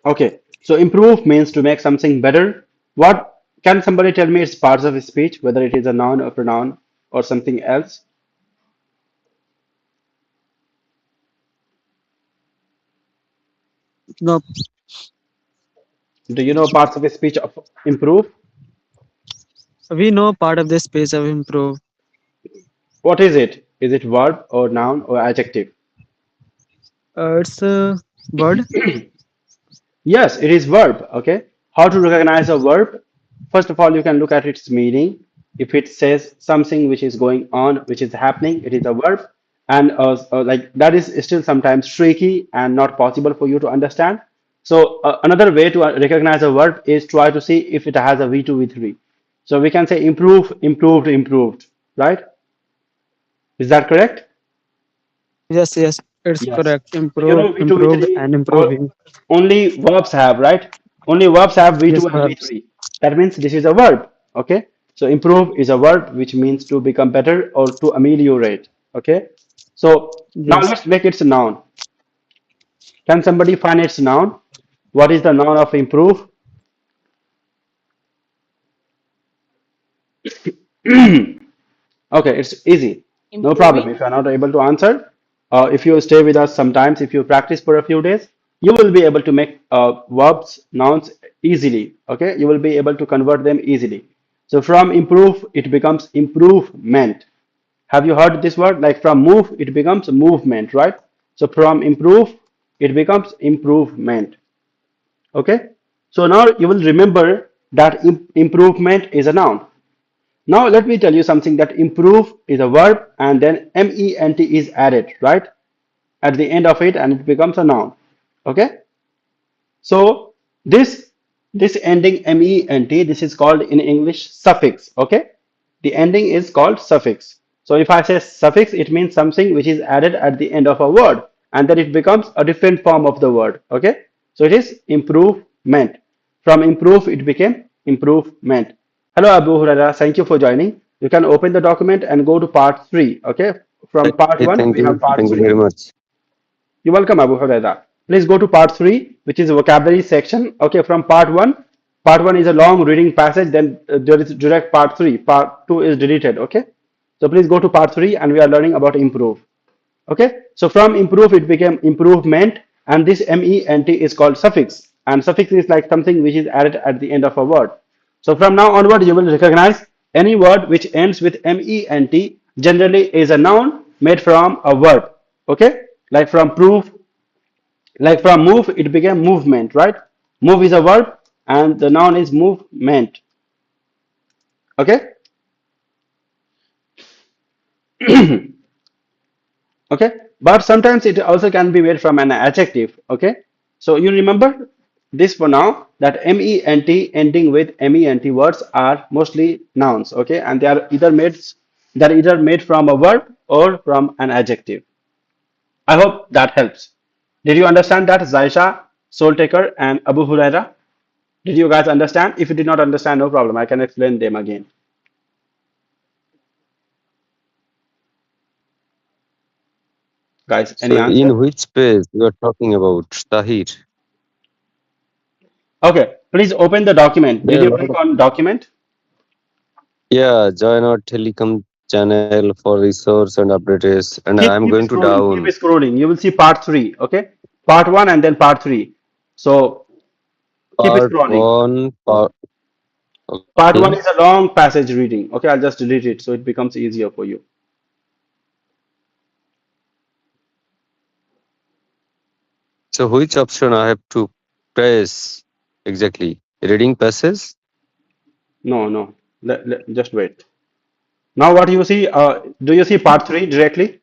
Okay. So improve means to make something better. What can somebody tell me its parts of speech, whether it is a noun or pronoun or something else? No, Do you know parts of speech of improve? we know part of this page of improve. What is it? Is it verb or noun or adjective? It's a word. Yes, it is verb. Okay. How to recognize a verb? First of all, you can look at its meaning. If it says something which is going on, which is happening, it is a verb. And like that is still sometimes tricky and not possible for you to understand. So another way to recognize a verb is try to see if it has a V2, V3. So we can say improve, improved, improved, right? Is that correct? Yes, yes, it's Yes. correct. So you know V2, Improved, V3, and or improving. only verbs have, right? Only verbs have Yes, V2 and verbs. V3. That means this is a verb. Okay. So improve is a verb which means to become better or to ameliorate. Okay. So now Yes. let's make it a noun. Can somebody find its noun? What is the noun of improve? Okay, it's easy. No problem. Improving. If you are not able to answer, if you stay with us sometimes, if you practice for a few days, you will be able to make verbs, nouns easily. Okay, you will be able to convert them easily. So from improve, it becomes improvement. Have you heard this word? Like from move, it becomes movement, right? So from improve, it becomes improvement. Okay. So now you will remember that improvement is a noun. Now let me tell you something that improve is a verb and then ment is added, right? At the end of it and it becomes a noun. Okay? So this ending ment, this is called in English suffix. Okay? The ending is called suffix. So if I say suffix, it means something which is added at the end of a word and then it becomes a different form of the word. Okay? So it is improvement. From improve, it became improvement. Hello, Abu Huraira. Thank you for joining. You can open the document and go to part 3. Okay? From part Hey, 1, thank we have you. part Thank you 3. very much. You're welcome, Abu Huraira. Please go to part 3, which is vocabulary section. Okay, from part 1 is a long reading passage, then there is direct part 3. Part 2 is deleted. Okay, so please go to part 3 and we are learning about improve. Okay, so from improve, it became improvement, and this ment is called suffix. And suffix is like something which is added at the end of a word. So from now onward, you will recognize any word which ends with ment generally is a noun made from a verb. Okay, like from prove, like from move, it became movement, right? Move is a verb and the noun is movement. Okay. Okay, but sometimes it also can be made from an adjective. Okay, so you remember this for now that ment ending with ment words are mostly nouns. Okay, and they are either made from a verb or from an adjective. I hope that helps. Did you understand that, Zaisha, Soul Taker, and Abu Huraira? Did you guys understand? If you did not understand, no problem. I can explain them again. Guys, any So answer? in which page you are talking about, Tahir? Okay, please open the document. There Did are you a lot click of, on document? yeah, join our Telecom channel for resource and updates. And Keep I'm keep going to scrolling. Keep down. scrolling. You will see part 3. Okay, part 1 and then part 3. So keep Part scrolling. 1, part, Part okay. 1 is a long passage reading. Okay, I'll just delete it so it becomes easier for you. So which option I have to press exactly? Reading passage? No, no. Just wait. Now what you see? Do you see part 3 directly?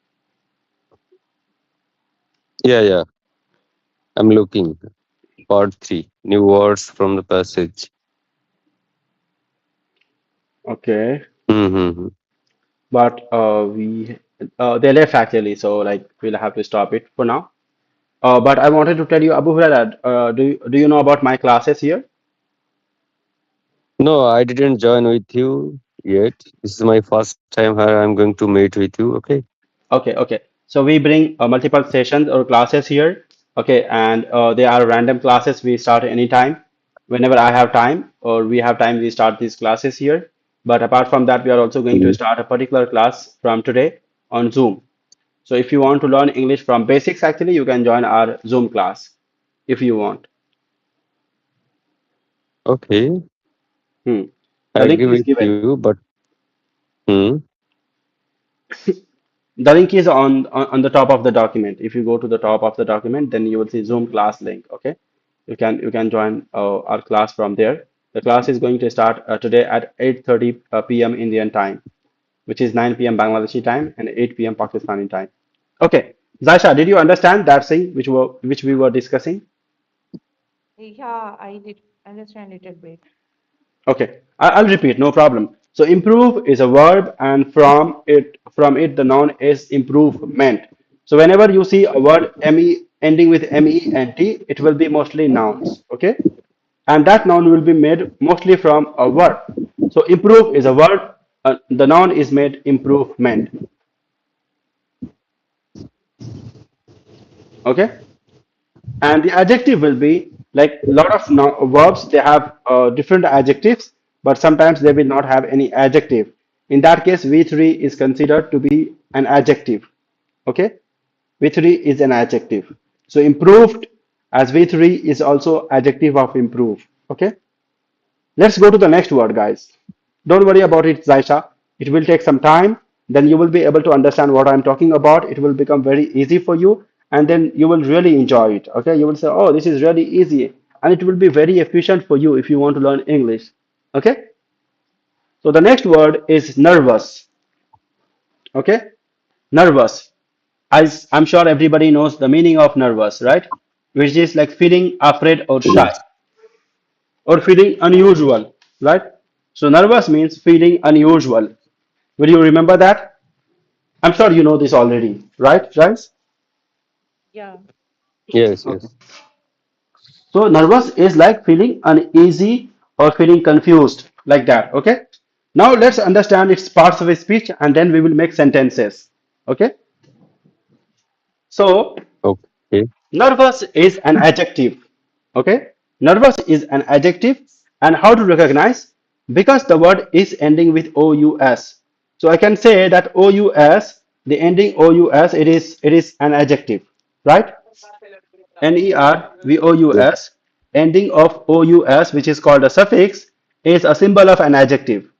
Yeah, yeah. I'm looking. Part 3. New words from the passage. Okay, Mm-hmm. but we they left actually, so like we'll have to stop it for now. But I wanted to tell you, Abu Hurairah, do you know about my classes here? No, I didn't join with you yet. This is my first time here. I'm going to meet with you. Okay. Okay, okay. So we bring multiple sessions or classes here. Okay, and they are random classes. We start anytime, whenever I have time or we have time, we start these classes here. But apart from that, we are also going to Mhm. start a particular class from today on Zoom. So if you want to learn English from basics, actually, you can join our Zoom class if you want. Okay. Hmm. I The link agree is with given. you, but hmm. The link is on the top of the document. If you go to the top of the document, then you will see Zoom class link. Okay, you can join our class from there. The class is going to start today at 8:30 p.m. Indian time, which is 9 p.m. Bangladeshi time and 8 p.m. Pakistani time. Okay, Zaisha, did you understand that thing which we were discussing? Yeah, I did understand a little bit. Okay, I'll repeat, no problem. So improve is a verb, and from it the noun is improvement. So whenever you see a word me ending with ment, it will be mostly nouns. Okay, and that noun will be made mostly from a verb. So improve is a word. The noun is made improvement. Okay, and the adjective will be like a lot of verbs. They have different adjectives, but sometimes they will not have any adjective. In that case, V3 is considered to be an adjective. Okay, V3 is an adjective. So improved as V3 is also adjective of improve. Okay. Let's go to the next word, guys. Don't worry about it, Zaisha. It will take some time. Then you will be able to understand what I'm talking about. It will become very easy for you, and then you will really enjoy it. Okay, you will say, "Oh, this is really easy," and it will be very efficient for you if you want to learn English. Okay. So the next word is nervous. Okay, nervous. As I'm sure everybody knows the meaning of nervous, right? Which is like feeling afraid or shy Yes. or feeling unusual, right? So nervous means feeling unusual. Will you remember that? I'm sure you know this already, right, guys? Yeah. Yes. Okay. Yes. So nervous is like feeling uneasy or feeling confused, like that. Okay. Now let's understand its parts of a speech and then we will make sentences. Okay. So Okay. nervous is an adjective. Okay. Nervous is an adjective. And how to recognize? Because the word is ending with OUS. So I can say that OUS, the ending OUS, it is an adjective, right? Yes. Nervous, ending of OUS, which is called a suffix, is a symbol of an adjective.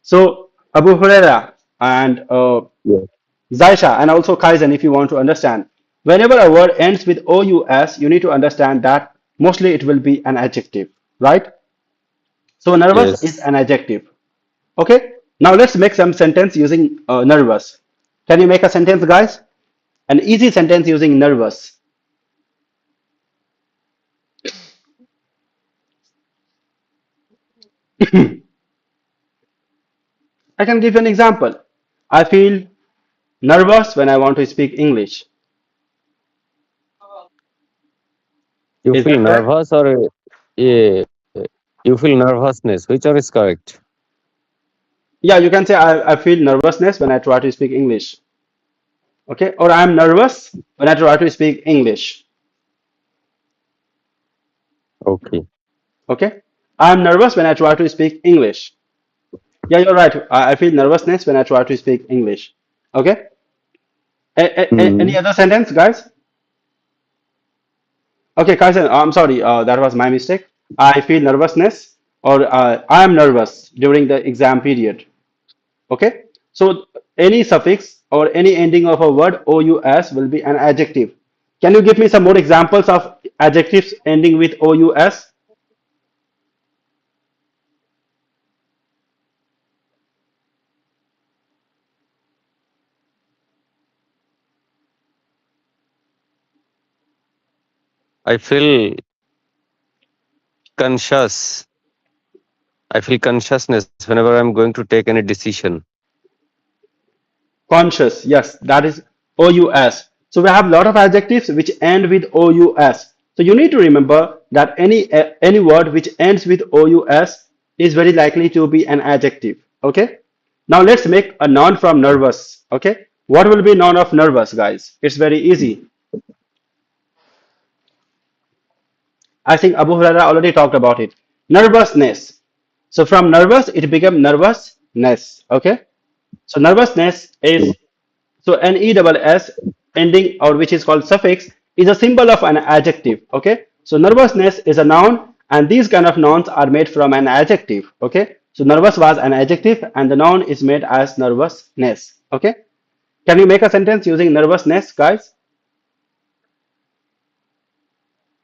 So Abu Huraira and Yes. Zaisha and also Kaizen, if you want to understand, whenever a word ends with OUS, you need to understand that mostly it will be an adjective, right? So nervous is Yes. an adjective. Okay. Now let's make some sentence using nervous. Can you make a sentence, guys? An easy sentence using nervous. I can give you an example. I feel nervous when I want to speak English. You Is feel that correct? nervous or you feel nervousness? Which one is correct? Yeah, you can say I feel nervousness when I try to speak English. Okay, or I'm nervous when I try to speak English. Okay. Okay, I'm nervous when I try to speak English. Yeah, you're right. I feel nervousness when I try to speak English. Okay, any Hmm. other sentence, guys? Okay, Kaizen, I'm sorry, that was my mistake. I feel nervousness or I am nervous during the exam period. Okay, so any suffix or any ending of a word OUS will be an adjective. Can you give me some more examples of adjectives ending with OUS? I feel conscious. I feel consciousness whenever I'm going to take any decision. Conscious, yes, that is OUS. So we have a lot of adjectives which end with OUS. So you need to remember that any word which ends with OUS is very likely to be an adjective. Okay. Now let's make a noun from nervous. Okay. What will be noun of nervous, guys? It's very easy. I think Abu Huraira already talked about it. Nervousness. So from nervous, it became nervousness. Okay. So nervousness is so an ESS ending or which is called suffix is a symbol of an adjective. Okay. So nervousness is a noun and these kind of nouns are made from an adjective. Okay. So nervous was an adjective and the noun is made as nervousness. Okay. Can you make a sentence using nervousness, guys?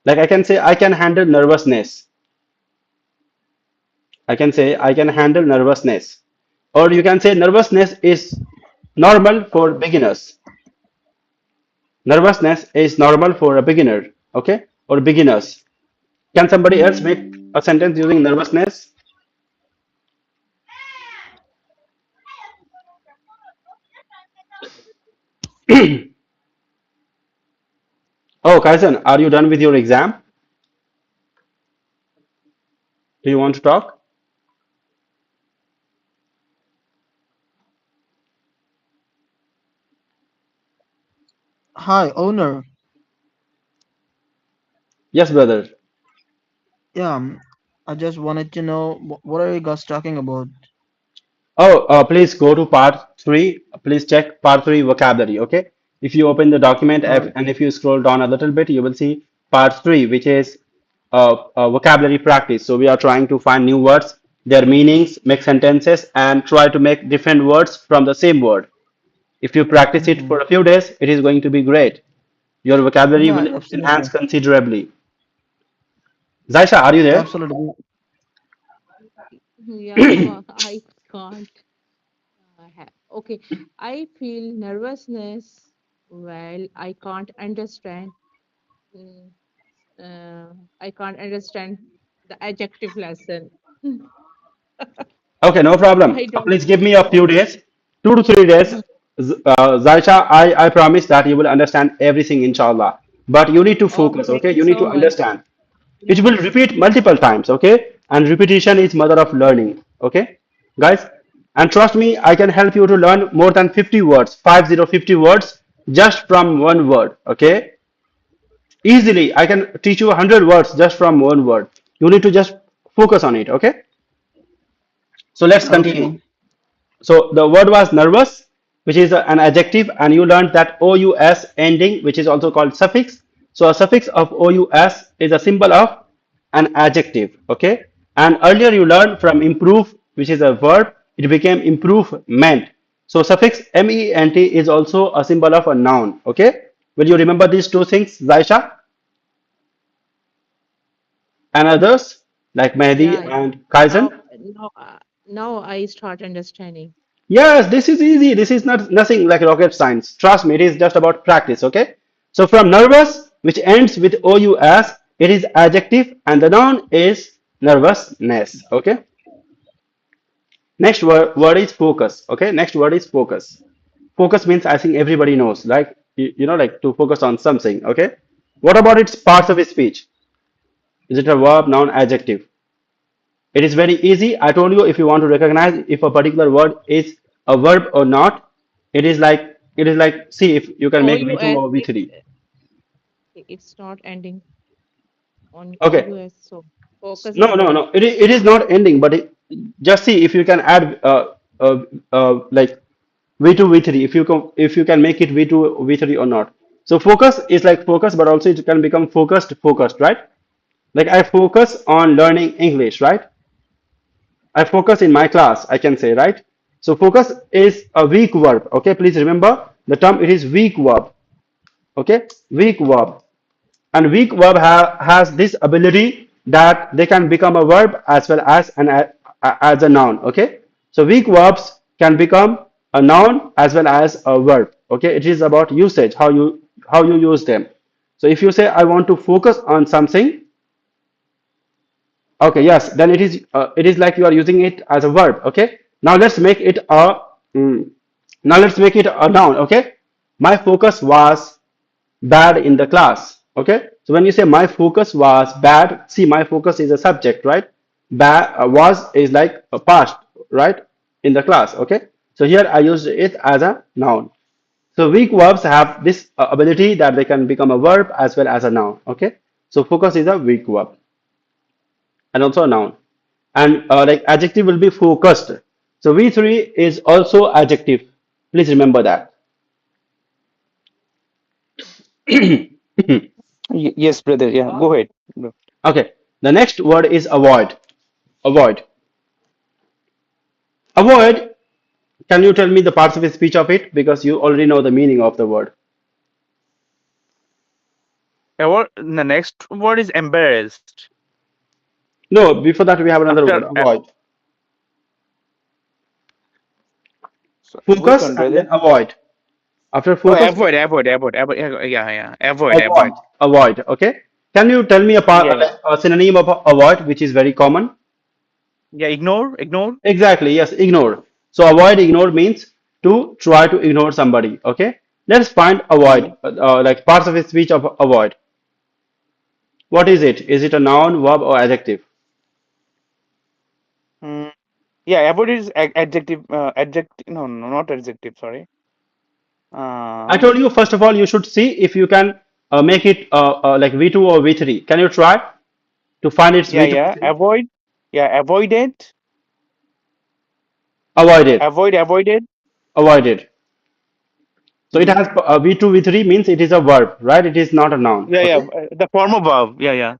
Like I can say I can handle nervousness. I can say I can handle nervousness. Or you can say nervousness is normal for beginners. Nervousness is normal for a beginner, okay, or beginners. Can somebody else make a sentence using nervousness? Oh, Kaizen, are you done with your exam? Do you want to talk? Hi, owner. Yes, brother. Yeah, I just wanted to know what are you guys talking about? Oh, please go to part three. Please check part three vocabulary. Okay. If you open the document Alright. and if you scroll down a little bit, you will see part three, which is vocabulary practice. So we are trying to find new words, their meanings, make sentences, and try to make different words from the same word. If you practice it Mm-hmm. for a few days, it is going to be great. Your vocabulary Yeah, will enhance absolutely. considerably. Zaisha, are you there? Absolutely. Yeah, I can't. Okay, I feel nervousness. Well, I can't understand. mm, I can't understand the adjective lesson. Okay, no problem. I don't. Please give me a few Okay. days, 2 to 3 days. Zaisha, I promise that you will understand everything, inshallah. But you need to Okay, focus, thank okay? you You need so to much. understand. It Yeah. will repeat multiple times, okay? And repetition is mother of learning, okay? Guys, and trust me, I can help you to learn more than 50 words, 50 words just from one word, okay? Easily, I can teach you 100 words just from one word. You need to just focus on it, okay? So let's continue. Okay. So the word was nervous, which is an adjective, and you learned that OUS ending, which is also called suffix. So a suffix of OUS is a symbol of an adjective, okay? And earlier you learned from improve, which is a verb, it became improvement. So suffix MENT is also a symbol of a noun, okay? Will you remember these two things, Zaisha? And others like Mehdi Yeah, and now, Kaizen? now I start understanding. Yes, this is easy. This is not nothing like rocket science. Trust me, it is just about practice, okay? So from nervous, which ends with OUS, it is adjective and the noun is nervousness, okay? Next word is focus, okay? Next word is focus. Focus means I think everybody knows, like you know, like to focus on something, okay? What about its parts of speech? Is it a verb, noun, adjective? It is very easy. I told you if you want to recognize if a particular word is a verb or not, it is like see if you can make V2 OUS, or V3. it's not ending on Okay. OUS, so focus No, is no, not. no. It is not ending, but just see if you can add like V2 V3 if you can make it V2 V3 or not. So focus is like focus, but also it can become focused, right? Like I focus on learning English, right? I focus in my class, I can say, right? So focus is a weak verb. Okay, please remember the term it is weak verb. Okay, weak verb. And weak verb has this ability that they can become a verb as well as as a noun. Okay, so weak verbs can become a noun as well as a verb. Okay, it is about usage, how you use them. So if you say I want to focus on something, okay, yes, then it is like you are using it as a verb. Okay. Now let's make it a mm, now let's make it a noun. Okay. My focus was bad in the class. Okay. So when you say my focus was bad, see my focus is a subject, right? Bad was is like a past, right? In the class. Okay. So here I use it as a noun. So weak verbs have this ability that they can become a verb as well as a noun. Okay. So focus is a weak verb and also a noun. And like adjective will be focused. So V3 is also adjective. Please remember that. Yes, brother. Yeah, go ahead, bro. Okay. The next word is avoid. Avoid. Avoid. Can you tell me the parts of speech of it? Because you already know the meaning of the word. The next word is embarrassed. No, before that we have another After word. Avoid. which Focus one, and then brother? avoid. After Oh, focus, avoid. Yeah, yeah. Avoid, avoid. avoid. Avoid. Okay. Can you tell me Yeah, yeah. a synonym of avoid, which is very common? Yeah, ignore. Exactly, yes, ignore. So avoid ignore means to try to ignore somebody. Okay, let's find avoid, Mm. like parts of a speech of avoid. What is it? Is it a noun, verb, or adjective? Mm. Yeah, avoid is adjective. Adjective. No, no, not adjective. Sorry. I Um, told you, first of all, you should see if you can make it like V2 or V3. Can you try to find its yeah, V2, yeah. V3? Avoid. Yeah, avoided. Avoided, Avoided. avoided. So it Mm-hmm. has V2, V3 means it is a verb, right? It is not a noun. Yeah, yeah. Okay. The form of verb. Yeah, yeah.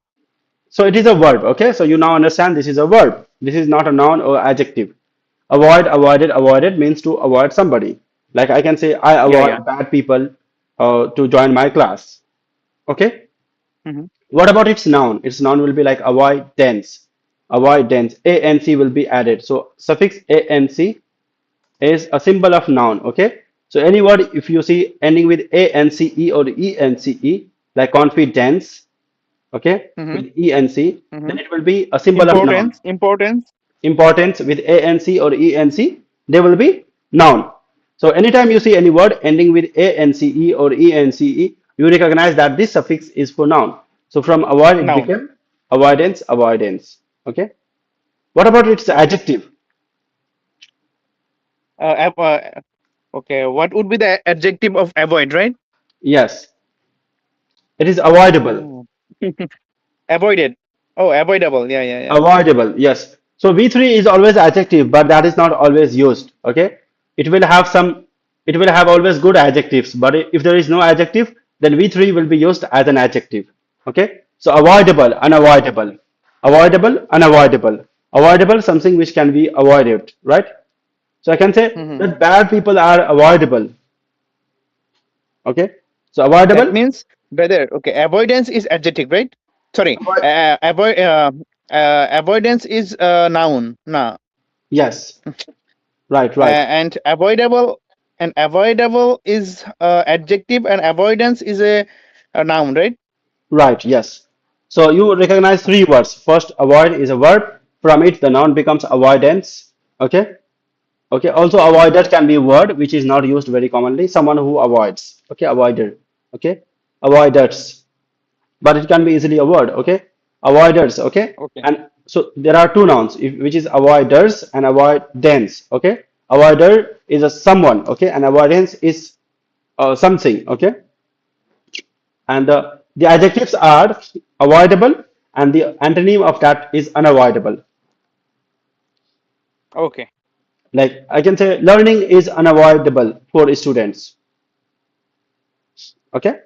So it is a verb. Okay. So you now understand this is a verb. This is not a noun or adjective. Avoid, avoided, avoided means to avoid somebody. Like I can say, I Yeah, yeah. avoid bad people to join my class. Okay. Mm-hmm. What about its noun? Its noun will be like avoidance. Avoidance. Anc will be added. So suffix anc is a symbol of noun. Okay. So any word if you see ending with ance or ence, like confidence, okay, Mm-hmm. with enc, Mm-hmm. then it will be a symbol of noun. Importance. Importance. Importance with anc or enc, they will be noun. So anytime you see any word ending with ance or ence, you recognize that this suffix is for noun. So from avoid it Noun. became avoidance, avoidance. Okay. What about its Okay. adjective? Uh, ab- uh, okay. What would be the adjective of avoid, right? Yes, it is avoidable. Oh. Avoided. Oh, avoidable. Yeah, yeah, yeah. Avoidable, yes. So V3 is always adjective, but that is not always used. Okay. It will have some, it will have always good adjectives, but if there is no adjective, then V3 will be used as an adjective. Okay. So avoidable, unavoidable. Avoidable, unavoidable. Avoidable, something which can be avoided, right? So I can say Mm-hmm. that bad people are avoidable. Okay. So That avoidable, means brother. Okay, avoidance is adjective, right? Sorry. avoid, Avoidance is noun. Nah. yes, right, right. And avoidable is adjective, and avoidance is a noun, right? Right, yes. So you recognize three words. First, avoid is a verb. From it, the noun becomes avoidance. Okay. Okay. Also, avoider can be a word which is not used very commonly. Someone who avoids. Okay. Avoider. Okay. Avoiders. But it can be easily a word. Okay. Avoiders. Okay. Okay. And so there are two nouns, which is avoiders and avoidance. Okay. Avoider is a someone. Okay. And avoidance is something. Okay. And the adjectives are avoidable, and the antonym of that is unavoidable. Okay. Like I can say learning is unavoidable for students. Okay.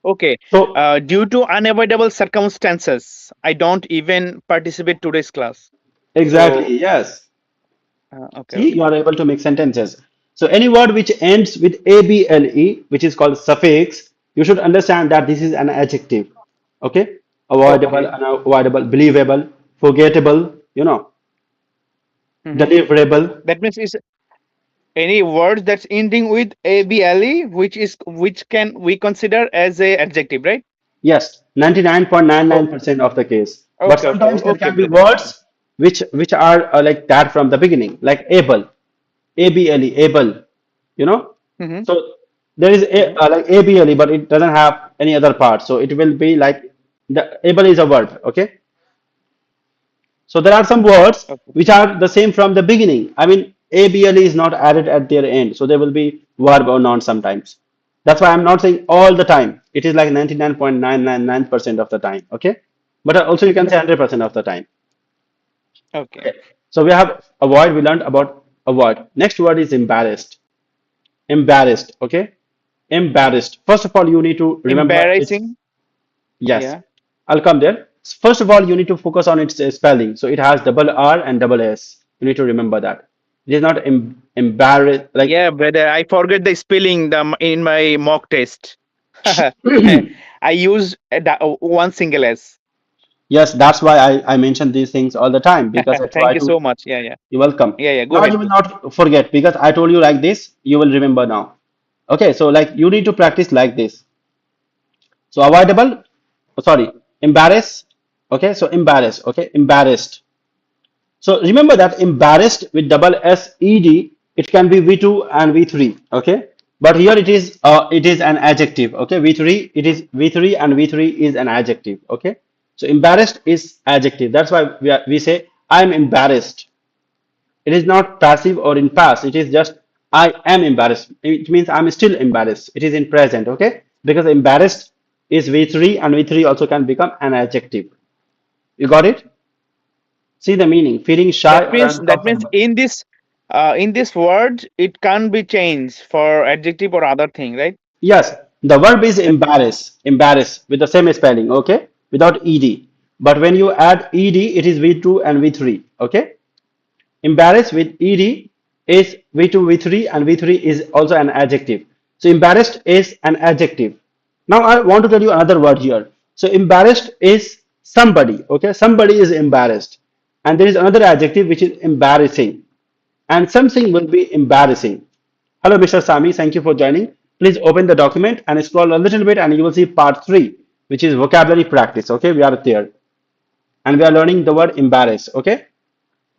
Okay. So Due to unavoidable circumstances, I don't even participate today's class. So, exactly, yes. okay, See, you okay. are able to make sentences. So any word which ends with able, which is called suffix, you should understand that this is an adjective. Okay. Avoidable, Okay. unavoidable, believable, forgettable, Mm-hmm. deliverable. That means is any word that's ending with able, which can we consider as a adjective, right? Yes, Oh, 99.99% of the case. But okay, okay, sometimes there okay, can be brother. Okay. words which are like that from the beginning, like able, able, able, you know. Mm-hmm. So there is Mm-hmm. like able, but it doesn't have any other part. So it will be like the able is a verb. Okay. So there are some words Okay. which are the same from the beginning. I mean, able is not added at their end, so there will be verb or noun sometimes. That's why I'm not saying all the time. It is like 99.999% of the time. Okay, but also you can Mm-hmm. say 100% of the time. Okay. Okay. So we have avoid. We learned about avoid. Next word is embarrassed. Embarrassed. Okay, embarrassed. First of all, you need to remember its. Embarrassing. Yes, Yeah. I'll come there. First of all, you need to focus on its spelling. So it has double R and double S. You need to remember that. It is not embarrassed like Yeah, brother. I forget the spelling in my mock test. I used one single S. yes, that's why I mention these things all the time because I try Thank you to. so much. Yeah, yeah. You're welcome. Yeah, yeah. Go Now you ahead, will bro. not forget because I told you like this, you will remember now. Okay, so like you need to practice like this. So avoidable, sorry, embarrass. Okay, so embarrass. Okay, embarrassed. So remember that embarrassed with double S E D, it can be V2 and V3. Okay, but here it is an adjective. Okay, V3 it is V3 and V3 is an adjective. Okay, so embarrassed is adjective. That's why we say I am embarrassed. It is not passive or in past. It is just I am embarrassed. It means I'm still embarrassed. It is in present, okay? Because embarrassed is V3 and V3 also can become an adjective. You got it? See the meaning. Feeling shy or That means uncomfortable. in this word it can't be changed for adjective or other thing, right? Yes, the verb is That embarrass with the same spelling, okay? Without ed. But when you add ed, it is V2 and V3, okay? Embarrassed with ed is V2, V3, and V3 is also an adjective. So embarrassed is an adjective. Now I want to tell you another word here. So embarrassed is somebody, okay? Somebody is embarrassed. And there is another adjective which is embarrassing. And something will be embarrassing. Hello, Mr. Sami. Thank you for joining. Please open the document and scroll a little bit, and you will see part 3, which is vocabulary practice. Okay, we are there. And we are learning the word embarrass. Okay.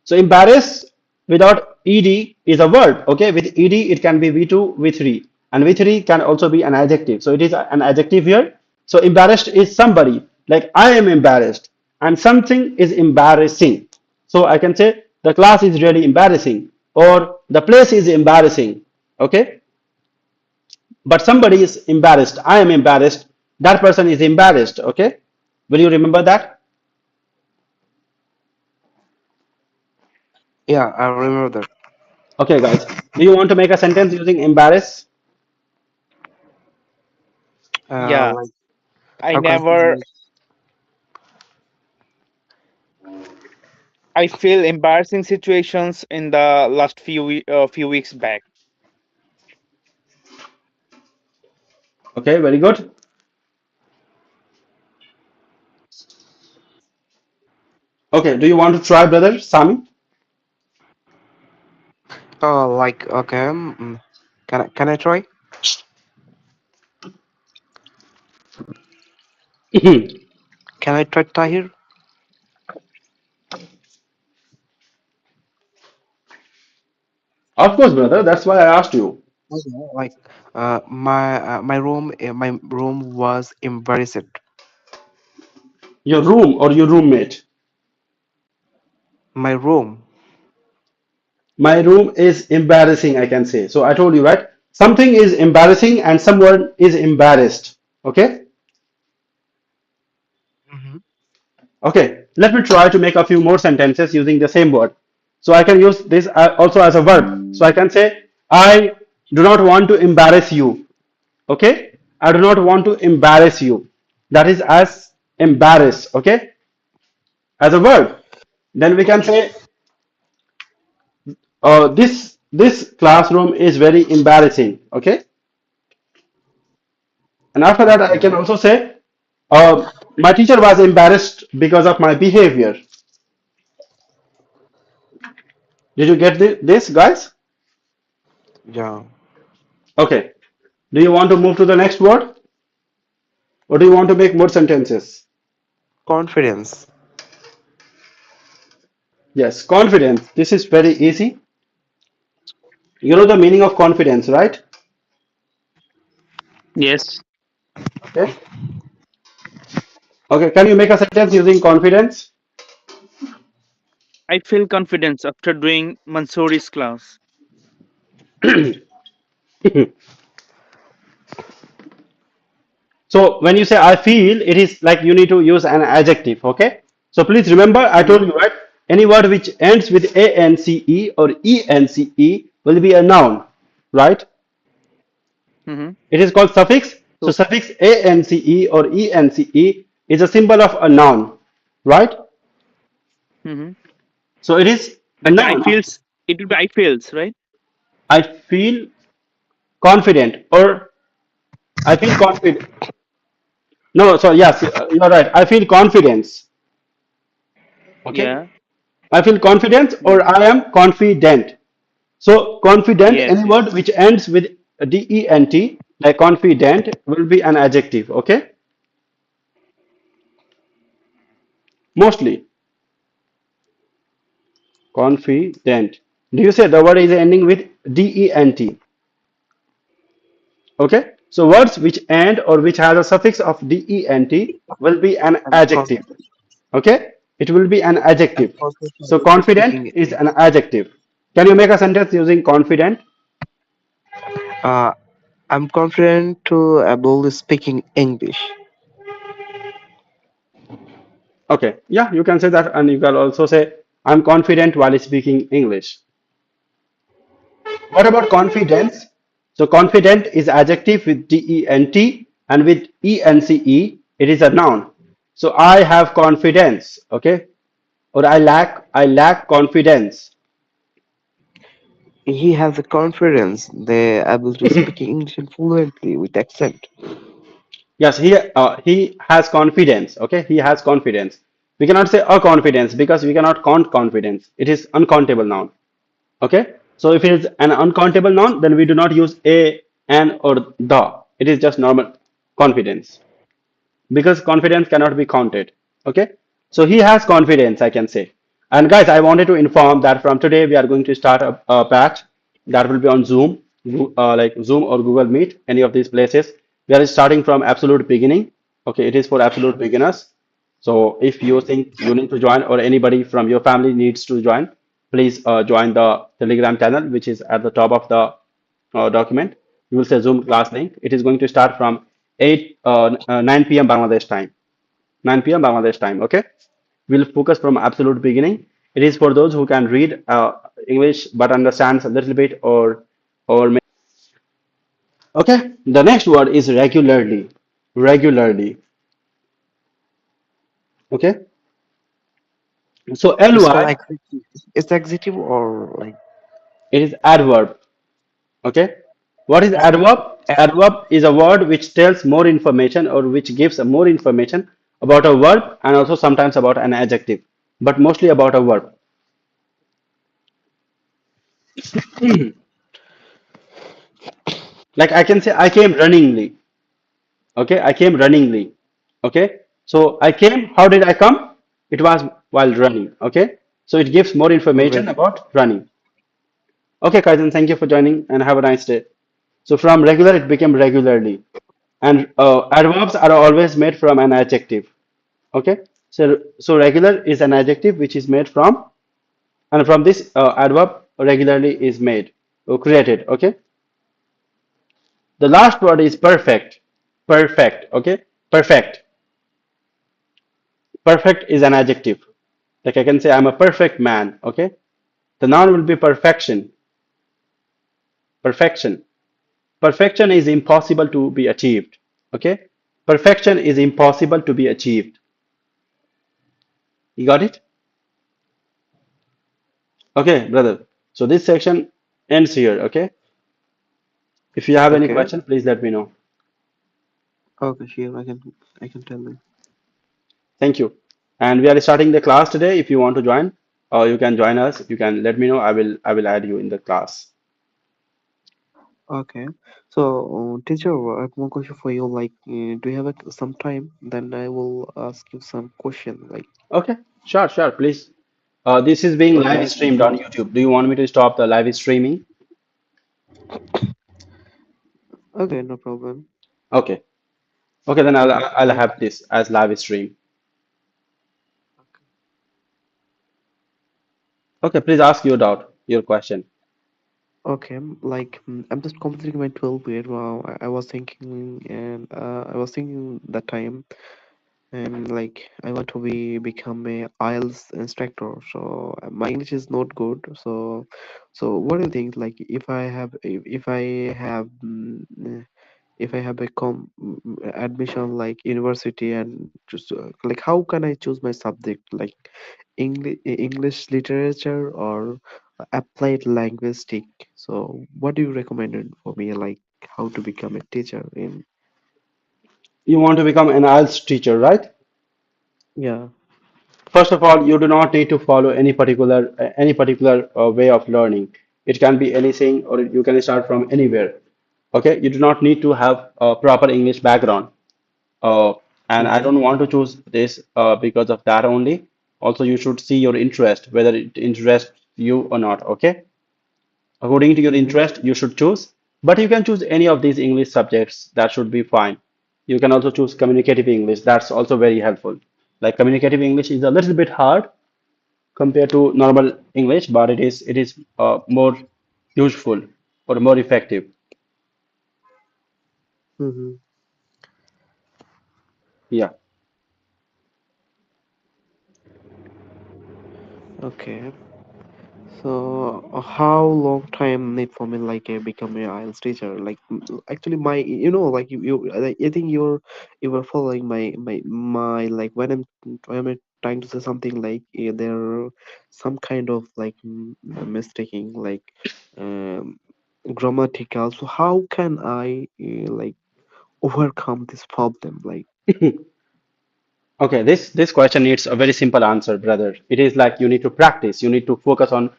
So embarrass without ed is a word. Okay, with ed it can be V2, V3, and V3 can also be an adjective. So it is an adjective here. So embarrassed is somebody, like I am embarrassed, and something is embarrassing. So I can say the class is really embarrassing, or the place is embarrassing. Okay, but somebody is embarrassed. I am embarrassed. That person is embarrassed. Okay, will you remember that? Yeah, I remember that. Okay, guys. Do you want to make a sentence using embarrass? yeah, Like I how can I never say I feel embarrassing situations in the last few weeks back. Okay, very good. Okay, do you want to try, brother Sami? like okay. Can I try? Can I try Tahir? Of course, brother. That's why I asked you. Okay. Like my room was embarrassed. Your room or your roommate? My room. My room is embarrassing, I can say. So I told you, right? Something is embarrassing and someone is embarrassed. Okay? Mm-hmm. Okay, let me try to make a few more sentences using the same word. So I can use this also as a verb. So I can say, I do not want to embarrass you. Okay? I do not want to embarrass you. That is as embarrass. Okay? As a verb. Then we can say, this classroom is very embarrassing. Okay? And after that, I can Okay. also say, my teacher was embarrassed because of my behavior. Did you get this, guys? Yeah. Okay. Do you want to move to the next word, or do you want to make more sentences? Confidence. Yes, confidence. This is very easy. You know the meaning of confidence, right? Yes, Okay. Okay. Can you make a sentence using confidence? I feel confidence after doing Mansoori's class. So when you say I feel, it is like you need to use an adjective. Okay. So please remember, I Mm-hmm. told you, right? Any word which ends with ance or ence will be a noun, right? Mm-hmm. It is called suffix. So So, suffix ance or ence is a symbol of a noun, right? mm-hmm. So it is a That I noun. feels it will be I feels, right? I feel confident, or I feel confident. No, so yes, you are right. I feel confidence. Okay. Yeah. I feel confidence, or Mm-hmm. I am confident. So confident, Yes, any word yes. which ends with dent, like confident, will be an adjective. Okay. Mostly confident. Do you say the word is ending with dent? Okay. So words which end or which has a suffix of dent will be an And adjective. Okay. It will be an adjective. also So Tahir confident speaking is an adjective. Can you make a sentence using confident? Uh, I'm confident to able speaking English. Okay, yeah, you can say that, and you can also say, I'm confident while speaking English. What about confidence? So confident is adjective with dent, and with ence, it is a noun. So I have confidence, okay? Or I lack confidence. He has the confidence. They able to speak English fluently with accent. Yes, he has confidence, okay? He has confidence. We cannot say a confidence because we cannot count confidence. It is uncountable noun. Okay, so if it is an uncountable noun, then we do not use a, an, or the. It is just normal confidence because confidence cannot be counted. Okay, so he has confidence, I can say. And guys, I wanted to inform that from today we are going to start a batch that will be on Zoom, like Zoom or Google Meet, any of these places. We are starting from absolute beginning. Okay, it is for absolute beginners. So if you think you need to join or anybody from your family needs to join, please join the Telegram channel, which is at the top of the document. You will say Zoom class link. It is going to start from 9 p.m. Bangladesh time. 9 p.m. Bangladesh time. Okay. We'll focus from absolute beginning. It is for those who can read English but understands a little bit or okay. The next word is regularly. Regularly. Okay. So It's ly, like it's adjective or like it is adverb. Okay. What is it's adverb? Adverb is a word which tells more information or which gives more information about a verb and also sometimes about an adjective, but mostly about a verb. Like I can say, I came runningly. Okay, I came runningly. Okay, so I came. How did I come? It was while running. Okay, so it gives more information red. about running. Okay, Kaizen, thank you for joining and have a nice day. So from regular, it became regularly. And adverbs are always made from an adjective. Okay, so regular is an adjective which is made from, and from this adverb regularly is made or created. Okay, the last word is perfect. Perfect. Okay, perfect. Perfect is an adjective. Like I can say, I'm a perfect man. Okay, the noun will be perfection. Perfection. Perfection is impossible to be achieved. Okay, perfection is impossible to be achieved. You got it? Okay, brother. So this section ends here. Okay. If you have any Okay. question, please let me know. Okay, sure. I can tell them. Thank you. And we are starting the class today. If you want to join, you can join us. You can let me know. I will add you in the class. Okay. So, teacher, I have one question for you. Like, do you have some time? Then I will ask you some question. Like, Okay. Sure, sure. Please. This is being okay, live streamed on YouTube. Do you want me to stop the live streaming? okay, no problem. Okay. Okay, then I'll Okay, I'll like, have this as live stream. Okay, please ask your doubt, your question. okay, like, I'm just completing my 12th grade. Wow, I was thinking, and I was thinking that time, and like, I want to become a IELTS instructor. So my English is not good. So what do you think? Like, if I have a admission like university and just like how can I choose my subject like English literature or applied linguistic? So what do you recommend it for me like how to become a teacher in You want to become an IELTS teacher, right? yeah. First of all, you do not need to follow any particular way of learning. It can be anything, or you can start from anywhere. Okay, you do not need to have a proper English background. Uh, and I Mm-hmm. don't want to choose this because of that only. Also, you should see your interest, whether it interests you or not. Okay, according to your Mm-hmm. interest, you should choose. But you can choose any of these English subjects. That should be fine. You can also choose communicative English. That's also very helpful. Like communicative English is a little bit hard compared to normal English, but it is more useful or more effective. Mm-hmm. Yeah. Okay. So, how long time need for me like become a IELTS teacher? Like, actually, my like I think you were following my like when I'm trying to say something like there are some kind of like mistaking like um grammatical. So how can I like overcome this problem? Like, Okay, this question needs a very simple answer, brother. It is like you need to practice. You need to focus on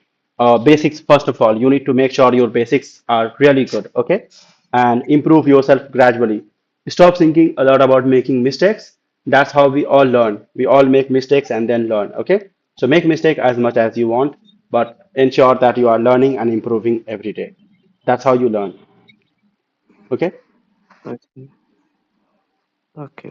basics first of all. You need to make sure your basics are really good, okay, and improve yourself gradually. Stop thinking a lot about making mistakes. That's how we all learn. We all make mistakes and then learn, okay? So make mistake as much as you want, but ensure that you are learning and improving every day. That's how you learn, okay? okay, okay.